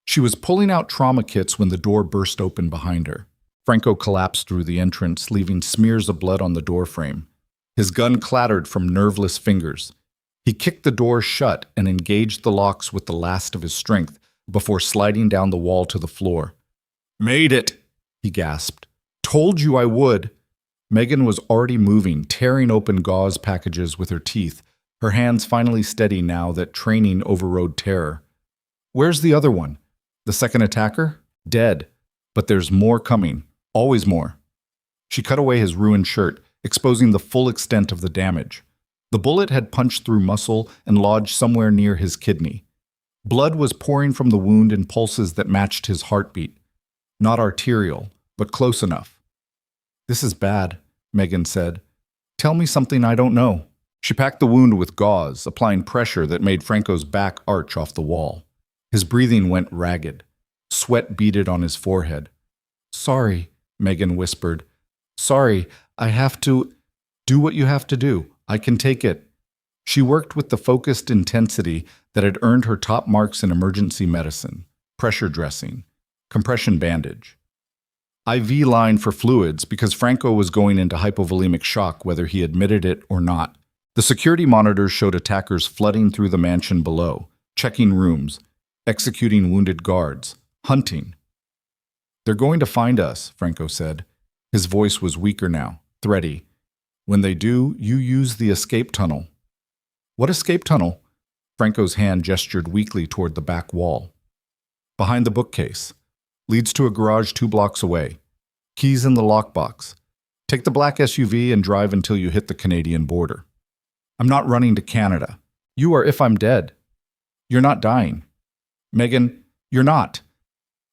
She was pulling out trauma kits when the door burst open behind her. Franco collapsed through the entrance, leaving smears of blood on the doorframe. His gun clattered from nerveless fingers. He kicked the door shut and engaged the locks with the last of his strength before sliding down the wall to the floor. Made it, he gasped. Told you I would. Megan was already moving, tearing open gauze packages with her teeth, her hands finally steady now that training overrode terror. Where's the other one? The second attacker? Dead. But there's more coming. Always more. She cut away his ruined shirt, exposing the full extent of the damage. The bullet had punched through muscle and lodged somewhere near his kidney. Blood was pouring from the wound in pulses that matched his heartbeat. Not arterial, but close enough. This is bad, Megan said. Tell me something I don't know. She packed the wound with gauze, applying pressure that made Franco's back arch off the wall. His breathing went ragged. Sweat beaded on his forehead. Sorry, Megan whispered. Sorry, I have to do what you have to do. I can take it. She worked with the focused intensity that had earned her top marks in emergency medicine, pressure dressing, compression bandage. IV line for fluids because Franco was going into hypovolemic shock whether he admitted it or not. The security monitors showed attackers flooding through the mansion below, checking rooms, executing wounded guards, hunting. They're going to find us, Franco said. His voice was weaker now, thready. When they do, you use the escape tunnel. What escape tunnel? Franco's hand gestured weakly toward the back wall. Behind the bookcase. Leads to a garage 2 blocks away. Keys in the lockbox. Take the black SUV and drive until you hit the Canadian border. I'm not running to Canada. You are if I'm dead. You're not dying. Megan, you're not.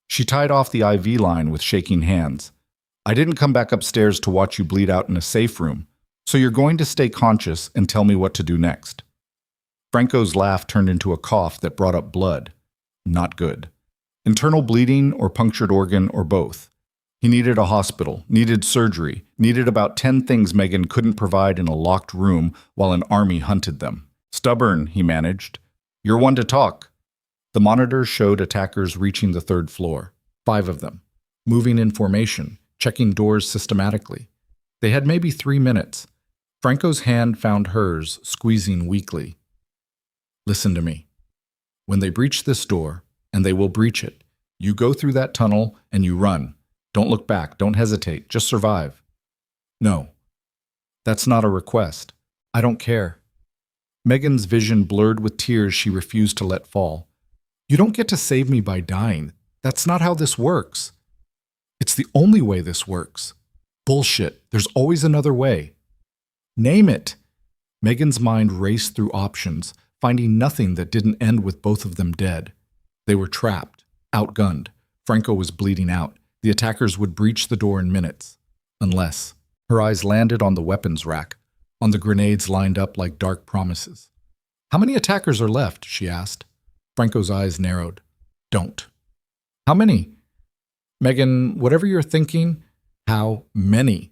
She tied off the IV line with shaking hands. I didn't come back upstairs to watch you bleed out in a safe room, so you're going to stay conscious and tell me what to do next. Franco's laugh turned into a cough that brought up blood. Not good. Internal bleeding or punctured organ or both. He needed a hospital, needed surgery, needed about 10 things Megan couldn't provide in a locked room while an army hunted them. Stubborn, he managed. You're one to talk. The monitors showed attackers reaching the 3rd floor. 5 of them. Moving in formation, checking doors systematically. They had maybe 3 minutes. Franco's hand found hers, squeezing weakly. Listen to me. When they breach this door, and they will breach it, you go through that tunnel and you run. Don't look back, don't hesitate, just survive. No. That's not a request. I don't care. Megan's vision blurred with tears she refused to let fall. You don't get to save me by dying. That's not how this works. It's the only way this works. Bullshit. There's always another way. Name it. Megan's mind raced through options, finding nothing that didn't end with both of them dead. They were trapped, outgunned. Franco was bleeding out. The attackers would breach the door in minutes. Unless. Her eyes landed on the weapons rack. on the grenades lined up like dark promises. How many attackers are left? She asked. Franco's eyes narrowed. Don't. How many? Megan, whatever you're thinking, how many?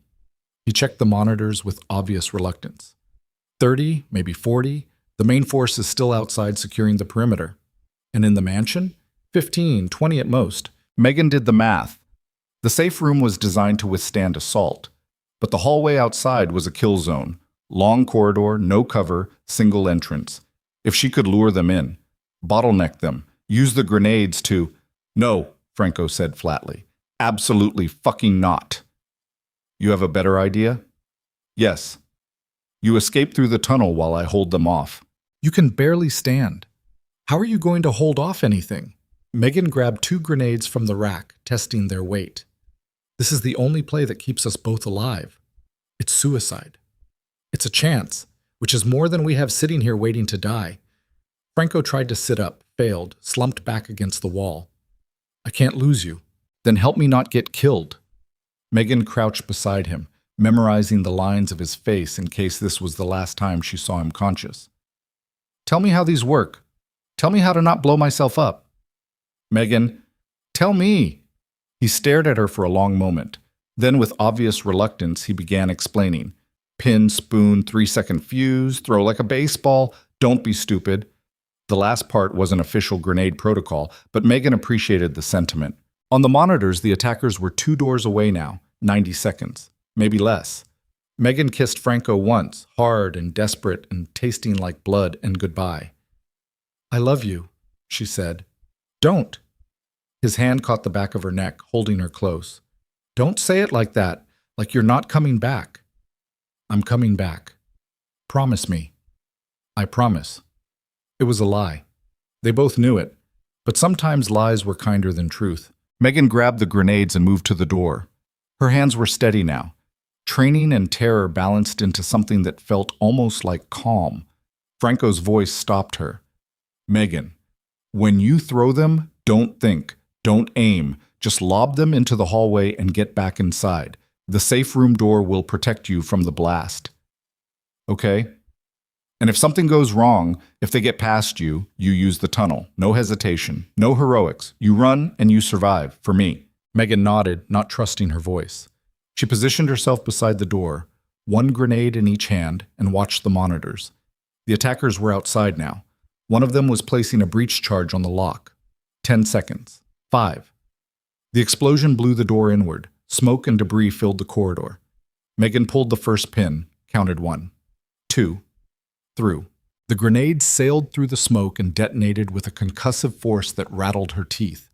He checked the monitors with obvious reluctance. 30, maybe 40. The main force is still outside securing the perimeter. And in the mansion? 15, 20 at most. Megan did the math. The safe room was designed to withstand assault, but the hallway outside was a kill zone. Long corridor, no cover, single entrance. If she could lure them in, bottleneck them, use the grenades to… No, Franco said flatly. Absolutely fucking not. You have a better idea? Yes. You escape through the tunnel while I hold them off. You can barely stand. How are you going to hold off anything? Megan grabbed 2 grenades from the rack, testing their weight. This is the only play that keeps us both alive. It's suicide. It's a chance, which is more than we have sitting here waiting to die. Franco tried to sit up, failed, slumped back against the wall. I can't lose you. Then help me not get killed. Megan crouched beside him, memorizing the lines of his face in case this was the last time she saw him conscious. Tell me how these work. Tell me how to not blow myself up. Megan, tell me. He stared at her for a long moment. Then with obvious reluctance, he began explaining. Pin, spoon, 3-second fuse, throw like a baseball, don't be stupid. The last part was an official grenade protocol, but Megan appreciated the sentiment. On the monitors, the attackers were 2 doors away now, 90 seconds, maybe less. Megan kissed Franco once, hard and desperate and tasting like blood, and goodbye. I love you, she said. Don't. His hand caught the back of her neck, holding her close. Don't say it like that, like you're not coming back. I'm coming back. Promise me. I promise. It was a lie. They both knew it, but sometimes lies were kinder than truth. Megan grabbed the grenades and moved to the door. Her hands were steady now. Training and terror balanced into something that felt almost like calm. Franco's voice stopped her. Megan, when you throw them, don't think, don't aim. Just lob them into the hallway and get back inside. The safe room door will protect you from the blast. Okay? And if something goes wrong, if they get past you, you use the tunnel. No hesitation, no heroics. You run and you survive, for me. Megan nodded, not trusting her voice. She positioned herself beside the door, 1 grenade in each hand, and watched the monitors. The attackers were outside now. One of them was placing a breach charge on the lock. 10 seconds. 5. The explosion blew the door inward. Smoke and debris filled the corridor. Megan pulled the first pin, counted 1, 2, through. The grenade sailed through the smoke and detonated with a concussive force that rattled her teeth.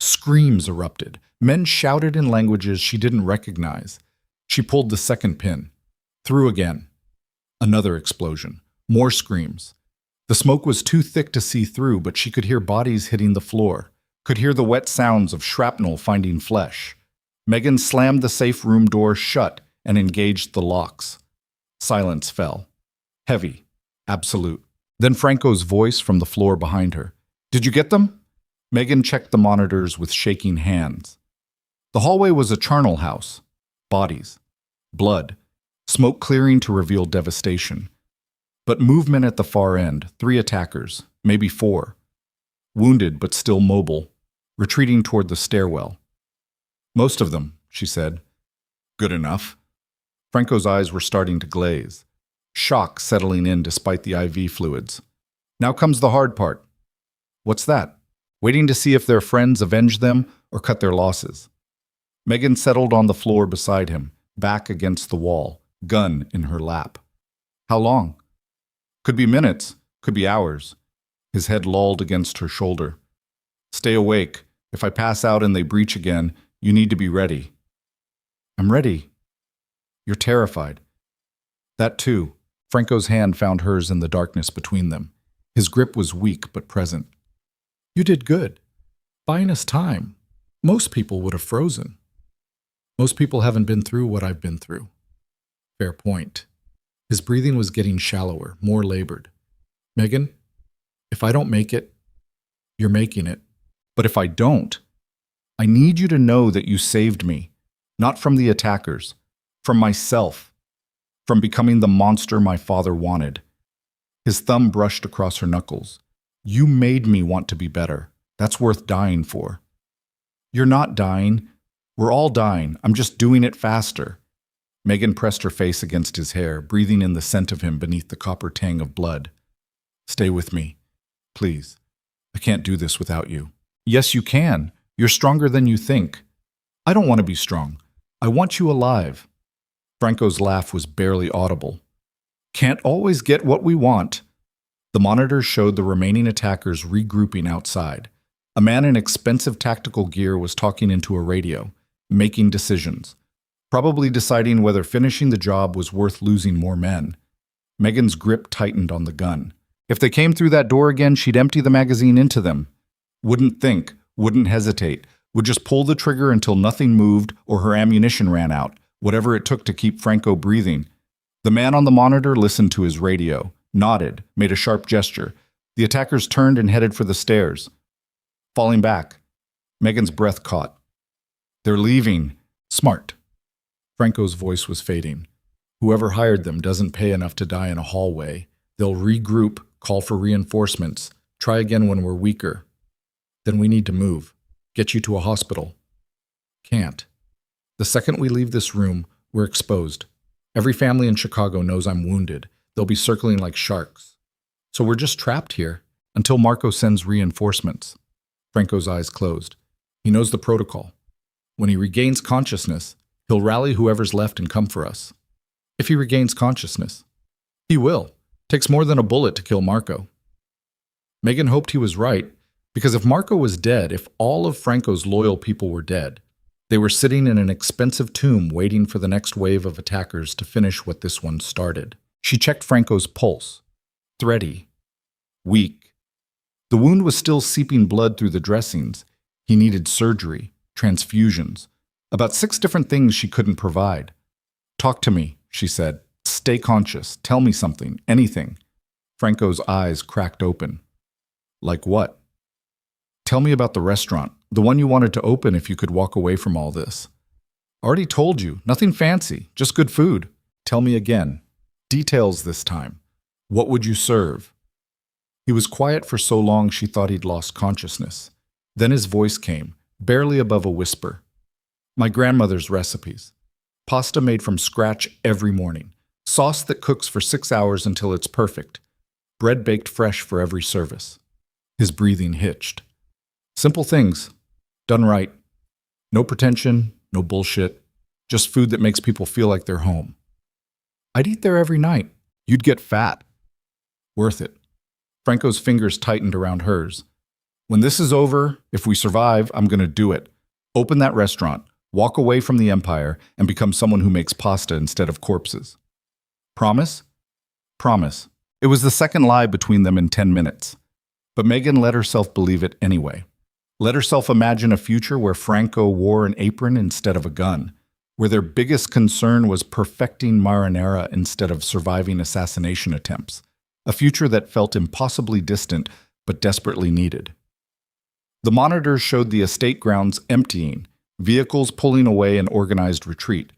Screams erupted. Men shouted in languages she didn't recognize. She pulled the second pin. Through again. Another explosion. More screams. The smoke was too thick to see through, but she could hear bodies hitting the floor, could hear the wet sounds of shrapnel finding flesh. Megan slammed the safe room door shut and engaged the locks. Silence fell. Heavy. Absolute. Then Franco's voice from the floor behind her. Did you get them? Megan checked the monitors with shaking hands. The hallway was a charnel house. Bodies. Blood. Smoke clearing to reveal devastation. But movement at the far end, 3 attackers, maybe 4. Wounded but still mobile, retreating toward the stairwell. Most of them, she said. Good enough. Franco's eyes were starting to glaze. Shock settling in despite the IV fluids. Now comes the hard part. What's that? Waiting to see if their friends avenge them or cut their losses. Megan settled on the floor beside him, back against the wall, gun in her lap. How long? Could be minutes, could be hours. His head lolled against her shoulder. Stay awake. If I pass out and they breach again, you need to be ready. I'm ready. You're terrified. That too. Franco's hand found hers in the darkness between them. His grip was weak but present. You did good. Buying us time. Most people would have frozen. Most people haven't been through what I've been through. Fair point. His breathing was getting shallower, more labored. Megan, if I don't make it, you're making it. But if I don't, I need you to know that you saved me. Not from the attackers. From myself. from becoming the monster my father wanted. His thumb brushed across her knuckles. You made me want to be better. That's worth dying for. You're not dying. We're all dying. I'm just doing it faster. Megan pressed her face against his hair, breathing in the scent of him beneath the copper tang of blood. Stay with me, please. I can't do this without you. Yes, you can. You're stronger than you think. I don't want to be strong. I want you alive. Franco's laugh was barely audible. Can't always get what we want. The monitor showed the remaining attackers regrouping outside. A man in expensive tactical gear was talking into a radio, making decisions, probably deciding whether finishing the job was worth losing more men. Megan's grip tightened on the gun. If they came through that door again, she'd empty the magazine into them. Wouldn't think, wouldn't hesitate, would just pull the trigger until nothing moved or her ammunition ran out, whatever it took to keep Franco breathing. The man on the monitor listened to his radio, nodded, made a sharp gesture. The attackers turned and headed for the stairs. Falling back, Megan's breath caught. They're leaving. Smart. Franco's voice was fading. Whoever hired them doesn't pay enough to die in a hallway. They'll regroup, call for reinforcements, try again when we're weaker. Then we need to move. Get you to a hospital. Can't. The second we leave this room, we're exposed. Every family in Chicago knows I'm wounded. They'll be circling like sharks. So we're just trapped here until Marco sends reinforcements. Franco's eyes closed. He knows the protocol. When he regains consciousness, he'll rally whoever's left and come for us. If he regains consciousness. He will. Takes more than a bullet to kill Marco. Megan hoped he was right, because if Marco was dead, if all of Franco's loyal people were dead, they were sitting in an expensive tomb waiting for the next wave of attackers to finish what this one started. She checked Franco's pulse. Thready. Weak. The wound was still seeping blood through the dressings. He needed surgery, transfusions, about 6 different things she couldn't provide. Talk to me, she said. Stay conscious. Tell me something. Anything. Franco's eyes cracked open. Like what? Tell me about the restaurant, the one you wanted to open if you could walk away from all this. Already told you. Nothing fancy. Just good food. Tell me again. Details this time. What would you serve? He was quiet for so long she thought he'd lost consciousness. Then his voice came, barely above a whisper. My grandmother's recipes. Pasta made from scratch every morning. Sauce that cooks for 6 hours until it's perfect. Bread baked fresh for every service. His breathing hitched. Simple things. Done right. No pretension, no bullshit. Just food that makes people feel like they're home. I'd eat there every night. You'd get fat. Worth it. Franco's fingers tightened around hers. When this is over, if we survive, I'm going to do it. Open that restaurant, walk away from the empire, and become someone who makes pasta instead of corpses. Promise? Promise. It was the second lie between them in 10 minutes. But Megan let herself believe it anyway. Let herself imagine a future where Franco wore an apron instead of a gun, where their biggest concern was perfecting marinara instead of surviving assassination attempts, a future that felt impossibly distant but desperately needed. The monitors showed the estate grounds emptying, vehicles pulling away in organized retreat.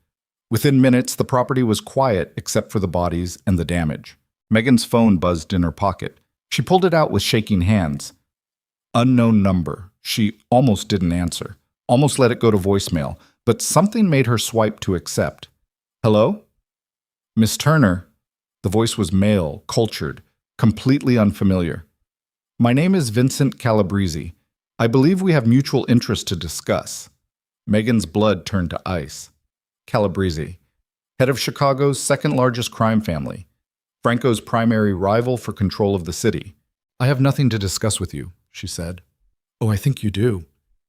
Within minutes, the property was quiet except for the bodies and the damage. Megan's phone buzzed in her pocket. She pulled it out with shaking hands. Unknown number. She almost didn't answer, almost let it go to voicemail, but something made her swipe to accept. Hello? Miss Turner. The voice was male, cultured, completely unfamiliar. My name is Vincent Calabrese. I believe we have mutual interest to discuss. Megan's blood turned to ice. Calabrese, head of Chicago's second largest crime family. Franco's primary rival for control of the city. I have nothing to discuss with you, she said. Oh, I think you do.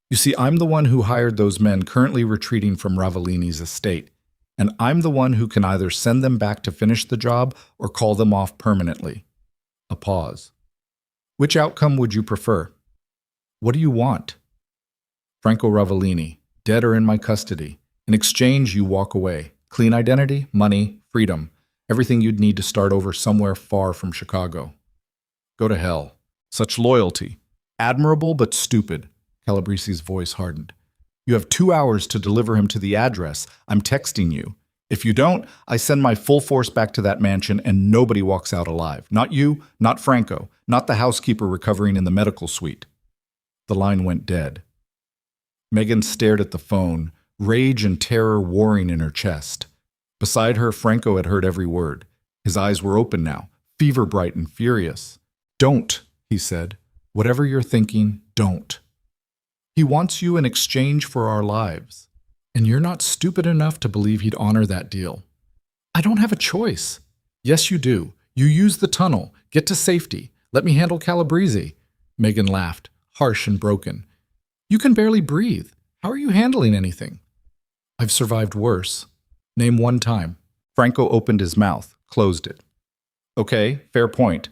You see, I'm the one who hired those men currently retreating from Ravellini's estate, and I'm the one who can either send them back to finish the job or call them off permanently. A pause. Which outcome would you prefer? What do you want? Franco Ravellini, dead or in my custody. In exchange, you walk away. Clean identity, money, freedom. Everything you'd need to start over somewhere far from Chicago. Go to hell. Such loyalty. Admirable but stupid. Calabrese's voice hardened. You have 2 hours to deliver him to the address. I'm texting you. If you don't, I send my full force back to that mansion and nobody walks out alive. Not you, not Franco, not the housekeeper recovering in the medical suite. The line went dead. Megan stared at the phone, rage and terror warring in her chest. Beside her, Franco had heard every word. His eyes were open now, fever bright and furious. Don't, he said. Whatever you're thinking, don't. He wants you in exchange for our lives. And you're not stupid enough to believe he'd honor that deal. I don't have a choice. Yes, you do. You use the tunnel. Get to safety. Let me handle Calabrese. Megan laughed, harsh and broken. You can barely breathe. How are you handling anything? I've survived worse. Name one time. Franco opened his mouth, closed it. Okay, fair point.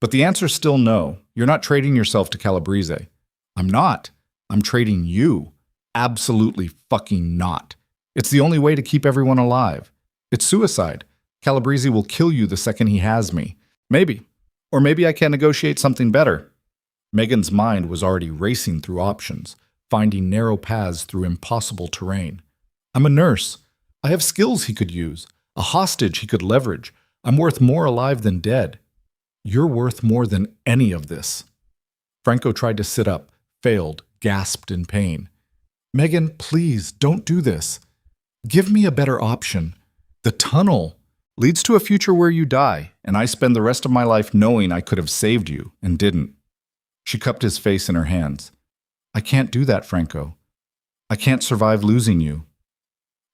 But the answer's still no. You're not trading yourself to Calabrese. I'm not. I'm trading you. Absolutely fucking not. It's the only way to keep everyone alive. It's suicide. Calabrese will kill you the second he has me. Maybe. Or maybe I can negotiate something better. Megan's mind was already racing through options, finding narrow paths through impossible terrain. I'm a nurse. I have skills he could use, a hostage he could leverage. I'm worth more alive than dead. You're worth more than any of this. Franco tried to sit up, failed, gasped in pain. Megan, please, don't do this. Give me a better option. The tunnel leads to a future where you die, and I spend the rest of my life knowing I could have saved you and didn't. She cupped his face in her hands. I can't do that, Franco. I can't survive losing you.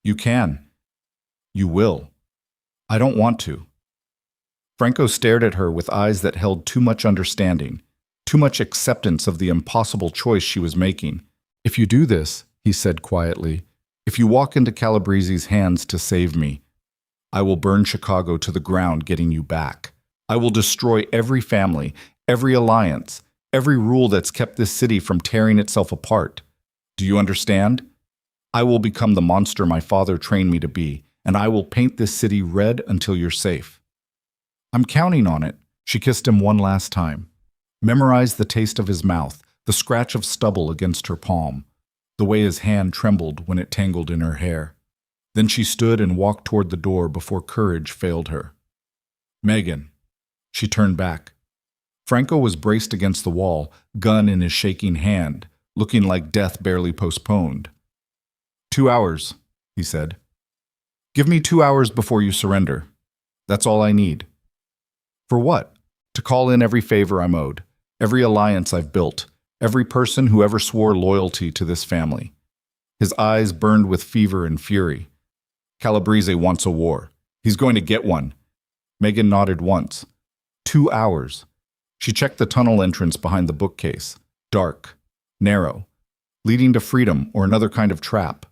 You can. You will. I don't want to. Franco stared at her with eyes that held too much understanding, too much acceptance of the impossible choice she was making. If you do this, he said quietly, if you walk into Calabrese's hands to save me, I will burn Chicago to the ground getting you back. I will destroy every family, every alliance, every rule that's kept this city from tearing itself apart. Do you understand? I will become the monster my father trained me to be, and I will paint this city red until you're safe. I'm counting on it. She kissed him one last time. Memorized the taste of his mouth, the scratch of stubble against her palm, the way his hand trembled when it tangled in her hair. Then she stood and walked toward the door before courage failed her. Megan. She turned back. Franco was braced against the wall, gun in his shaking hand, looking like death barely postponed. 2 hours, he said. Give me 2 hours before you surrender. That's all I need. For what? To call in every favor I'm owed, every alliance I've built, every person who ever swore loyalty to this family. His eyes burned with fever and fury. Calabrese wants a war. He's going to get one. Megan nodded once. 2 hours. She checked the tunnel entrance behind the bookcase. Dark, narrow, leading to freedom or another kind of trap.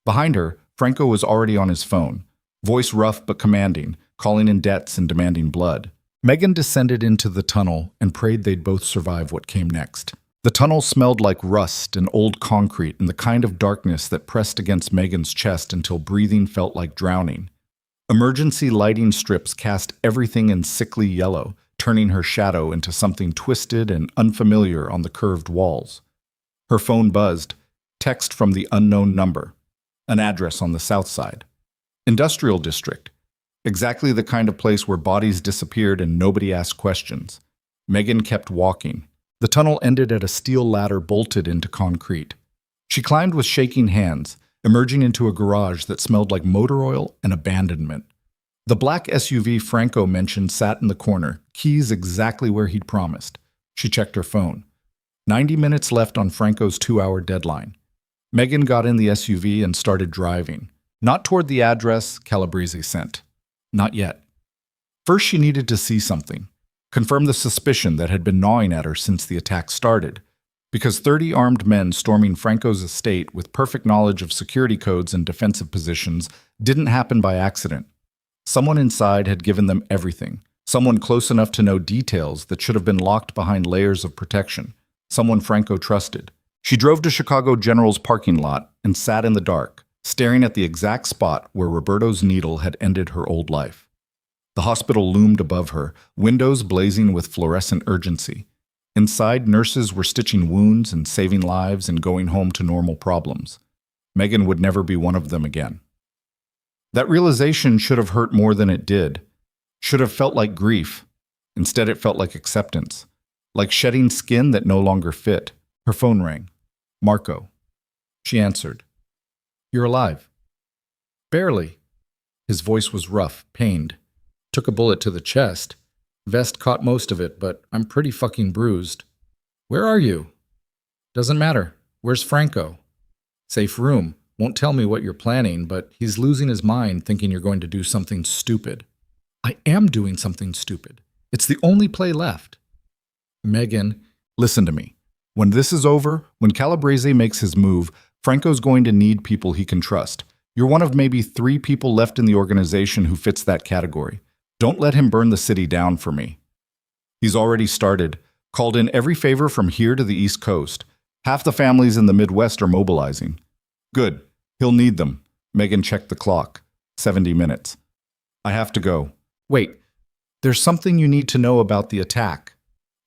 Behind her, Franco was already on his phone, voice rough but commanding, calling in debts and demanding blood. Megan descended into the tunnel and prayed they'd both survive what came next. The tunnel smelled like rust and old concrete and the kind of darkness that pressed against Megan's chest until breathing felt like drowning. Emergency lighting strips cast everything in sickly yellow, turning her shadow into something twisted and unfamiliar on the curved walls. Her phone buzzed, text from the unknown number, an address on the south side. Industrial district. Exactly the kind of place where bodies disappeared and nobody asked questions. Megan kept walking. The tunnel ended at a steel ladder bolted into concrete. She climbed with shaking hands, emerging into a garage that smelled like motor oil and abandonment. The black SUV Franco mentioned sat in the corner, keys exactly where he'd promised. She checked her phone. 90 minutes left on Franco's 2-hour deadline. Megan got in the SUV and started driving. Not toward the address Calabrese sent. Not yet. First, she needed to see something. Confirm the suspicion that had been gnawing at her since the attack started. Because 30 armed men storming Franco's estate with perfect knowledge of security codes and defensive positions didn't happen by accident. Someone inside had given them everything. Someone close enough to know details that should have been locked behind layers of protection. Someone Franco trusted. She drove to Chicago General's parking lot and sat in the dark, staring at the exact spot where Roberto's needle had ended her old life. The hospital loomed above her, windows blazing with fluorescent urgency. Inside, nurses were stitching wounds and saving lives and going home to normal problems. Megan would never be one of them again. That realization should have hurt more than it did. Should have felt like grief. Instead, it felt like acceptance. Like shedding skin that no longer fit. Her phone rang. Marco. She answered. You're alive. Barely. His voice was rough, pained. Took a bullet to the chest. Vest caught most of it, but I'm pretty fucking bruised. Where are you? Doesn't matter. Where's Franco? Safe room. Won't tell me what you're planning, but he's losing his mind thinking you're going to do something stupid. I am doing something stupid. It's the only play left. Megan, listen to me. When this is over, when Calabrese makes his move, Franco's going to need people he can trust. You're one of maybe 3 people left in the organization who fits that category. Don't let him burn the city down for me. He's already started, called in every favor from here to the East Coast. Half the families in the Midwest are mobilizing. Good. He'll need them. Megan checked the clock. 70 minutes. I have to go. Wait. There's something you need to know about the attack.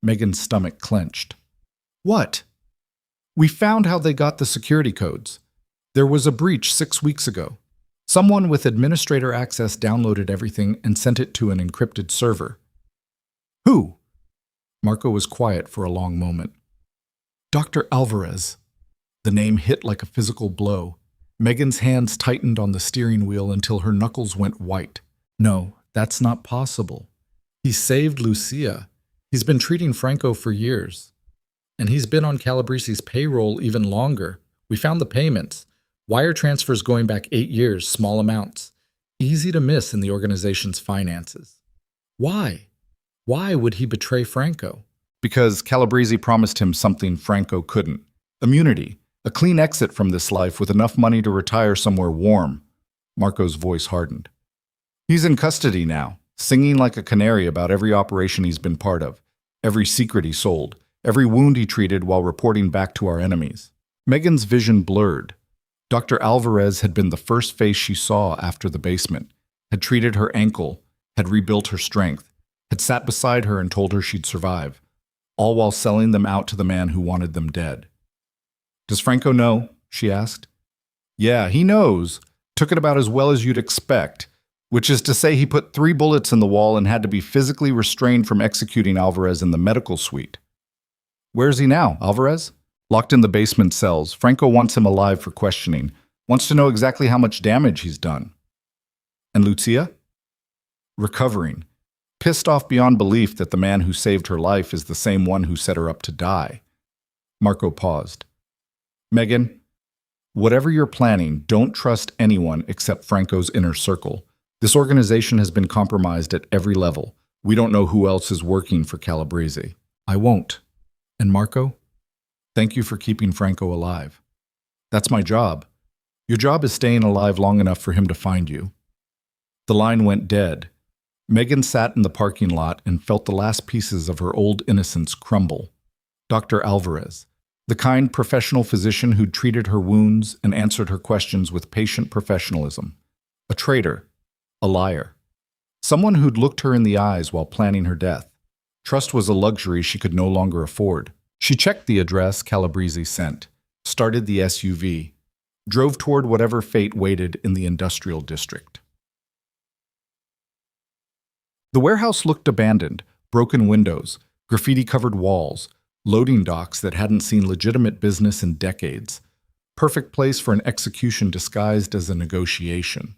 Megan's stomach clenched. What? We found how they got the security codes. There was a breach 6 weeks ago. Someone with administrator access downloaded everything and sent it to an encrypted server. Who? Marco was quiet for a long moment. Dr. Alvarez. The name hit like a physical blow. Megan's hands tightened on the steering wheel until her knuckles went white. No, that's not possible. He saved Lucia. He's been treating Franco for years. And he's been on Calabrese's payroll even longer. We found the payments. Wire transfers going back 8 years, small amounts. Easy to miss in the organization's finances. Why? Why would he betray Franco? Because Calabrese promised him something Franco couldn't. Immunity. A clean exit from this life with enough money to retire somewhere warm. Marco's voice hardened. He's in custody now, singing like a canary about every operation he's been part of, every secret he sold, every wound he treated while reporting back to our enemies. Megan's vision blurred. Dr. Alvarez had been the first face she saw after the basement, had treated her ankle, had rebuilt her strength, had sat beside her and told her she'd survive, all while selling them out to the man who wanted them dead. Does Franco know? She asked. Yeah, he knows. Took it about as well as you'd expect, which is to say he put 3 bullets in the wall and had to be physically restrained from executing Alvarez in the medical suite. Where's he now, Alvarez? Locked in the basement cells. Franco wants him alive for questioning, wants to know exactly how much damage he's done. And Lucia? Recovering. Pissed off beyond belief that the man who saved her life is the same one who set her up to die. Marco paused. Megan, whatever you're planning, don't trust anyone except Franco's inner circle. This organization has been compromised at every level. We don't know who else is working for Calabrese. I won't. And Marco? Thank you for keeping Franco alive. That's my job. Your job is staying alive long enough for him to find you. The line went dead. Megan sat in the parking lot and felt the last pieces of her old innocence crumble. Dr. Alvarez, the kind professional physician who'd treated her wounds and answered her questions with patient professionalism. A traitor. A liar. Someone who'd looked her in the eyes while planning her death. Trust was a luxury she could no longer afford. She checked the address Calabrese sent, started the SUV, drove toward whatever fate waited in the industrial district. The warehouse looked abandoned, broken windows, graffiti-covered walls, loading docks that hadn't seen legitimate business in decades. Perfect place for an execution disguised as a negotiation.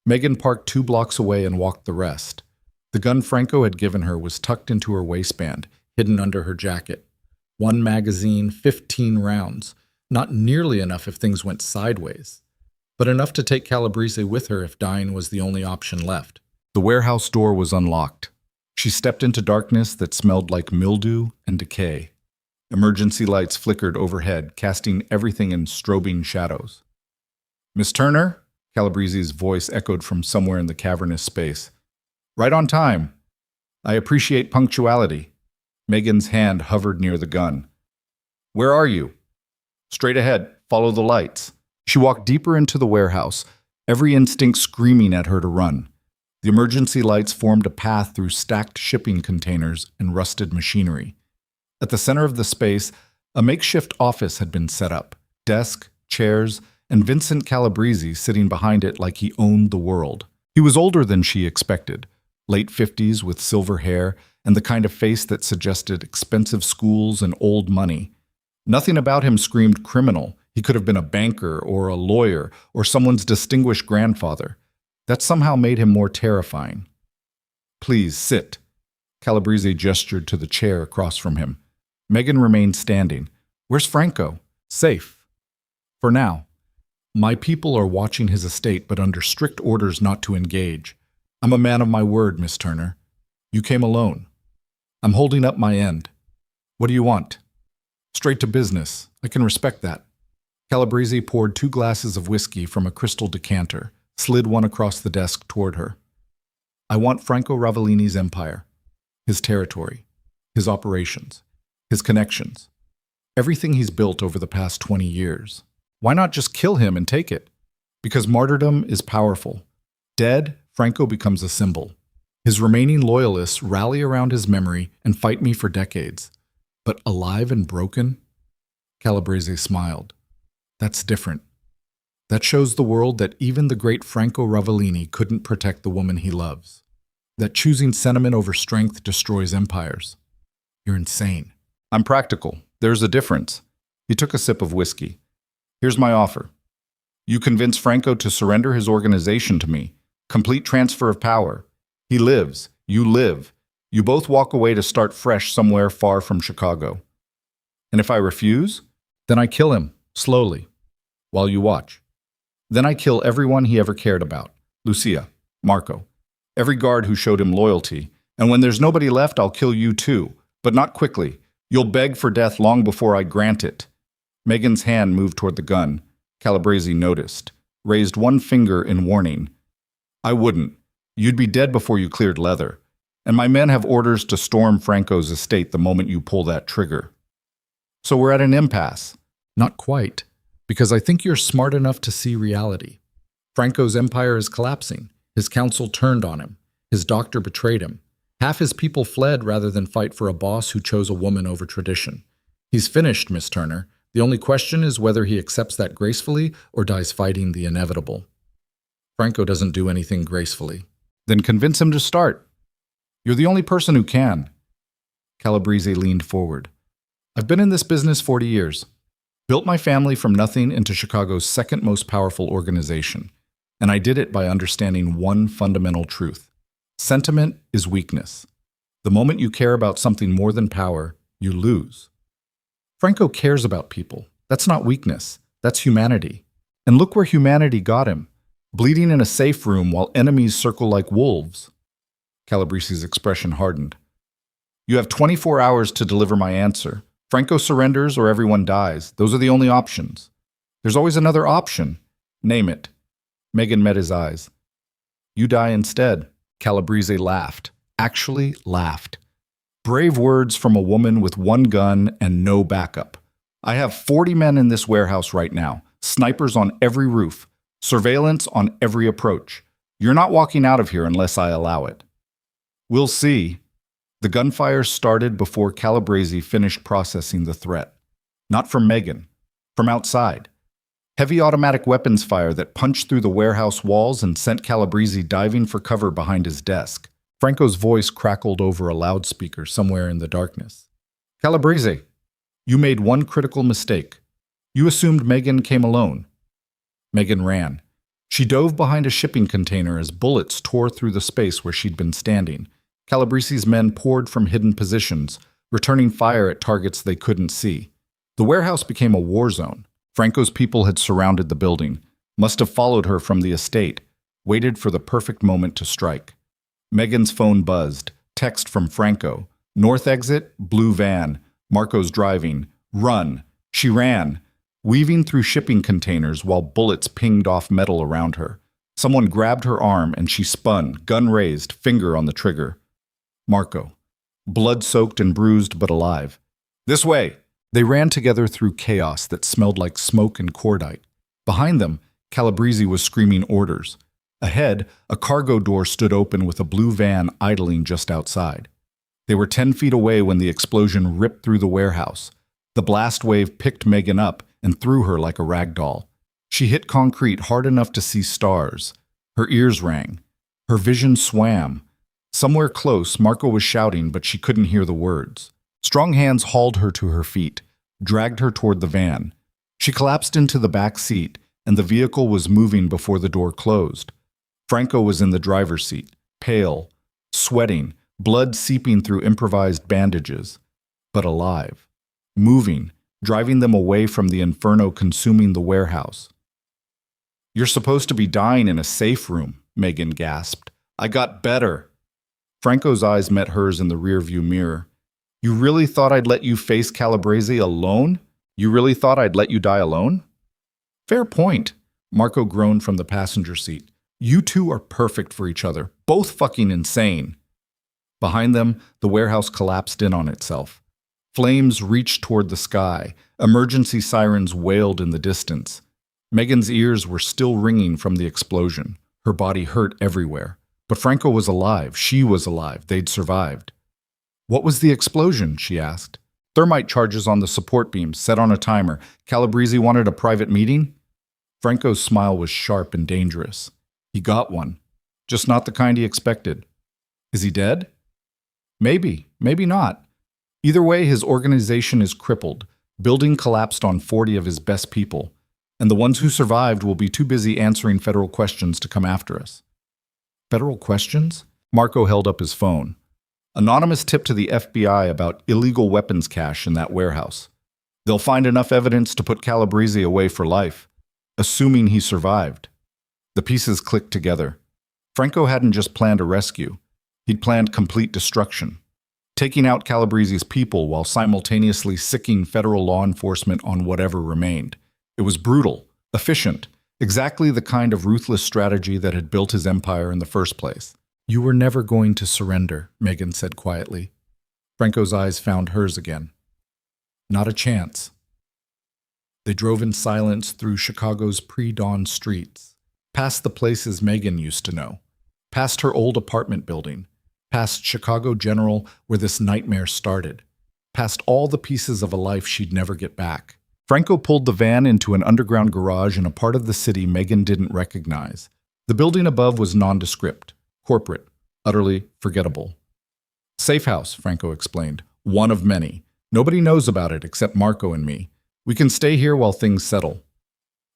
Megan parked 2 blocks away and walked the rest. The gun Franco had given her was tucked into her waistband, hidden under her jacket. 1 magazine, 15 rounds. Not nearly enough if things went sideways, but enough to take Calabrese with her if dying was the only option left. The warehouse door was unlocked. She stepped into darkness that smelled like mildew and decay. Emergency lights flickered overhead, casting everything in strobing shadows. Miss Turner? Calabrese's voice echoed from somewhere in the cavernous space. Right on time. I appreciate punctuality. Megan's hand hovered near the gun. Where are you? Straight ahead. Follow the lights. She walked deeper into the warehouse, every instinct screaming at her to run. The emergency lights formed a path through stacked shipping containers and rusted machinery. At the center of the space, a makeshift office had been set up. Desk, chairs, and Vincent Calabrese sitting behind it like he owned the world. He was older than she expected, late 50s with silver hair and the kind of face that suggested expensive schools and old money. Nothing about him screamed criminal. He could have been a banker or a lawyer or someone's distinguished grandfather. That somehow made him more terrifying. "Please, sit." Calabrese gestured to the chair across from him. Megan remained standing. "Where's Franco?" "Safe. For now. My people are watching his estate, but under strict orders not to engage. I'm a man of my word, Miss Turner. You came alone. I'm holding up my end. What do you want?" "Straight to business. I can respect that." Calabrese poured 2 glasses of whiskey from a crystal decanter, slid one across the desk toward her. "I want Franco Ravellini's empire, his territory, his operations, his connections, everything he's built over the past 20 years. Why not just kill him and take it? Because martyrdom is powerful. Dead, Franco becomes a symbol. His remaining loyalists rally around his memory and fight me for decades. But alive and broken?" Calabrese smiled. "That's different. That shows the world that even the great Franco Ravellini couldn't protect the woman he loves. That choosing sentiment over strength destroys empires. You're insane." "I'm practical. There's a difference." He took a sip of whiskey. "Here's my offer. You convince Franco to surrender his organization to me. Complete transfer of power. He lives. You live. You both walk away to start fresh somewhere far from Chicago. And if I refuse, then I kill him, slowly, while you watch. Then I kill everyone he ever cared about. Lucia, Marco, every guard who showed him loyalty. And when there's nobody left, I'll kill you too. But not quickly. You'll beg for death long before I grant it." Megan's hand moved toward the gun. Calabrese noticed, raised one finger in warning. "I wouldn't. You'd be dead before you cleared leather. And my men have orders to storm Franco's estate the moment you pull that trigger." "So we're at an impasse." "Not quite, because I think you're smart enough to see reality. Franco's empire is collapsing. His council turned on him. His doctor betrayed him. Half his people fled rather than fight for a boss who chose a woman over tradition. He's finished, Miss Turner. The only question is whether he accepts that gracefully or dies fighting the inevitable." "Franco doesn't do anything gracefully." "Then convince him to start. You're the only person who can." Calabrese leaned forward. "I've been in this business 40 years. Built my family from nothing into Chicago's second most powerful organization. And I did it by understanding one fundamental truth. Sentiment is weakness. The moment you care about something more than power, you lose. Franco cares about people. That's not weakness. That's humanity. And look where humanity got him. Bleeding in a safe room while enemies circle like wolves." Calabrese's expression hardened. "You have 24 hours to deliver my answer. Franco surrenders or everyone dies. Those are the only options. There's always another option. Name it." Megan met his eyes. "You die instead." Calabrese laughed. Actually laughed. "Brave words from a woman with one gun and no backup. I have 40 men in this warehouse right now. Snipers on every roof. Surveillance on every approach. You're not walking out of here unless I allow it." "We'll see." The gunfire started before Calabrese finished processing the threat. Not from Megan. From outside. Heavy automatic weapons fire that punched through the warehouse walls and sent Calabrese diving for cover behind his desk. Franco's voice crackled over a loudspeaker somewhere in the darkness. "Calabrese, you made one critical mistake. You assumed Megan came alone." Megan ran. She dove behind a shipping container as bullets tore through the space where she'd been standing. Calabrese's men poured from hidden positions, returning fire at targets they couldn't see. The warehouse became a war zone. Franco's people had surrounded the building, must have followed her from the estate, waited for the perfect moment to strike. Megan's phone buzzed. Text from Franco. "North exit, blue van. Marco's driving. Run." She ran, weaving through shipping containers while bullets pinged off metal around her. Someone grabbed her arm and she spun, gun raised, finger on the trigger. Marco. Blood-soaked and bruised but alive. "This way!" They ran together through chaos that smelled like smoke and cordite. Behind them, Calabrese was screaming orders. Ahead, a cargo door stood open with a blue van idling just outside. They were 10 feet away when the explosion ripped through the warehouse. The blast wave picked Megan up and threw her like a rag doll. She hit concrete hard enough to see stars. Her ears rang. Her vision swam. Somewhere close, Marco was shouting, but she couldn't hear the words. Strong hands hauled her to her feet, dragged her toward the van. She collapsed into the back seat, and the vehicle was moving before the door closed. Franco was in the driver's seat, pale, sweating, blood seeping through improvised bandages, but alive, moving, driving them away from the inferno consuming the warehouse. "You're supposed to be dying in a safe room," Megan gasped. "I got better." Franco's eyes met hers in the rearview mirror. "You really thought I'd let you face Calabrese alone? You really thought I'd let you die alone?" "Fair point," Marco groaned from the passenger seat. "You two are perfect for each other, both fucking insane." Behind them, the warehouse collapsed in on itself. Flames reached toward the sky. Emergency sirens wailed in the distance. Megan's ears were still ringing from the explosion. Her body hurt everywhere. But Franco was alive. She was alive. They'd survived. "What was the explosion?" she asked. "Thermite charges on the support beams, set on a timer. Calabrese wanted a private meeting?" Franco's smile was sharp and dangerous. He got one. Just not the kind he expected. "Is he dead?" "Maybe. Maybe not. Either way, his organization is crippled. Building collapsed on 40 of his best people. And the ones who survived will be too busy answering federal questions to come after us." "Federal questions?" Marco held up his phone. "Anonymous tip to the FBI about illegal weapons cache in that warehouse. They'll find enough evidence to put Calabrese away for life, assuming he survived." The pieces clicked together. Franco hadn't just planned a rescue. He'd planned complete destruction, taking out Calabrese's people while simultaneously sicking federal law enforcement on whatever remained. It was brutal, efficient, exactly the kind of ruthless strategy that had built his empire in the first place. "You were never going to surrender," Megan said quietly. Franco's eyes found hers again. "Not a chance." They drove in silence through Chicago's pre-dawn streets, past the places Megan used to know, past her old apartment building, past Chicago General where this nightmare started, past all the pieces of a life she'd never get back. Franco pulled the van into an underground garage in a part of the city Megan didn't recognize. The building above was nondescript, corporate, utterly forgettable. "Safe house," Franco explained. "One of many. Nobody knows about it except Marco and me. We can stay here while things settle."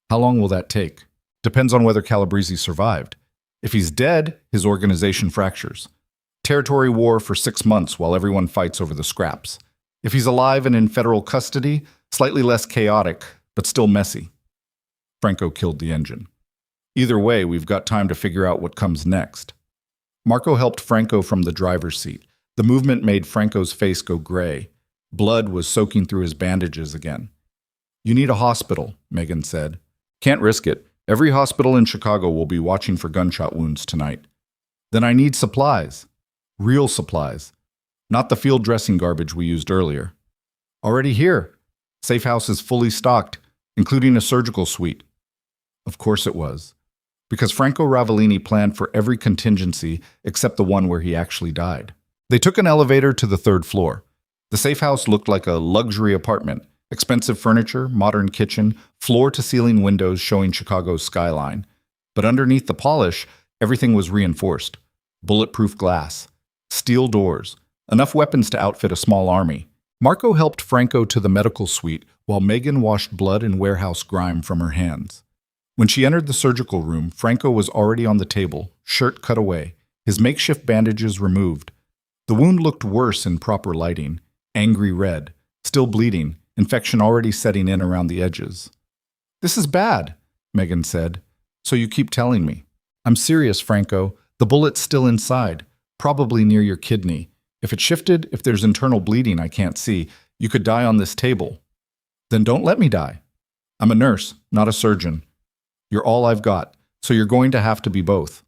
"How long will that take?" "Depends on whether Calabrese survived. If he's dead, his organization fractures. Territory war for 6 months while everyone fights over the scraps. If he's alive and in federal custody, slightly less chaotic, but still messy." Franco killed the engine. "Either way, we've got time to figure out what comes next." Marco helped Franco from the driver's seat. The movement made Franco's face go gray. Blood was soaking through his bandages again. "You need a hospital," Megan said. "Can't risk it. Every hospital in Chicago will be watching for gunshot wounds tonight." "Then I need supplies. Real supplies. Not the field dressing garbage we used earlier." "Already here. Safe house is fully stocked, including a surgical suite." Of course it was. Because Franco Ravellini planned for every contingency except the one where he actually died. They took an elevator to the 3rd floor. The safe house looked like a luxury apartment. Expensive furniture, modern kitchen, floor-to-ceiling windows showing Chicago's skyline. But underneath the polish, everything was reinforced. Bulletproof glass. Steel doors. Enough weapons to outfit a small army. Marco helped Franco to the medical suite while Megan washed blood and warehouse grime from her hands. When she entered the surgical room, Franco was already on the table, shirt cut away, his makeshift bandages removed. The wound looked worse in proper lighting, angry red, still bleeding, infection already setting in around the edges. "This is bad," Megan said. "So you keep telling me." "I'm serious, Franco. The bullet's still inside, probably near your kidney. If it shifted, if there's internal bleeding I can't see, you could die on this table." "Then don't let me die. I'm a nurse, not a surgeon. You're all I've got, so you're going to have to be both."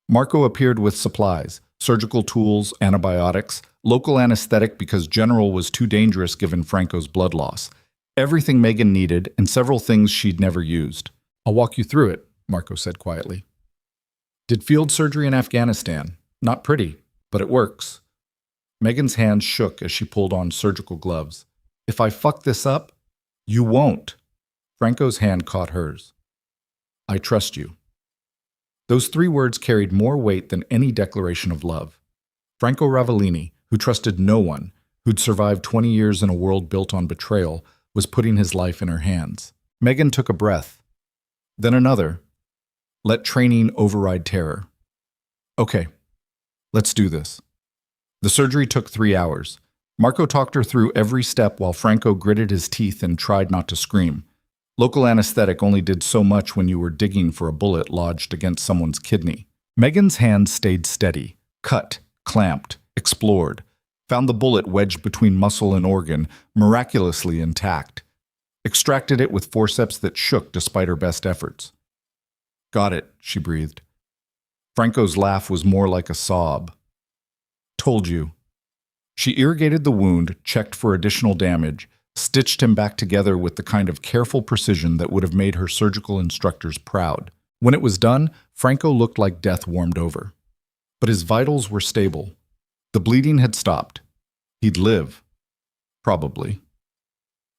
Marco appeared with supplies, surgical tools, antibiotics, local anesthetic because General was too dangerous given Franco's blood loss. Everything Megan needed and several things she'd never used. "I'll walk you through it," Marco said quietly. "Did field surgery in Afghanistan. Not pretty, but it works." Megan's hands shook as she pulled on surgical gloves. "If I fuck this up, you won't." Franco's hand caught hers. I trust you. Those 3 words carried more weight than any declaration of love. Franco Ravellini, who trusted no one, who'd survived 20 years in a world built on betrayal, was putting his life in her hands. Megan took a breath. Then another. Let training override terror. Okay, let's do this. The surgery took 3 hours. Marco talked her through every step while Franco gritted his teeth and tried not to scream. Local anesthetic only did so much when you were digging for a bullet lodged against someone's kidney. Megan's hands stayed steady, cut, clamped, explored, found the bullet wedged between muscle and organ, miraculously intact. Extracted it with forceps that shook despite her best efforts. Got it, she breathed. Franco's laugh was more like a sob. Told you. She irrigated the wound, checked for additional damage, stitched him back together with the kind of careful precision that would have made her surgical instructors proud. When it was done, Franco looked like death warmed over. But his vitals were stable. The bleeding had stopped. He'd live. Probably.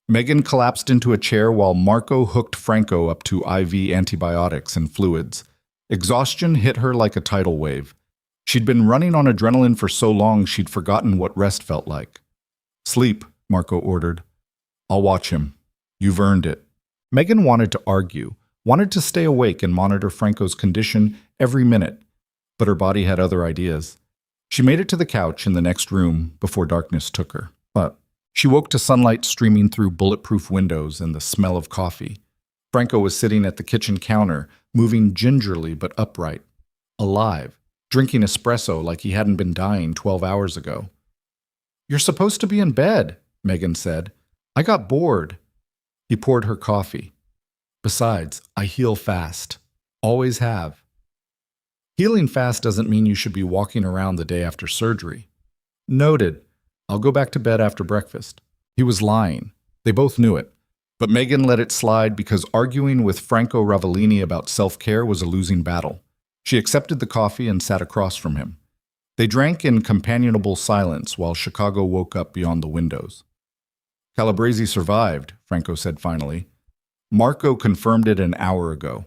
Megan collapsed into a chair while Marco hooked Franco up to IV antibiotics and fluids. Exhaustion hit her like a tidal wave. She'd been running on adrenaline for so long she'd forgotten what rest felt like. Sleep, Marco ordered. I'll watch him. You've earned it. Megan wanted to argue, wanted to stay awake and monitor Franco's condition every minute, but her body had other ideas. She made it to the couch in the next room before darkness took her. But she woke to sunlight streaming through bulletproof windows and the smell of coffee. Franco was sitting at the kitchen counter, moving gingerly but upright, alive, drinking espresso like he hadn't been dying 12 hours ago. You're supposed to be in bed, Megan said. I got bored. He poured her coffee. Besides, I heal fast. Always have. Healing fast doesn't mean you should be walking around the day after surgery. Noted. I'll go back to bed after breakfast. He was lying. They both knew it. But Megan let it slide because arguing with Franco Ravellini about self-care was a losing battle. She accepted the coffee and sat across from him. They drank in companionable silence while Chicago woke up beyond the windows. Calabrese survived, Franco said finally. Marco confirmed it an hour ago.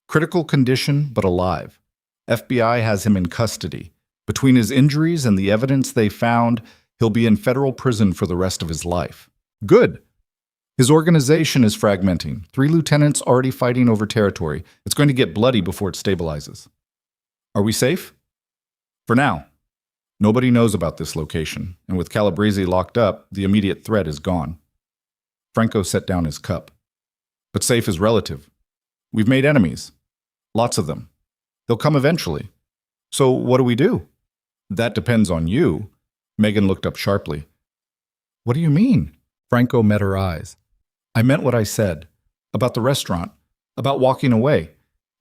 Critical condition, but alive. FBI has him in custody. Between his injuries and the evidence they found, he'll be in federal prison for the rest of his life. Good. His organization is fragmenting. 3 lieutenants already fighting over territory. It's going to get bloody before it stabilizes. Are we safe? For now. Nobody knows about this location, and with Calabrese locked up, the immediate threat is gone. Franco set down his cup. But safe is relative. We've made enemies. Lots of them. They'll come eventually. So what do we do? That depends on you. Megan looked up sharply. What do you mean? Franco met her eyes. I meant what I said. About the restaurant. About walking away.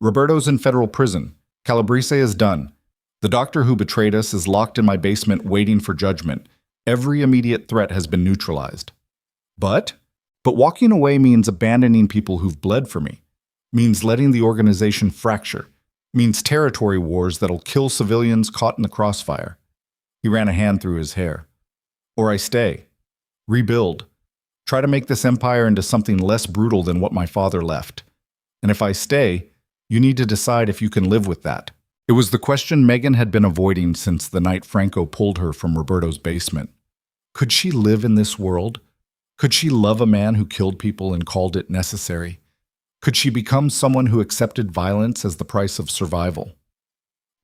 Roberto's in federal prison. Calabrese is done. The doctor who betrayed us is locked in my basement waiting for judgment. Every immediate threat has been neutralized. But walking away means abandoning people who've bled for me. Means letting the organization fracture. Means territory wars that'll kill civilians caught in the crossfire. He ran a hand through his hair. Or I stay. Rebuild. Try to make this empire into something less brutal than what my father left. And if I stay, you need to decide if you can live with that. It was the question Megan had been avoiding since the night Franco pulled her from Roberto's basement. Could she live in this world? Could she love a man who killed people and called it necessary? Could she become someone who accepted violence as the price of survival?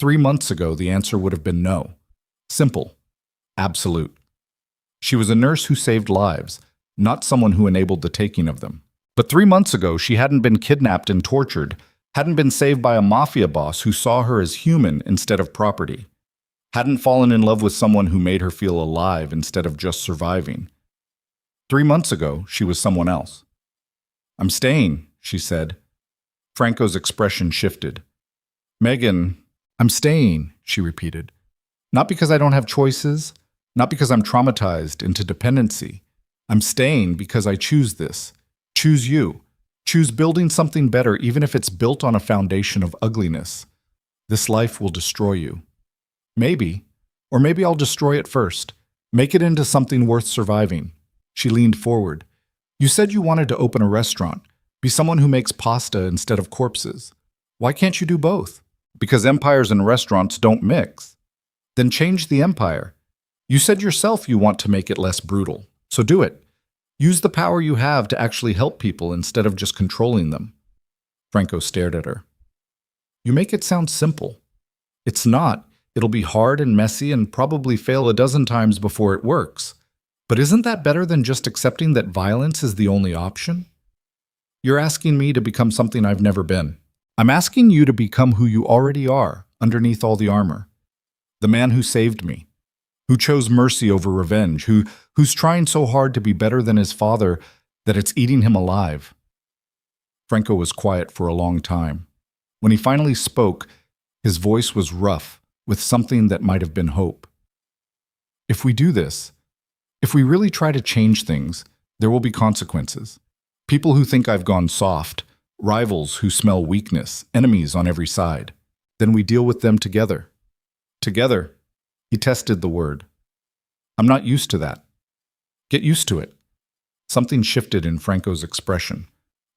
3 months ago, the answer would have been no. Simple. Absolute. She was a nurse who saved lives, not someone who enabled the taking of them. But 3 months ago, she hadn't been kidnapped and tortured, hadn't been saved by a mafia boss who saw her as human instead of property, hadn't fallen in love with someone who made her feel alive instead of just surviving. 3 months ago, she was someone else. I'm staying, she said. Franco's expression shifted. Megan, I'm staying, she repeated. Not because I don't have choices, not because I'm traumatized into dependency. I'm staying because I choose this. Choose you. Choose building something better even if it's built on a foundation of ugliness. This life will destroy you. Maybe, or maybe I'll destroy it first. Make it into something worth surviving. She leaned forward. You said you wanted to open a restaurant. Be someone who makes pasta instead of corpses. Why can't you do both? Because empires and restaurants don't mix. Then change the empire. You said yourself you want to make it less brutal, so do it. Use the power you have to actually help people instead of just controlling them. Franco stared at her. You make it sound simple. It's not. It'll be hard and messy and probably fail a dozen times before it works. But isn't that better than just accepting that violence is the only option? You're asking me to become something I've never been. I'm asking you to become who you already are, underneath all the armor. The man who saved me, who chose mercy over revenge, who's trying so hard to be better than his father that it's eating him alive. Franco was quiet for a long time. When he finally spoke, his voice was rough, with something that might have been hope. If we do this, if we really try to change things, there will be consequences. People who think I've gone soft, rivals who smell weakness, enemies on every side. Then we deal with them together. Together. He tested the word. I'm not used to that. Get used to it. Something shifted in Franco's expression.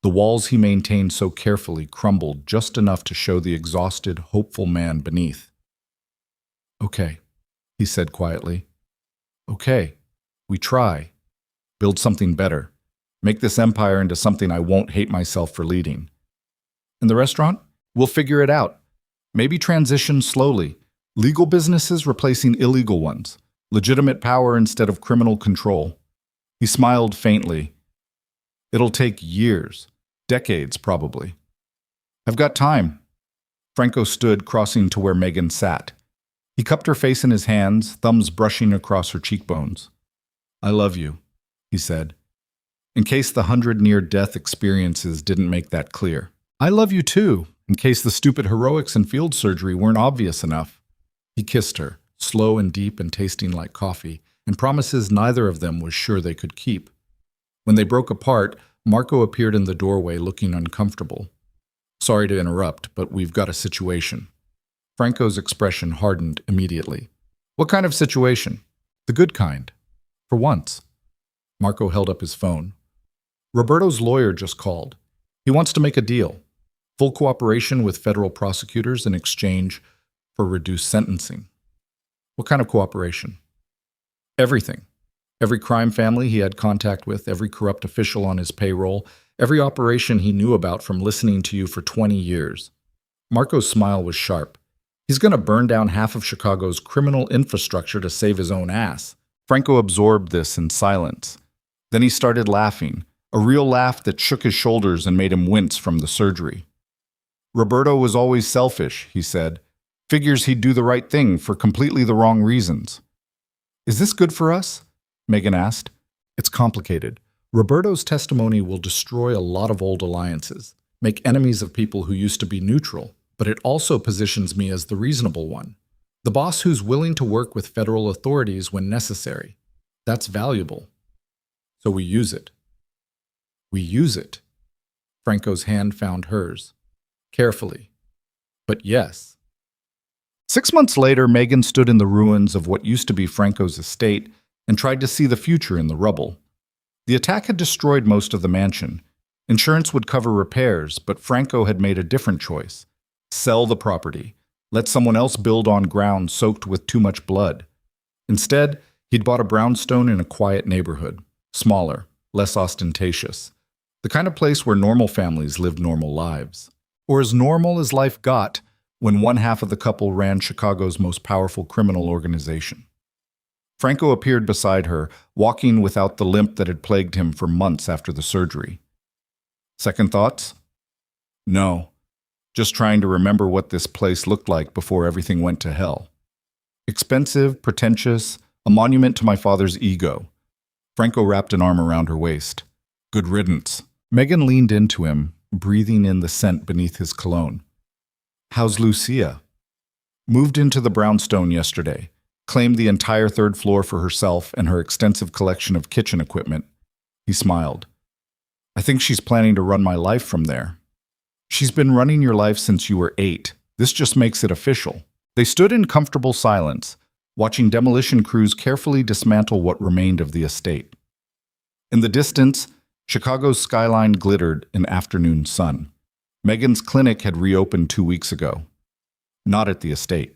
The walls he maintained so carefully crumbled just enough to show the exhausted, hopeful man beneath. Okay, he said quietly. Okay, we try. Build something better. Make this empire into something I won't hate myself for leading. In the restaurant, we'll figure it out. Maybe transition slowly. Legal businesses replacing illegal ones. Legitimate power instead of criminal control. He smiled faintly. It'll take years. Decades, probably. I've got time. Franco stood, crossing to where Megan sat. He cupped her face in his hands, thumbs brushing across her cheekbones. I love you, he said. In case the 100 near-death experiences didn't make that clear. I love you too, in case the stupid heroics and field surgery weren't obvious enough. He kissed her, slow and deep and tasting like coffee, and promises neither of them was sure they could keep. When they broke apart, Marco appeared in the doorway looking uncomfortable. Sorry to interrupt, but we've got a situation. Franco's expression hardened immediately. What kind of situation? The good kind. For once. Marco held up his phone. Roberto's lawyer just called. He wants to make a deal. Full cooperation with federal prosecutors in exchange for reduced sentencing. What kind of cooperation? Everything. Every crime family he had contact with, every corrupt official on his payroll, every operation he knew about from listening to you for 20 years. Marco's smile was sharp. He's going to burn down half of Chicago's criminal infrastructure to save his own ass. Franco absorbed this in silence. Then he started laughing, a real laugh that shook his shoulders and made him wince from the surgery. Roberto was always selfish, he said. Figures he'd do the right thing for completely the wrong reasons. Is this good for us? Megan asked. It's complicated. Roberto's testimony will destroy a lot of old alliances, make enemies of people who used to be neutral, but it also positions me as the reasonable one. The boss who's willing to work with federal authorities when necessary. That's valuable. So we use it. We use it. Franco's hand found hers. Carefully. But yes. 6 months later, Megan stood in the ruins of what used to be Franco's estate and tried to see the future in the rubble. The attack had destroyed most of the mansion. Insurance would cover repairs, but Franco had made a different choice. Sell the property. Let someone else build on ground soaked with too much blood. Instead, he'd bought a brownstone in a quiet neighborhood. Smaller, less ostentatious. The kind of place where normal families lived normal lives. Or as normal as life got when one half of the couple ran Chicago's most powerful criminal organization. Franco appeared beside her, walking without the limp that had plagued him for months after the surgery. Second thoughts? No. Just trying to remember what this place looked like before everything went to hell. Expensive, pretentious, a monument to my father's ego. Franco wrapped an arm around her waist. Good riddance. Megan leaned into him, breathing in the scent beneath his cologne. How's Lucia? Moved into the brownstone yesterday. Claimed the entire third floor for herself and her extensive collection of kitchen equipment. He smiled. I think she's planning to run my life from there. She's been running your life since you were 8. This just makes it official. They stood in comfortable silence, watching demolition crews carefully dismantle what remained of the estate. In the distance, Chicago's skyline glittered in afternoon sun. Megan's clinic had reopened 2 weeks ago. Not at the estate.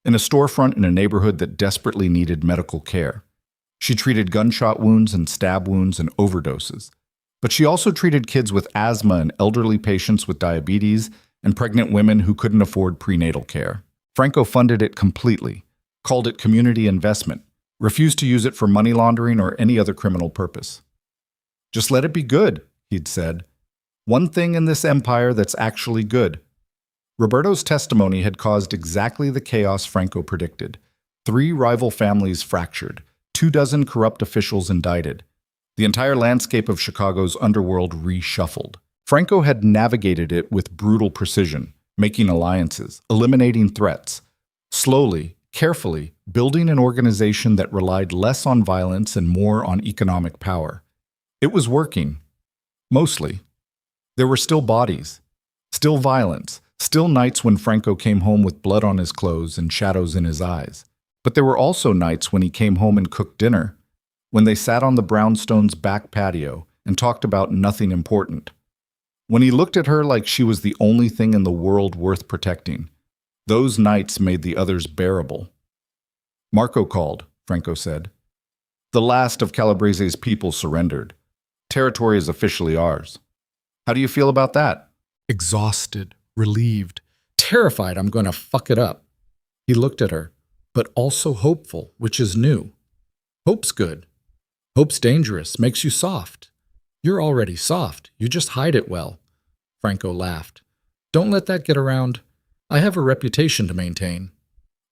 In a storefront in a neighborhood that desperately needed medical care. She treated gunshot wounds and stab wounds and overdoses. But she also treated kids with asthma and elderly patients with diabetes and pregnant women who couldn't afford prenatal care. Franco funded it completely, called it community investment, refused to use it for money laundering or any other criminal purpose. Just let it be good, he'd said. One thing in this empire that's actually good. Roberto's testimony had caused exactly the chaos Franco predicted. 3 rival families fractured, 24 corrupt officials indicted. The entire landscape of Chicago's underworld reshuffled. Franco had navigated it with brutal precision, making alliances, eliminating threats, slowly, carefully building an organization that relied less on violence and more on economic power. It was working. Mostly. There were still bodies, still violence, still nights when Franco came home with blood on his clothes and shadows in his eyes. But there were also nights when he came home and cooked dinner, when they sat on the brownstone's back patio and talked about nothing important. When he looked at her like she was the only thing in the world worth protecting. Those nights made the others bearable. Marco called, Franco said. The last of Calabrese's people surrendered. Territory is officially ours. How do you feel about that? Exhausted, relieved, terrified I'm going to fuck it up. He looked at her, but also hopeful, which is new. Hope's good. Hope's dangerous, makes you soft. You're already soft, you just hide it well. Franco laughed. Don't let that get around. I have a reputation to maintain.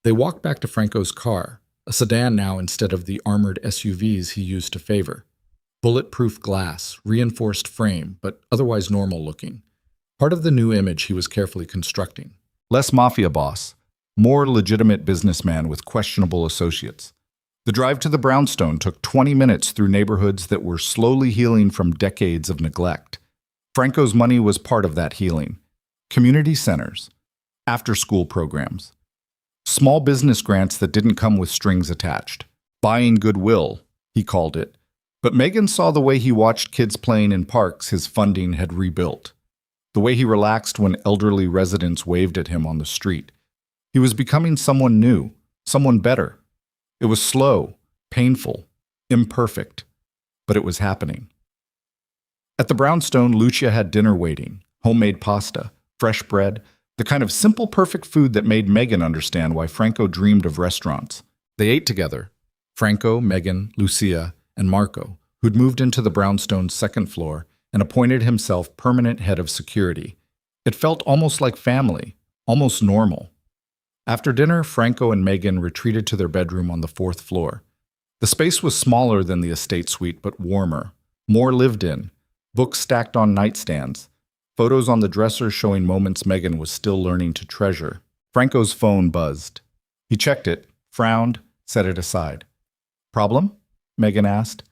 They walked back to Franco's car, a sedan now instead of the armored SUVs he used to favor. Bulletproof glass, reinforced frame, but otherwise normal looking. Part of the new image he was carefully constructing. Less mafia boss, more legitimate businessman with questionable associates. The drive to the brownstone took 20 minutes through neighborhoods that were slowly healing from decades of neglect. Franco's money was part of that healing. Community centers, after-school programs, small business grants that didn't come with strings attached. Buying goodwill, he called it. But Megan saw the way he watched kids playing in parks his funding had rebuilt. The way he relaxed when elderly residents waved at him on the street. He was becoming someone new, someone better. It was slow, painful, imperfect, but it was happening. At the brownstone, Lucia had dinner waiting, homemade pasta, fresh bread, the kind of simple, perfect food that made Megan understand why Franco dreamed of restaurants. They ate together, Franco, Megan, Lucia, and Marco, who'd moved into the brownstone's second floor and appointed himself permanent head of security. It felt almost like family, almost normal. After dinner, Franco and Megan retreated to their bedroom on the 4th floor. The space was smaller than the estate suite, but warmer, more lived in, books stacked on nightstands, photos on the dresser showing moments Megan was still learning to treasure. Franco's phone buzzed. He checked it, frowned, set it aside. Problem? Megan asked.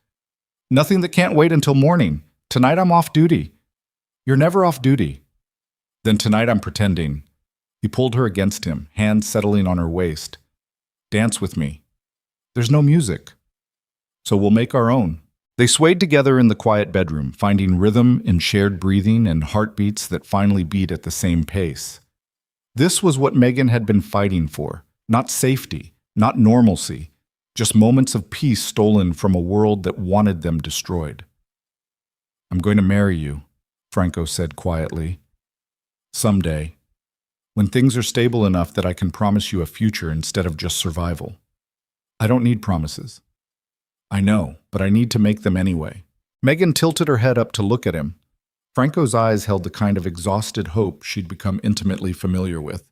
Nothing that can't wait until morning. Tonight I'm off duty. You're never off duty. Then tonight I'm pretending. He pulled her against him, hands settling on her waist. Dance with me. There's no music. So we'll make our own. They swayed together in the quiet bedroom, finding rhythm in shared breathing and heartbeats that finally beat at the same pace. This was what Megan had been fighting for. Not safety, not normalcy, just moments of peace stolen from a world that wanted them destroyed. I'm going to marry you, Franco said quietly. Someday. When things are stable enough that I can promise you a future instead of just survival. I don't need promises. I know, but I need to make them anyway. Megan tilted her head up to look at him. Franco's eyes held the kind of exhausted hope she'd become intimately familiar with,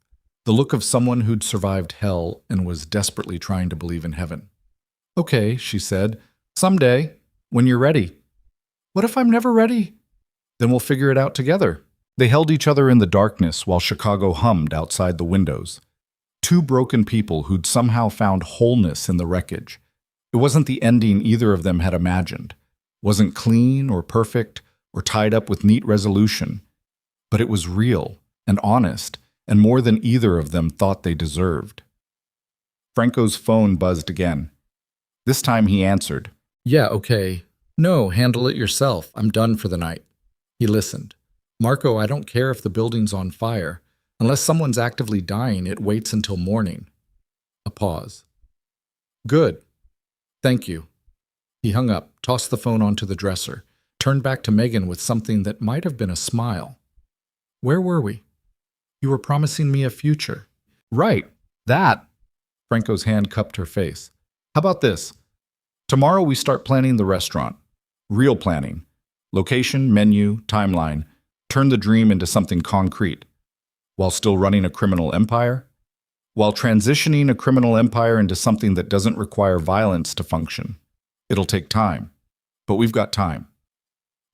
the look of someone who'd survived hell and was desperately trying to believe in heaven. Okay, she said, someday, when you're ready. What if I'm never ready? Then we'll figure it out together. They held each other in the darkness while Chicago hummed outside the windows. Two broken people who'd somehow found wholeness in the wreckage. It wasn't the ending either of them had imagined. Wasn't clean or perfect or tied up with neat resolution. But it was real and honest and more than either of them thought they deserved. Franco's phone buzzed again. This time he answered. Yeah, okay. No, handle it yourself. I'm done for the night. He listened. Marco, I don't care if the building's on fire. Unless someone's actively dying, it waits until morning. A pause. Good. Thank you. He hung up, tossed the phone onto the dresser, turned back to Megan with something that might have been a smile. Where were we? You were promising me a future. Right. That. Franco's hand cupped her face. How about this? Tomorrow we start planning the restaurant. Real planning. Location, menu, timeline. Turn the dream into something concrete. While still running a criminal empire? While transitioning a criminal empire into something that doesn't require violence to function. It'll take time. But we've got time.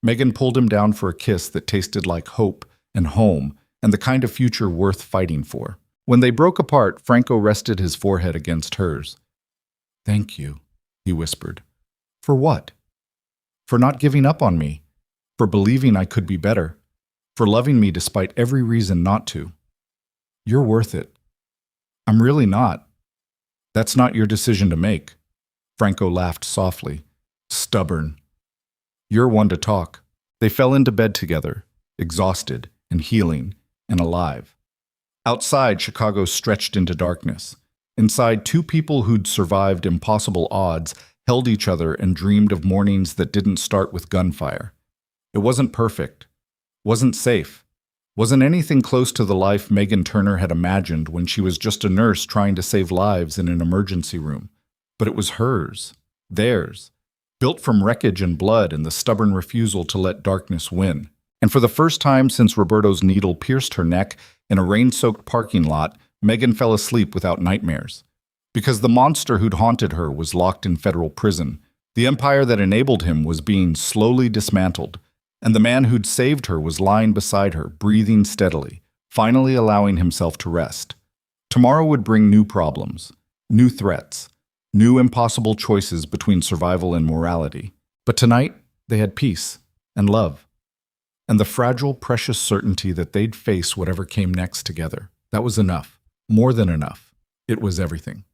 Megan pulled him down for a kiss that tasted like hope and home and the kind of future worth fighting for. When they broke apart, Franco rested his forehead against hers. Thank you, he whispered. For what? For not giving up on me. For believing I could be better. For loving me despite every reason not to. You're worth it. I'm really not. That's not your decision to make. Franco laughed softly. Stubborn. You're one to talk. They fell into bed together, exhausted and healing and alive. Outside, Chicago stretched into darkness. Inside, two people who'd survived impossible odds held each other and dreamed of mornings that didn't start with gunfire. It wasn't perfect. Wasn't safe. Wasn't anything close to the life Megan Turner had imagined when she was just a nurse trying to save lives in an emergency room. But it was hers. Theirs. Built from wreckage and blood and the stubborn refusal to let darkness win. And for the first time since Roberto's needle pierced her neck in a rain-soaked parking lot, Megan fell asleep without nightmares. Because the monster who'd haunted her was locked in federal prison, the empire that enabled him was being slowly dismantled, and the man who'd saved her was lying beside her, breathing steadily, finally allowing himself to rest. Tomorrow would bring new problems, new threats, new impossible choices between survival and morality. But tonight, they had peace and love. And the fragile, precious certainty that they'd face whatever came next together. That was enough. More than enough. It was everything.